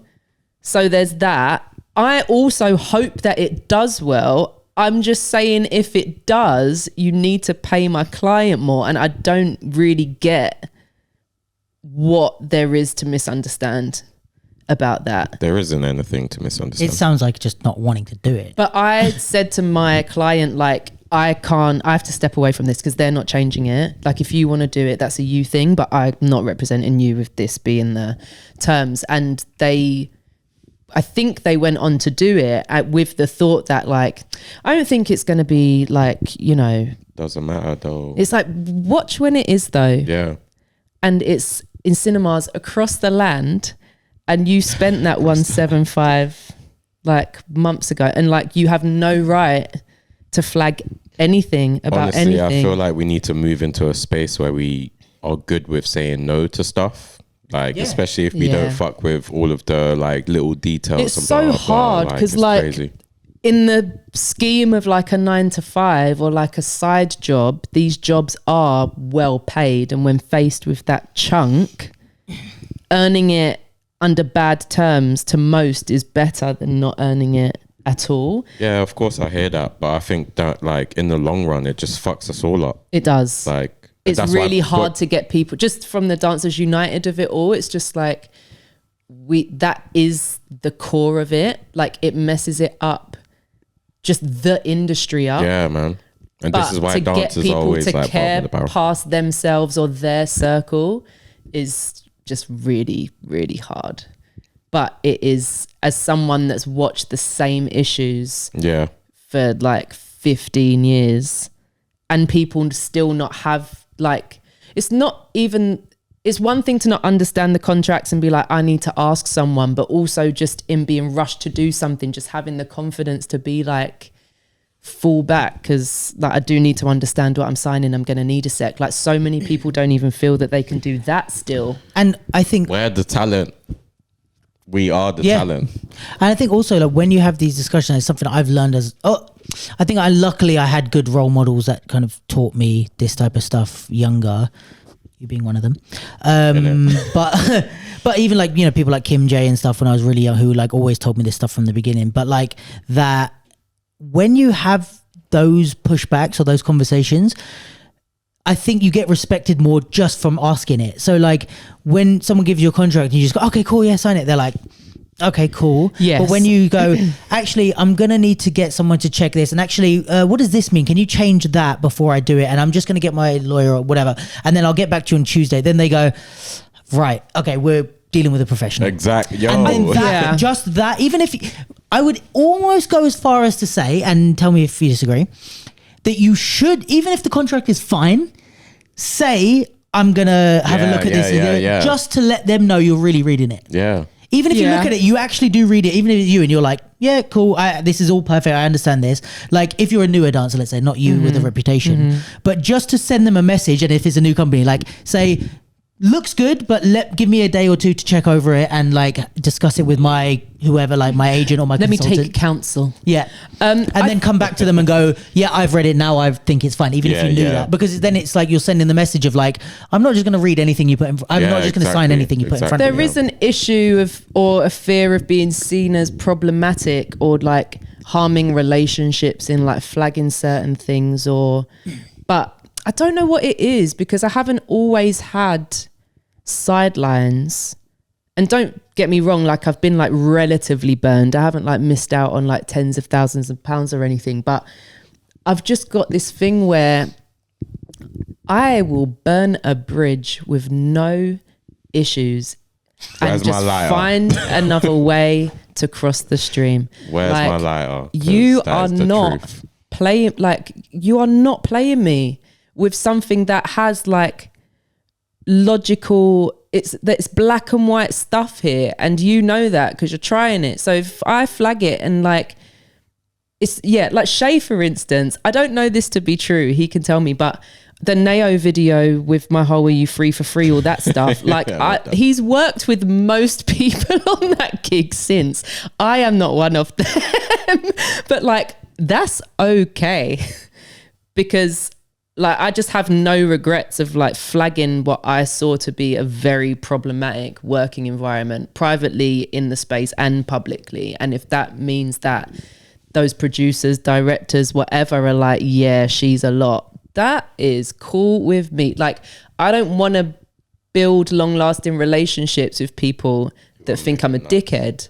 So there's that. I also hope that it does well. I'm just saying, if it does, you need to pay my client more. And I don't really get what there is to misunderstand about that. There isn't anything to misunderstand. It sounds like just not wanting to do it. But I said to my client, like, I have to step away from this because they're not changing it. Like, if you want to do it, that's a you thing, but I'm not representing you with this being the terms. And I think they went on to do it with the thought that, like, I don't think it's going to be like, doesn't matter though. It's like, watch when it is though. Yeah. And it's in cinemas across the land, and you spent that 175 like months ago, and like, you have no right to flag anything about anything. I feel like we need to move into a space where we are good with saying no to stuff. Like, especially if we don't fuck with all of the like little details. It's so hard because like crazy. In the scheme of like a 9 to 5 or like a side job, these jobs are well paid. And when faced with that chunk, earning it under bad terms to most is better than not earning it at all. Yeah, of course I hear that. But I think that like in the long run, it just fucks us all up. It does. Like, it's really hard to get people, just from the Dancers United of it all. It's just like, that is the core of it. Like, it messes it up, just the industry up. Yeah, man. And this is why dancers are always like care past themselves or their circle is just really, really hard. But it is, as someone that's watched the same issues for like 15 years, and people still not have, like, it's one thing to not understand the contracts and be like, I need to ask someone, but also just in being rushed to do something, just having the confidence to be like, fall back, because like, I do need to understand what I'm signing. I'm going to need a sec. Like, so many people don't even feel that they can do that still. And I think we're the talent. We are the talent. And I think also, like, when you have these discussions, it's something I've learned I think luckily I had good role models that kind of taught me this type of stuff younger, you being one of them. But even like, people like Kim J and stuff when I was really young, who like always told me this stuff from the beginning. But like, that when you have those pushbacks or those conversations, I think you get respected more just from asking it. So like, when someone gives you a contract and you just go, okay, cool, yeah, sign it. They're like, okay, cool. Yes. But when you go, actually, I'm going to need to get someone to check this. And actually, what does this mean? Can you change that before I do it? And I'm just going to get my lawyer or whatever. And then I'll get back to you on Tuesday. Then they go, right, okay, we're dealing with a professional. Exactly. And then just that, even if I would almost go as far as to say, and tell me if you disagree, that you should, even if the contract is fine, say, I'm going to have a look at this, just to let them know you're really reading it. Yeah. Even if you look at it, you actually do read it, even if it's you and you're like, yeah, cool, this is all perfect, I understand this. Like if you're a newer dancer, let's say, not you with a reputation, but just to send them a message, and if it's a new company, like say, looks good, but give me a day or two to check over it and like discuss it with my whoever, like my agent or my consultant. Let me take counsel. Yeah. And then come back to them and go, yeah, I've read it now, I think it's fine, even if you knew that. Because then it's like you're sending the message of like, I'm not just going to read anything you put in, I'm not just going to sign anything you put in front of me. There is an issue or a fear of being seen as problematic or like harming relationships in like flagging certain things but I don't know what it is, because I haven't always had sidelines. And don't get me wrong, like I've been like relatively burned. I haven't like missed out on like tens of thousands of pounds or anything, but I've just got this thing where I will burn a bridge with no issues. Where's and just my lighter? Find another way to cross the stream. Where's like, my lighter? You are not playing, like you are not playing me with something that has like logical, it's black and white stuff here, and you know that because you're trying it. So if I flag it and like it's like Shay, for instance, I don't know this to be true, he can tell me, but the Neo video with my whole "Are you free for free," all that stuff, like he's worked with most people on that gig since. I am not one of them, but like that's okay, because like I just have no regrets of like flagging what I saw to be a very problematic working environment, privately in the space and publicly. And if that means that those producers, directors, whatever are like, yeah, she's a lot, that is cool with me. Like I don't want to build long lasting relationships with people that think I'm a dickhead.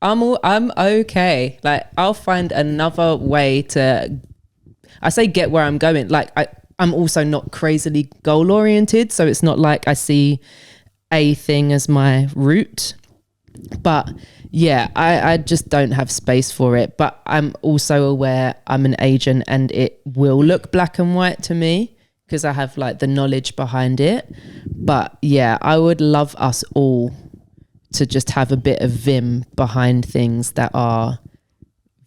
I'm okay. Like I'll find another way to, I say get where I'm going. Like I'm also not crazily goal oriented. So it's not like I see a thing as my route, but yeah, I just don't have space for it. But I'm also aware I'm an agent and it will look black and white to me because I have like the knowledge behind it. But yeah, I would love us all to just have a bit of vim behind things that are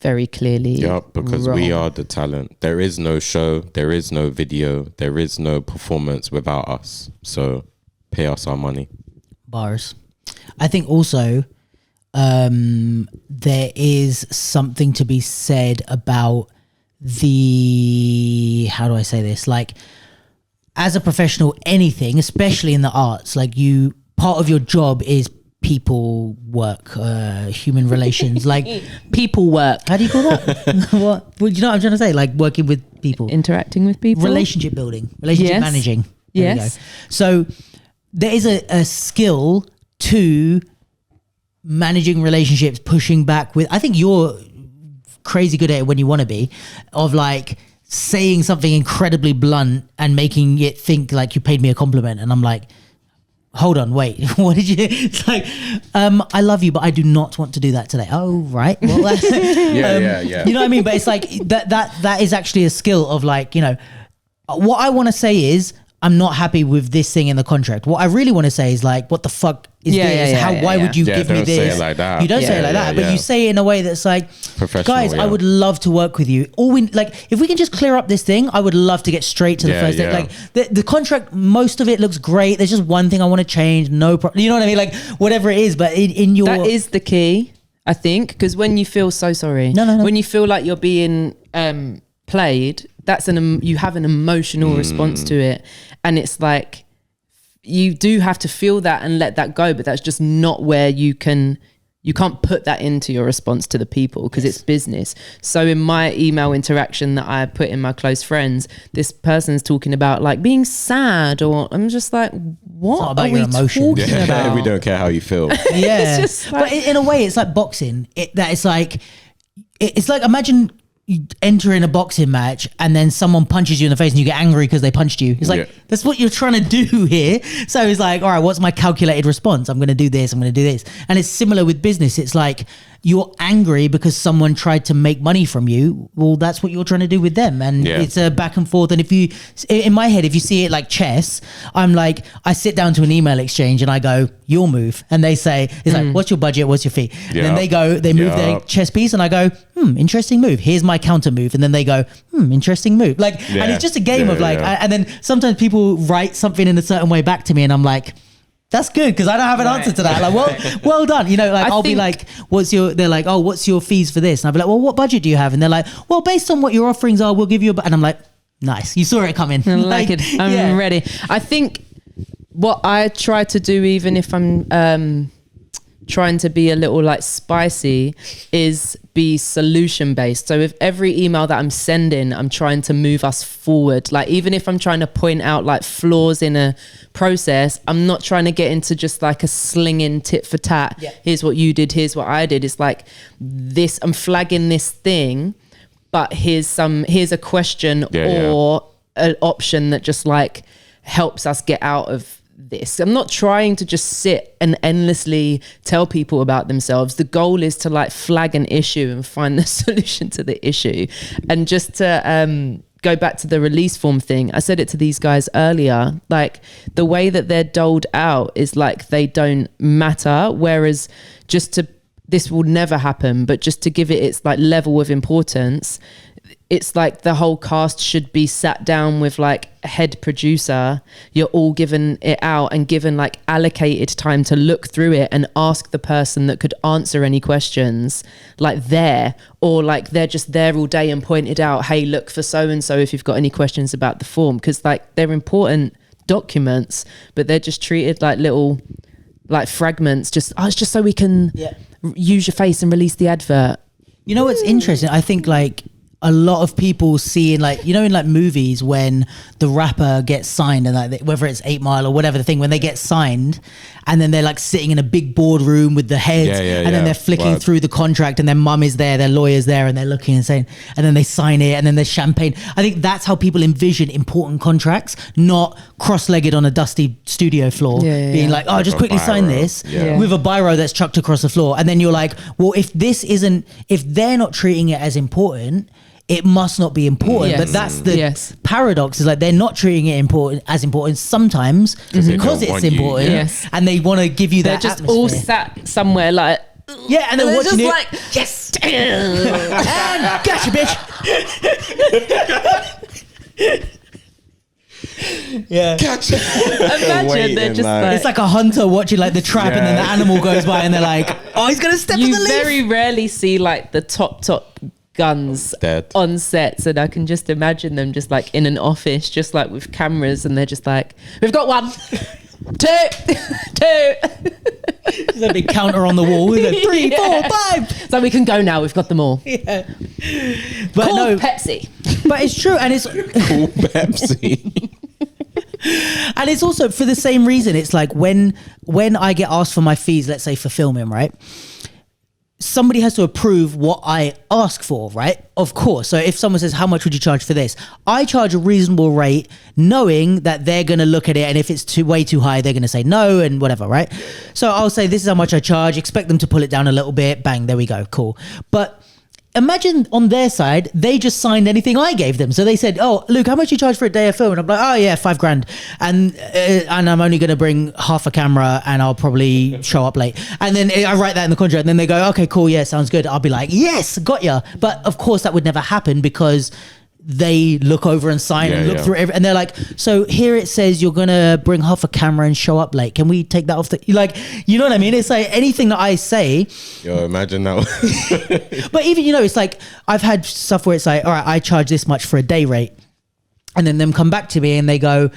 very clearly because wrong. We are the talent. There is no show, there is no video, there is no performance without us. So pay us our money. Bars. I think also there is something to be said about the, how do I say this? Like as a professional, anything, especially in the arts, like part of your job is people work, human relations, like people work. How do you call that? What? Well, you know what I'm trying to say? Like working with people, interacting with people, relationship building, relationship managing. There yes. we go. So there is a skill to managing relationships, pushing back with. I think you're crazy good at it when you want to be, of like saying something incredibly blunt and making it think like you paid me a compliment, and I'm like, hold on, wait, what did you? It's like, I love you, but I do not want to do that today. Oh, right. Well, that's, yeah. You know what I mean? But it's like that is actually a skill of like, you know, what I want to say is I'm not happy with this thing in the contract. What I really want to say is like, what the fuck is this? Why would you give me this? Say it like that. You don't say it like that, but you say it in a way that's like, guys, I would love to work with you. If we can just clear up this thing, I would love to get straight to the first thing. Like the contract, most of it looks great. There's just one thing I want to change. No problem. You know what I mean? Like whatever it is, but in your, that is the key, I think, because when you feel No. When you feel like you're being played, you have an emotional response to it, and it's like you do have to feel that and let that go, but that's just not where you can't put that into your response to the people, because it's business. So in my email interaction that I put in my close friends, this person's talking about like being sad, or I'm just like, what are we talking about? We don't care how you feel. Yeah. It's just like, but in a way it's like boxing, it's like imagine you enter in a boxing match and then someone punches you in the face and you get angry because they punched you. It's like, that's what you're trying to do here. So it's like, all right, what's my calculated response? I'm going to do this. I'm going to do this. And it's similar with business. It's like, you're angry because someone tried to make money from you. Well, that's what you're trying to do with them. And it's a back and forth. And if you, in my head, if you see it like chess, I'm like, I sit down to an email exchange and I go, your move. And they say, it's like, what's your budget? What's your fee? And then they go, they move their chess piece and I go, interesting move. Here's my counter move. And then they go, interesting move. Like, and it's just a game of like, and then sometimes people write something in a certain way back to me and I'm like, that's good because I don't have an answer to that. Like, well done. You know, like I'll be like, they're like, oh, what's your fees for this? And I'll be like, well, what budget do you have? And they're like, well, based on what your offerings are, we'll give you and I'm like, nice. You saw it coming. I like it. I'm ready. I think what I try to do, even if I'm trying to be a little like spicy, is be solution based. So with every email that I'm sending, I'm trying to move us forward. Like even if I'm trying to point out like flaws in a process, I'm not trying to get into just like a slinging tit for tat. Here's what you did, here's what I did. It's like this, I'm flagging this thing, but here's a question or an option that just like helps us get out of this. I'm not trying to just sit and endlessly tell people about themselves. The goal is to like flag an issue and find the solution to the issue. And just to go back to the release form thing, I said it to these guys earlier, like the way that they're doled out is like they don't matter, whereas this will never happen, but just to give it its like level of importance, it's like the whole cast should be sat down with like a head producer. You're all given it out and given like allocated time to look through it and ask the person that could answer any questions like there, or like they're just there all day and pointed out, hey, look for so-and-so if you've got any questions about the form. Cause like they're important documents, but they're just treated like little like fragments. Just, it's just so we can use your face and release the advert. You know what's interesting? I think like a lot of people seeing like, you know, in like movies when the rapper gets signed and like whether it's 8 Mile or whatever the thing, when they get signed and then they're like sitting in a big boardroom with the heads and then they're flicking through the contract and their mum is there, their lawyer's there and they're looking and saying, and then they sign it and then there's champagne. I think that's how people envision important contracts, not cross-legged on a dusty studio floor being like, oh, just quickly sign this with a biro that's chucked across the floor. And then you're like, well, if they're not treating it as important, it must not be important. But that's the paradox, is like they're not treating it as important sometimes because it's important and they want to give you that just atmosphere. all sat somewhere like and then watching just it like yes and gotcha bitch. Gotcha. Imagine they're just like, it's like a hunter watching like the trap and then the animal goes by and they're like, oh, he's gonna step on the leaf. You very rarely see like the top guns on sets, and I can just imagine them just like in an office just like with cameras and they're just like, we've got 1 2 There's a big counter on the wall with it, 3 4 5 so we can go now, we've got them all. But call Pepsi. But it's true, and it's cool Pepsi. And it's also for the same reason. It's like when I get asked for my fees, let's say for filming, right? Somebody has to approve what I ask for, right? Of course. So if someone says, how much would you charge for this? I charge a reasonable rate knowing that they're going to look at it. And if it's way too high, they're going to say no and whatever, right? So I'll say, this is how much I charge. Expect them to pull it down a little bit. Bang, there we go. Cool. But imagine on their side, they just signed anything I gave them. So they said, oh, Luke, how much you charge for a day of film? And I'm like, oh yeah, $5,000. And I'm only going to bring half a camera and I'll probably show up late. And then I write that in the contract and then they go, okay, cool. Yeah, sounds good. I'll be like, yes, got ya. But of course that would never happen because they look over and sign and look through everything. And they're like, so here it says you're going to bring half a camera and show up late. Can we take that off like, you know what I mean? It's like anything that I say. Yo, imagine that. But even, you know, it's like, I've had stuff where it's like, all right, I charge this much for a day rate. And then them come back to me and they go,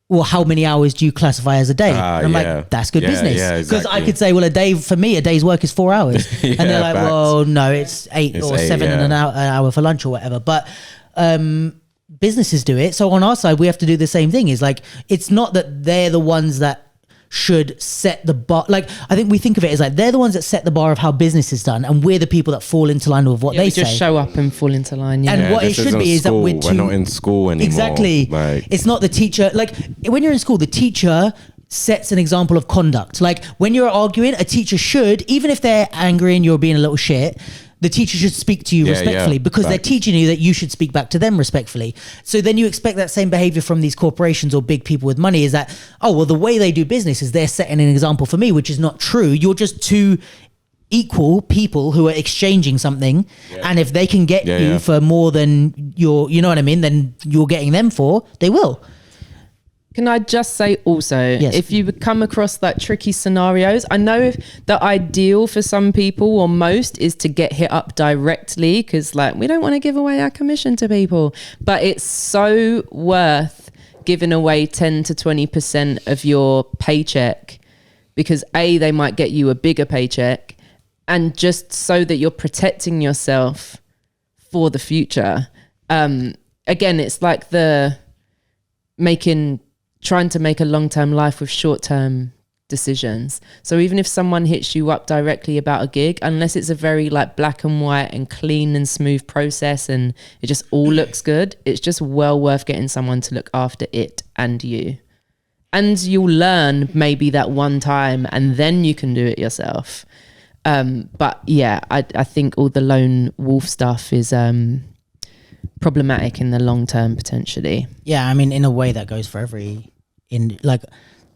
well, how many hours do you classify as a day? And I'm like, that's good business. Because I could say, well, a day's work is 4 hours. And they're like, well, no, it's 8 or 7 and an hour for lunch or whatever. But businesses do it. So on our side, we have to do the same thing. Is like, it's not that they're the ones that should set the bar. Like, I think we think of it as like they're the ones that set the bar of how business is done, and we're the people that fall into line with what they say. Just show up and fall into line. Yeah. And what it should be is that we're not in school anymore. Exactly. Like, it's not the teacher. Like, when you're in school, the teacher sets an example of conduct. Like, when you're arguing, a teacher should, even if they're angry and you're being a little shit, the teacher should speak to you respectfully because they're teaching you that you should speak back to them respectfully. So then you expect that same behavior from these corporations or big people with money, is that, oh, well, the way they do business is they're setting an example for me, which is not true. You're just two equal people who are exchanging something. And if they can get you for more than you know what I mean, then you're getting them for, they will. Can I just say also, if you come across that tricky scenarios, I know if the ideal for some people or most is to get hit up directly because like we don't want to give away our commission to people, but it's so worth giving away 10 to 20% of your paycheck because they might get you a bigger paycheck, and just so that you're protecting yourself for the future. Again, it's like trying to make a long-term life with short-term decisions. So even if someone hits you up directly about a gig, unless it's a very like black and white and clean and smooth process and it just all looks good, it's just well worth getting someone to look after it and you. And you'll learn maybe that one time and then you can do it yourself. But yeah, I think all the lone wolf stuff is problematic in the long term potentially. Yeah, I mean, in a way that goes for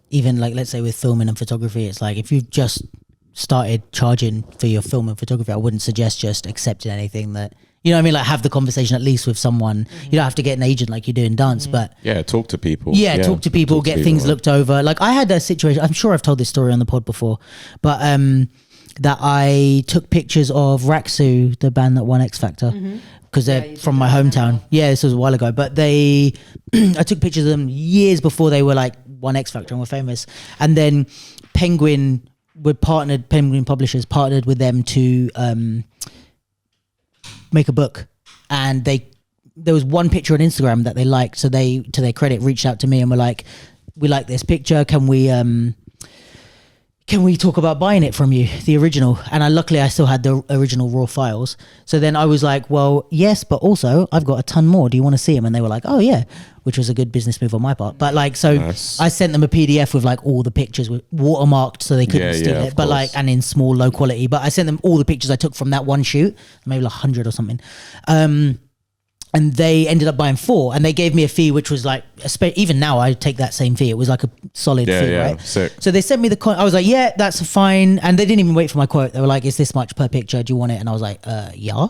even let's say with filming and photography, it's like if you've just started charging for your film and photography, I wouldn't suggest just accepting anything that, you know what I mean, like have the conversation at least with someone. You don't have to get an agent like you do in dance, but talk to people. Talk to people, get things looked over. Like I had a situation, I'm sure I've told this story on the pod before, but that I took pictures of Raksu, the band that won X Factor, because they're from my hometown. Yeah, this was a while ago, but I took pictures of them years before they were like won X Factor and were famous. And then Penguin Publishers partnered with them to make a book, and there was one picture on Instagram that they liked, so they, to their credit, reached out to me and were like, we like this picture, can we talk about buying it from you, the original? And luckily I still had the original raw files. So then I was like, well, yes, but also I've got a ton more. Do you want to see them? And they were like, oh yeah, which was a good business move on my part. But like, so nice. I sent them a PDF with like all the pictures with watermarked so they couldn't steal it, but like, and in small, low quality. But I sent them all the pictures I took from that one shoot, maybe like 100 or something. And they ended up buying 4, and they gave me a fee, which was like, even now I take that same fee. It was like a solid fee, right? Sick. So they sent me I was like, yeah, that's fine. And they didn't even wait for my quote. They were like, is this much per picture? Do you want it? And I was like, yeah.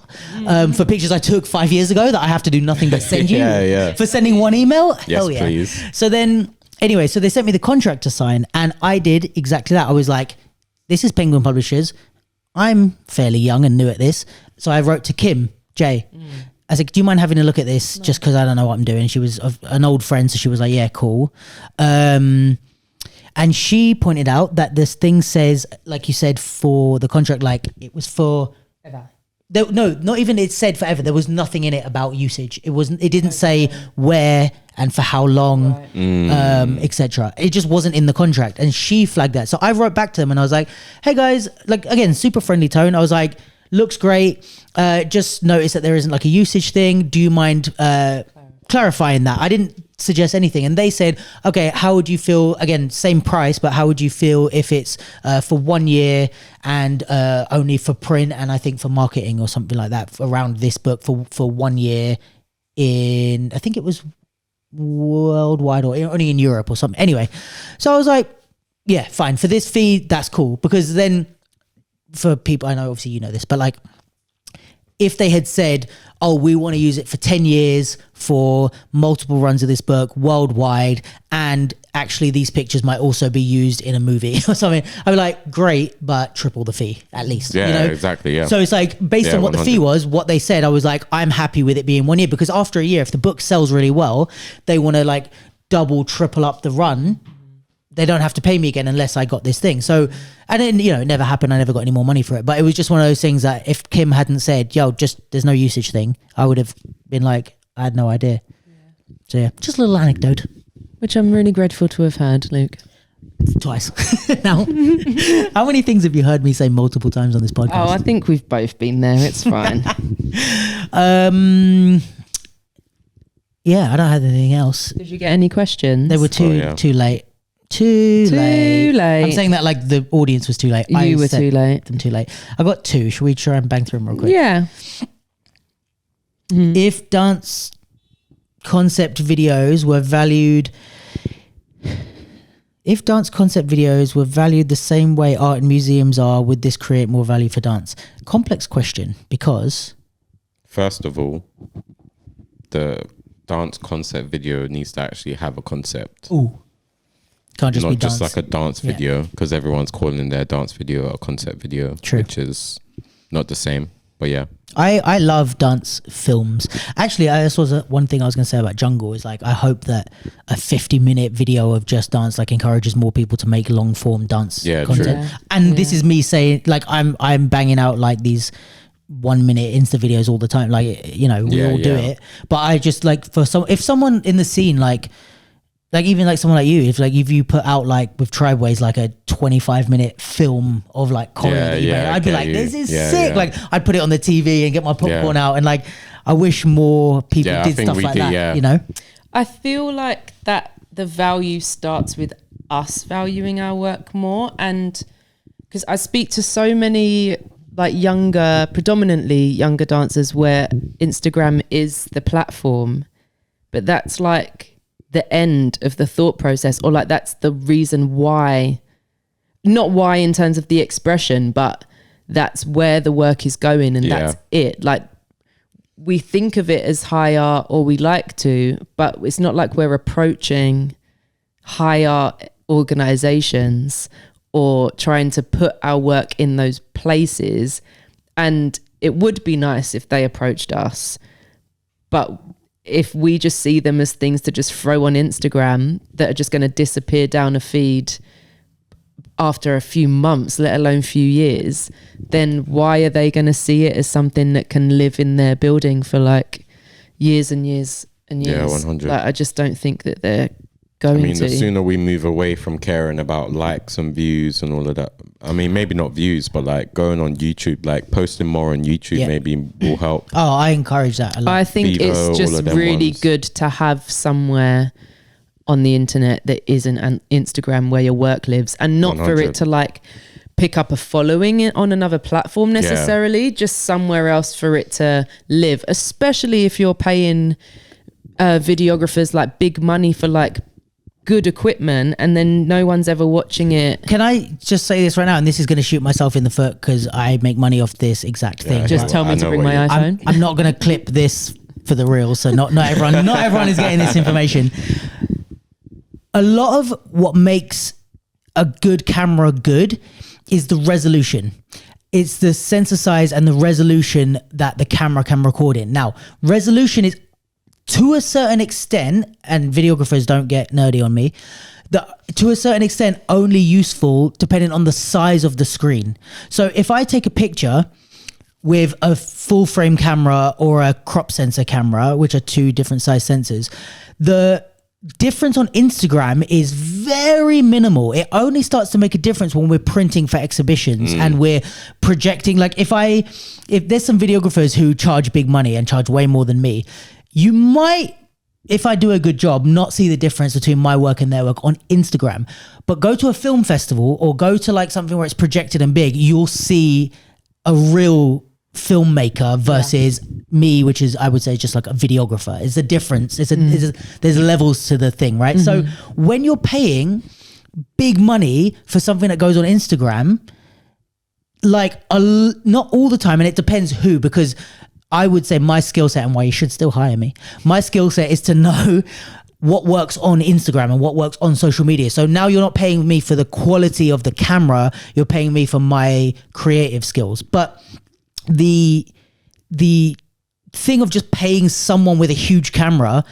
For pictures I took 5 years ago that I have to do nothing but send you for sending one email. Yes, hell yeah. Please. So then, anyway, so they sent me the contract to sign, and I did exactly that. I was like, this is Penguin Publishers. I'm fairly young and new at this. So I wrote to Kim J. I said, do you mind having a look at this? Just because I don't know what I'm doing. She was an old friend, so she was like, yeah, cool. And she pointed out that this thing says, like you said, for the contract, like it was for ever. No, not even it said forever. There was nothing in it about usage. It didn't say where and for how long, etc. It just wasn't in the contract, and she flagged that. So I wrote back to them and I was like, hey guys, like again, super friendly tone. I was like, looks great. Just notice that there isn't like a usage thing. Do you mind clarifying that? I didn't suggest anything. And they said, okay, how would you feel, again, same price, but how would you feel if it's for 1 year and only for print and I think for marketing or something like that around this book for 1 year in, I think it was worldwide or only in Europe or something. Anyway, so I was like, yeah, fine. For this fee, that's cool. Because then for people, I know obviously you know this, but like if they had said, oh, we want to use it for 10 years for multiple runs of this book worldwide, and actually these pictures might also be used in a movie or something, I'd be like, great, but triple the fee at least. Yeah, you know? Exactly. Yeah. So it's like, based on what 100. The fee was, what they said, I was like, I'm happy with it being 1 year, because after a year, if the book sells really well, they want to like double, triple up the run. They don't have to pay me again unless I got this thing. So, and then, you know, it never happened. I never got any more money for it. But it was just one of those things that if Kim hadn't said, yo, just, there's no usage thing, I would have been like, I had no idea. Yeah. So yeah, just a little anecdote. Which I'm really grateful to have had, Luke. Twice. Now, how many things have you heard me say multiple times on this podcast? Oh, I think we've both been there. It's fine. Yeah, I don't have anything else. Did you get any questions? They were too late. Too late. I'm saying that like the audience was too late. You were too late. Them too late. I got 2. Should we try and bang through them real quick? Yeah. If dance concept videos were valued the same way art and museums are, would this create more value for dance? Complex question, because first of all, the dance concept video needs to actually have a concept. Ooh. Can't just not be just dance. like a dance video, because everyone's calling their dance video a concept video. True. Which is not the same. But yeah, I love dance films. Actually, this was one thing I was going to say about Jungle is like I hope that a 50-minute video of just dance like encourages more people to make long form dance content. True. Yeah. And this is me saying like I'm banging out like these 1-minute Insta videos all the time. Like, you know, we all do it. But I just like if someone in the scene like even like someone like you, if you put out like with Tribewayz like a 25-minute film of like comedy, I'd be like, this is sick. Yeah. Like I'd put it on the TV and get my popcorn out, and like I wish more people did stuff like that. You know, I feel like that the value starts with us valuing our work more, and because I speak to so many like predominantly younger dancers where Instagram is the platform, but that's like the end of the thought process, or like that's the reason why, not why in terms of the expression, but that's where the work is going, and that's it. Like we think of it as high art, or we like to, but it's not like we're approaching high art organizations or trying to put our work in those places. And it would be nice if they approached us, but if we just see them as things to just throw on Instagram that are just going to disappear down a feed after a few months, let alone few years, then why are they going to see it as something that can live in their building for like years and years and years? Yeah, 100. Like, I just don't think that they're going to. The sooner we move away from caring about likes and views and all of that, I mean, maybe not views, but like going on YouTube, like posting more on YouTube maybe will help. Oh, I encourage that a lot. I think Vivo, it's just really good to have somewhere on the internet that isn't an Instagram where your work lives, and not 100. for it to like pick up a following on another platform necessarily, just somewhere else for it to live, especially if you're paying videographers like big money for like good equipment and then no one's ever watching it. Can I just say this right now, and this is going to shoot myself in the foot because I make money off this exact thing. Just tell me to bring my iPhone. I'm not going to clip this for the real, so not everyone is getting this information. A lot of what makes a good camera good is the resolution. It's the sensor size and the resolution that the camera can record in. Now, resolution is, to a certain extent, and videographers don't get nerdy on me, to a certain extent only useful depending on the size of the screen. So if I take a picture with a full frame camera or a crop sensor camera, which are two different size sensors, the difference on Instagram is very minimal. It only starts to make a difference when we're printing for exhibitions and we're projecting. Like if there's some videographers who charge big money and charge way more than me, you might, if I do a good job, not see the difference between my work and their work on Instagram. But go to a film festival or go to like something where it's projected and big, you'll see a real filmmaker versus me, which is, I would say, just like a videographer. It's a difference. There's levels to the thing, right? So when you're paying big money for something that goes on Instagram, like not all the time, and it depends who, because I would say my skill set, and why you should still hire me, my skill set is to know what works on Instagram and what works on social media. So now you're not paying me for the quality of the camera, you're paying me for my creative skills. But the thing of just paying someone with a huge camera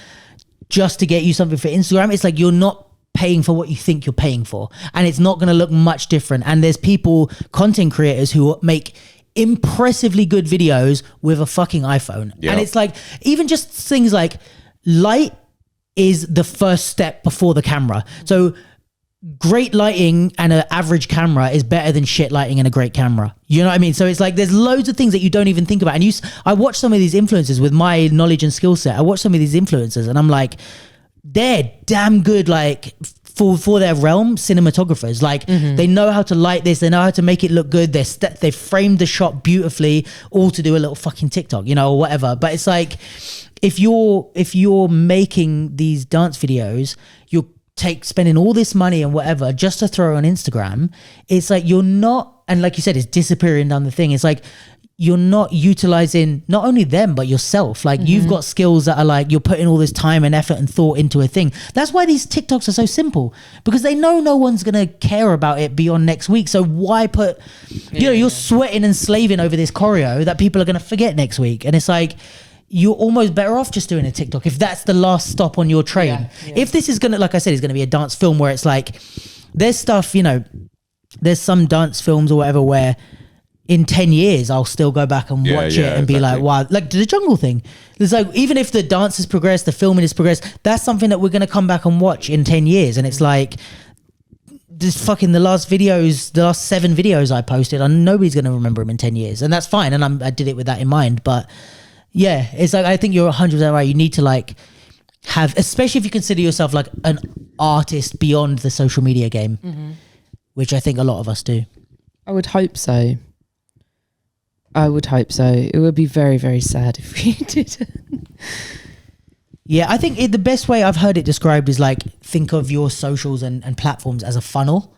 just to get you something for Instagram, it's like you're not paying for what you think you're paying for, and it's not going to look much different. And there's content creators who make impressively good videos with a fucking iPhone. And it's like, even just things like light is the first step before the camera. So great lighting and an average camera is better than shit lighting and a great camera. You know what I mean? So it's like there's loads of things that you don't even think about. And I watch some of these influencers with my knowledge and skill set. I watch some of these influencers and I'm like, they're damn good, like for their realm, cinematographers. Like they know how to light this, they know how to make it look good. They've framed the shot beautifully, all to do a little fucking TikTok, you know, or whatever. But it's like if you're making these dance videos, you're spending all this money and whatever just to throw on Instagram. It's like you're not, and like you said, it's disappearing down the thing. It's like you're not utilizing not only them but yourself. Like you've got skills that are like you're putting all this time and effort and thought into a thing. That's why these TikToks are so simple, because they know no one's gonna care about it beyond next week. So why put you know, you're sweating and slaving over this choreo that people are gonna forget next week. And it's like you're almost better off just doing a TikTok if that's the last stop on your train. If this is gonna, like I said, is gonna be a dance film where it's like there's stuff, you know, there's some dance films or whatever where in 10 years I'll still go back and watch it and be like, wow, like the Jungle thing. There's like, even if the dance has progressed, the filming has progressed, that's something that we're gonna come back and watch in 10 years. And it's like this fucking the last 7 videos I posted, and nobody's gonna remember them in 10 years, and that's fine. And I did it with that in mind. But yeah, it's like I think you're 100% right. You need to like have, especially if you consider yourself like an artist beyond the social media game, which I think a lot of us do. I would hope so. It would be very, very sad if we didn't. Yeah, I think the best way I've heard it described is like think of your socials and platforms as a funnel,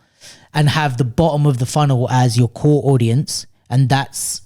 and have the bottom of the funnel as your core audience, and that's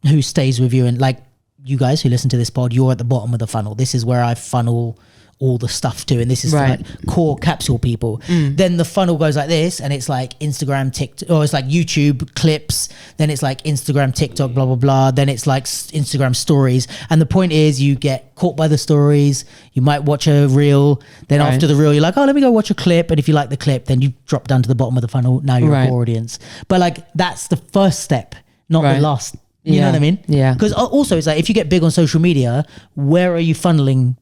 who stays with you. And like you guys who listen to this pod, you're at the bottom of the funnel. This is where I funnel all the stuff to, and this is like core capsule people. Then the funnel goes like this, and it's like Instagram, TikTok, or it's like YouTube clips, then it's like Instagram, TikTok, blah blah blah, then it's like Instagram stories. And the point is you get caught by the stories, you might watch a reel, then after the reel you're like, oh, let me go watch a clip, and if you like the clip then you drop down to the bottom of the funnel. Now you're a core audience. But like that's the first step, not the last. You know what I mean? Yeah. Because also it's like if you get big on social media, where are you funneling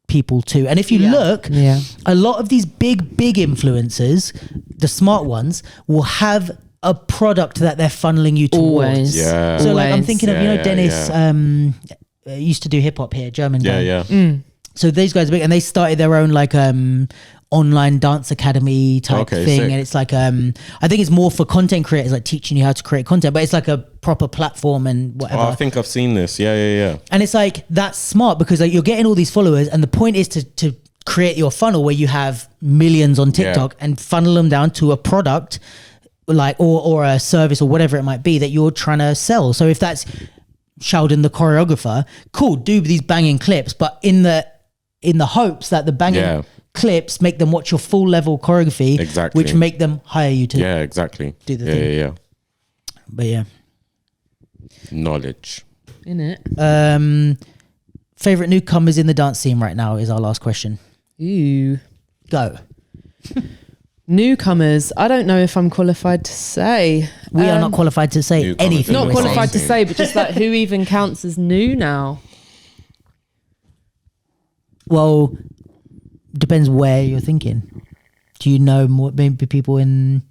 people to? And if you look, a lot of these big influencers, the smart ones, will have a product that they're funneling you towards. So like I'm thinking of, you know, Dennis used to do hip hop here, German guy. So these guys are big, and they started their own like online dance academy type thing. Sick. And it's like I think it's more for content creators, like teaching you how to create content, but it's like a proper platform and whatever. I think I've seen this. Yeah. And it's like that's smart, because like you're getting all these followers, and the point is to create your funnel where you have millions on TikTok and funnel them down to a product like or a service or whatever it might be that you're trying to sell. So if that's Chaldon the choreographer, cool, do these banging clips, but in the hopes that the banging clips make them watch your full level choreography, which make them hire you to do the thing. But yeah, knowledge in it. Favorite newcomers in the dance scene right now is our last question. Ooh, go. Newcomers, I don't know if I'm qualified to say. We are not qualified to say anything. Not qualified to say, but just like who even counts as new now? Well, depends where you're thinking. Do you know more, maybe people in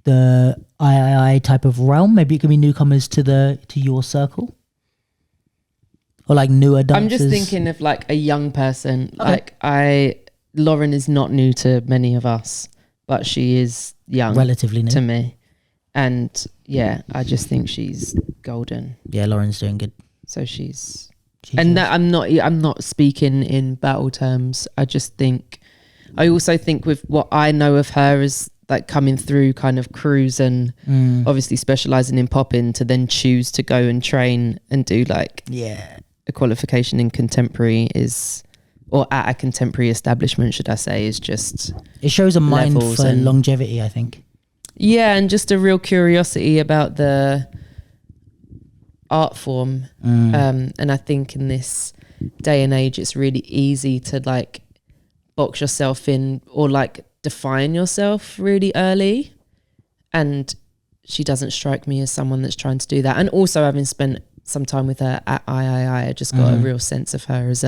the III type of realm? Maybe it could be newcomers to your circle, or like newer dancers. I'm just thinking of like a young person. Okay. Lauren is not new to many of us, but she is young, relatively new to me. And yeah, I just think she's golden. Yeah, Lauren's doing good. So she's and that, I'm not speaking in battle terms. I also think with what I know of her as like coming through kind of crews and obviously specializing in popping, to then choose to go and train and do like a qualification in contemporary or at a contemporary establishment, should I say, is just, it shows a mind for longevity, I think. Yeah, and just a real curiosity about the art form. And I think in this day and age, it's really easy to like box yourself in or like define yourself really early. And she doesn't strike me as someone that's trying to do that. And also, having spent some time with her at III, I just got a real sense of her as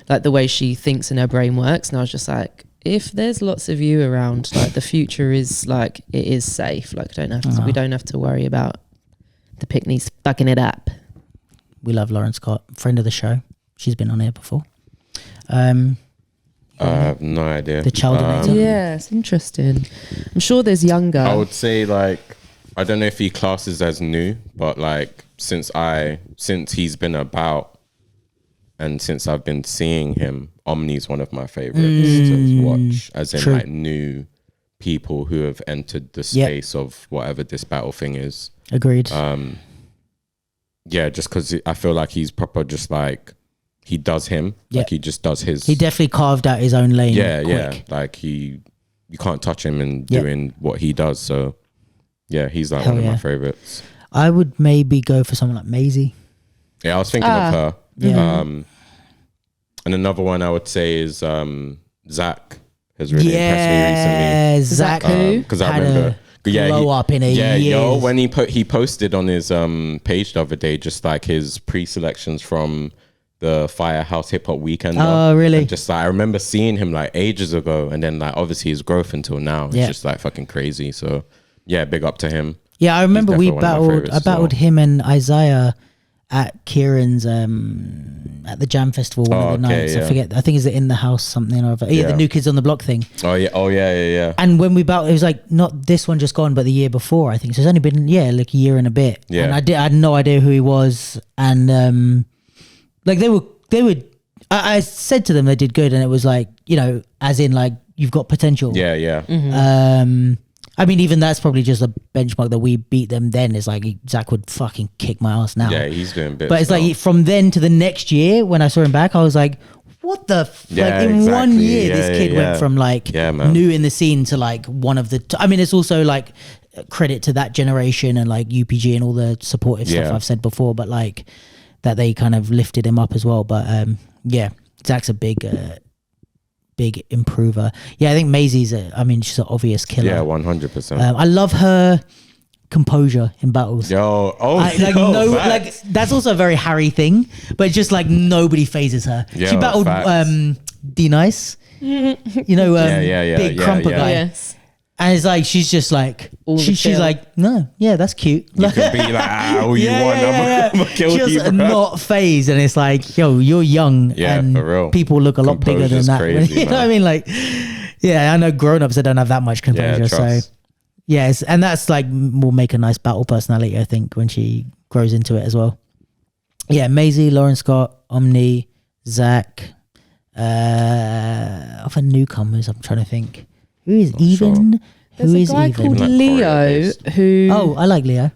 like the way she thinks and her brain works. And I was just like, if there's lots of you around, like the future is like, it is safe. Like we don't have to worry about the picnics fucking it up. We love Lauren Scott, friend of the show. She's been on here before. I have no idea. The Chaldon. Yeah, it's interesting. I'm sure there's younger. I would say like, I don't know if he classes as new, but like since he's been about and since I've been seeing him, Omni's one of my favorites to watch, as in like new people who have entered the space of whatever this battle thing is. Agreed. Yeah, just because I feel like he's proper, just like he does him. Like he just does his. He definitely carved out his own lane. Yeah, quick. yeah. Like you can't touch him in doing what he does. So yeah, he's like one of my favorites. I would maybe go for someone like Maisie. Yeah, I was thinking of her. Yeah. And another one I would say is Zach has really impressed me recently. Yeah, Zach. Because I remember. Blow up in a year. When he posted on his page the other day, just like his pre-selections from the Firehouse Hip Hop Weekend. Oh, really? And just like I remember seeing him like ages ago, and then like obviously his growth until now is just like fucking crazy. So yeah, big up to him. Yeah, I remember I battled him and Isaiah at Kieran's at the Jam Festival one of the nights. I forget. I think it's in the house something or other. Yeah, the New Kids on the Block thing. Oh yeah. And when we battled, it was like not this one just gone, but the year before. I think so. It's only been like a year and a bit. Yeah. And I had no idea who he was, and like they were. I said to them they did good, and it was like, you know, as in like you've got potential. Yeah. Mm-hmm. I mean, even that's probably just a benchmark that we beat them then. Is like Zach would fucking kick my ass now. Yeah, he's doing bits. But it's like from then to the next year when I saw him back, I was like, what the like in 1 year this kid went from like new in the scene to like one of the I mean, it's also like credit to that generation and like UPG and all the supportive stuff I've said before, but like that they kind of lifted him up as well. But yeah, Zach's a big improver. Yeah, I think Maisie's she's an obvious killer. Yeah, 100%. I love her composure in battles. Like that's also a very Harry thing, but it's just like nobody phases her. She battled D Nice, you know, big crumper guy. Yes. And it's like she's just like she's like, no, yeah, that's cute. You can be like, all you want, I'm gonna kill you. Just not phased, and it's like, yo, you're young, and for real. people look a lot bigger than that. Crazy, you know what I mean? Like, yeah, I know grown-ups that don't have that much composure, so yes, and that's like will make a nice battle personality, I think, when she grows into it as well. Yeah, Maisie, Lauren Scott, Omni, Zach, other newcomers. I'm trying to think. Who is even? There's a guy called Leo who. Oh, I like Leo.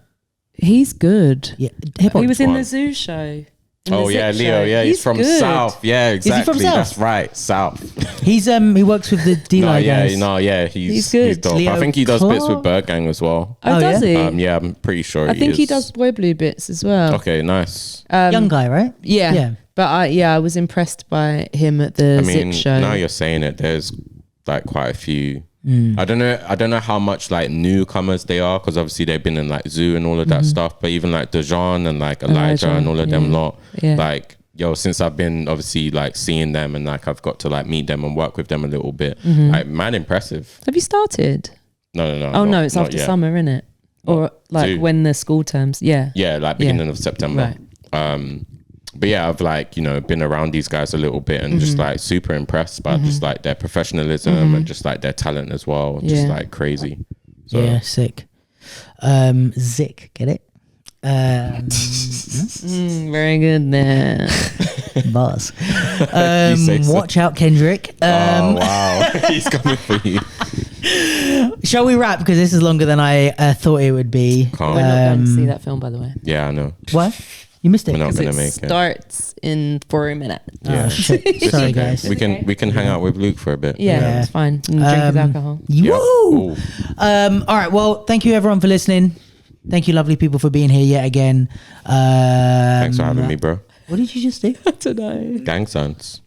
He's good. Yeah, he was in the Zoo show. Oh yeah, Leo. Yeah, he's from good. South. Yeah, exactly. Is he from South? That's right, South. He's he works with the D-Line guys. He's good. He's dope. Leo I think he does bits with Bird Gang as well. Oh, does he? Yeah, I'm pretty sure. I think he does Boy Blue bits as well. Okay, nice. Young guy, right? Yeah. But I was impressed by him at the Zip show. Now you're saying it, there's like quite a few. I don't know how much like newcomers they are, because obviously they've been in like Zoo and all of that stuff, but even like Dejan and like Elijah and all of them lot, like since I've been obviously like seeing them and like I've got to like meet them and work with them a little bit, like man, impressive. Have you started? No. Oh no, it's after summer, isn't it? Or like Zoo. When the school terms, like beginning of September. Right. But yeah, I've like, been around these guys a little bit and just like super impressed by just like their professionalism and just like their talent as well. Just like crazy. So. Yeah, sick. Zick, get it? Very good there. Bars. Watch out, Kendrick. Oh, wow. He's coming for you. Shall we wrap? Because this is longer than I thought it would be. We're not going to see that film, by the way. Yeah, I know. What? You missed it. We're not going to make it. Starts in 4 minutes. Yeah. Oh, shit. Sorry, guys. We can hang out with Luke for a bit. Yeah. It's fine. And drink his alcohol. Woo! All right. Well, thank you everyone for listening. Thank you, lovely people, for being here yet again. Thanks for having me, bro. What did you just do? I don't know. Gang signs.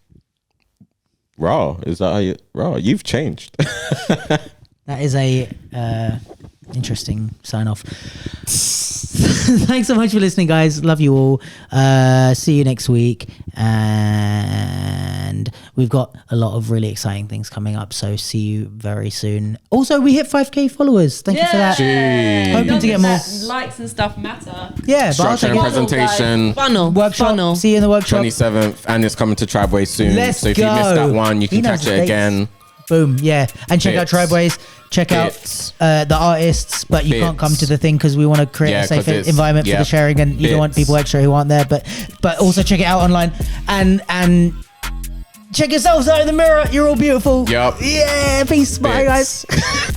Raw. Is that how you... Raw, you've changed. That is a interesting sign off. Thanks so much for listening, guys. Love you all. See you next week. And we've got a lot of really exciting things coming up. So see you very soon. Also, we hit 5K followers. Thank you for that. Jeez. Hoping to get more likes and stuff matter. Yeah, but I'll Structure take and it. presentation. Funnel. Workshop. See you in the workshop. 27th, and it's coming to Tribewayz soon. Let's so if you missed go. that one, you He can knows catch the it dates. again. Boom, yeah. And check out Bits. Tribewayz. Check Bits. out the artists, but you can't come Bits. to the thing because we want to create Yeah, a safe 'cause it's- environment for yeah. the sharing, and you don't want Bits. people extra who aren't there. But also check it out online and check yourselves out in the mirror. You're all beautiful. Yup. Yeah. Peace. Bye, Bits. guys.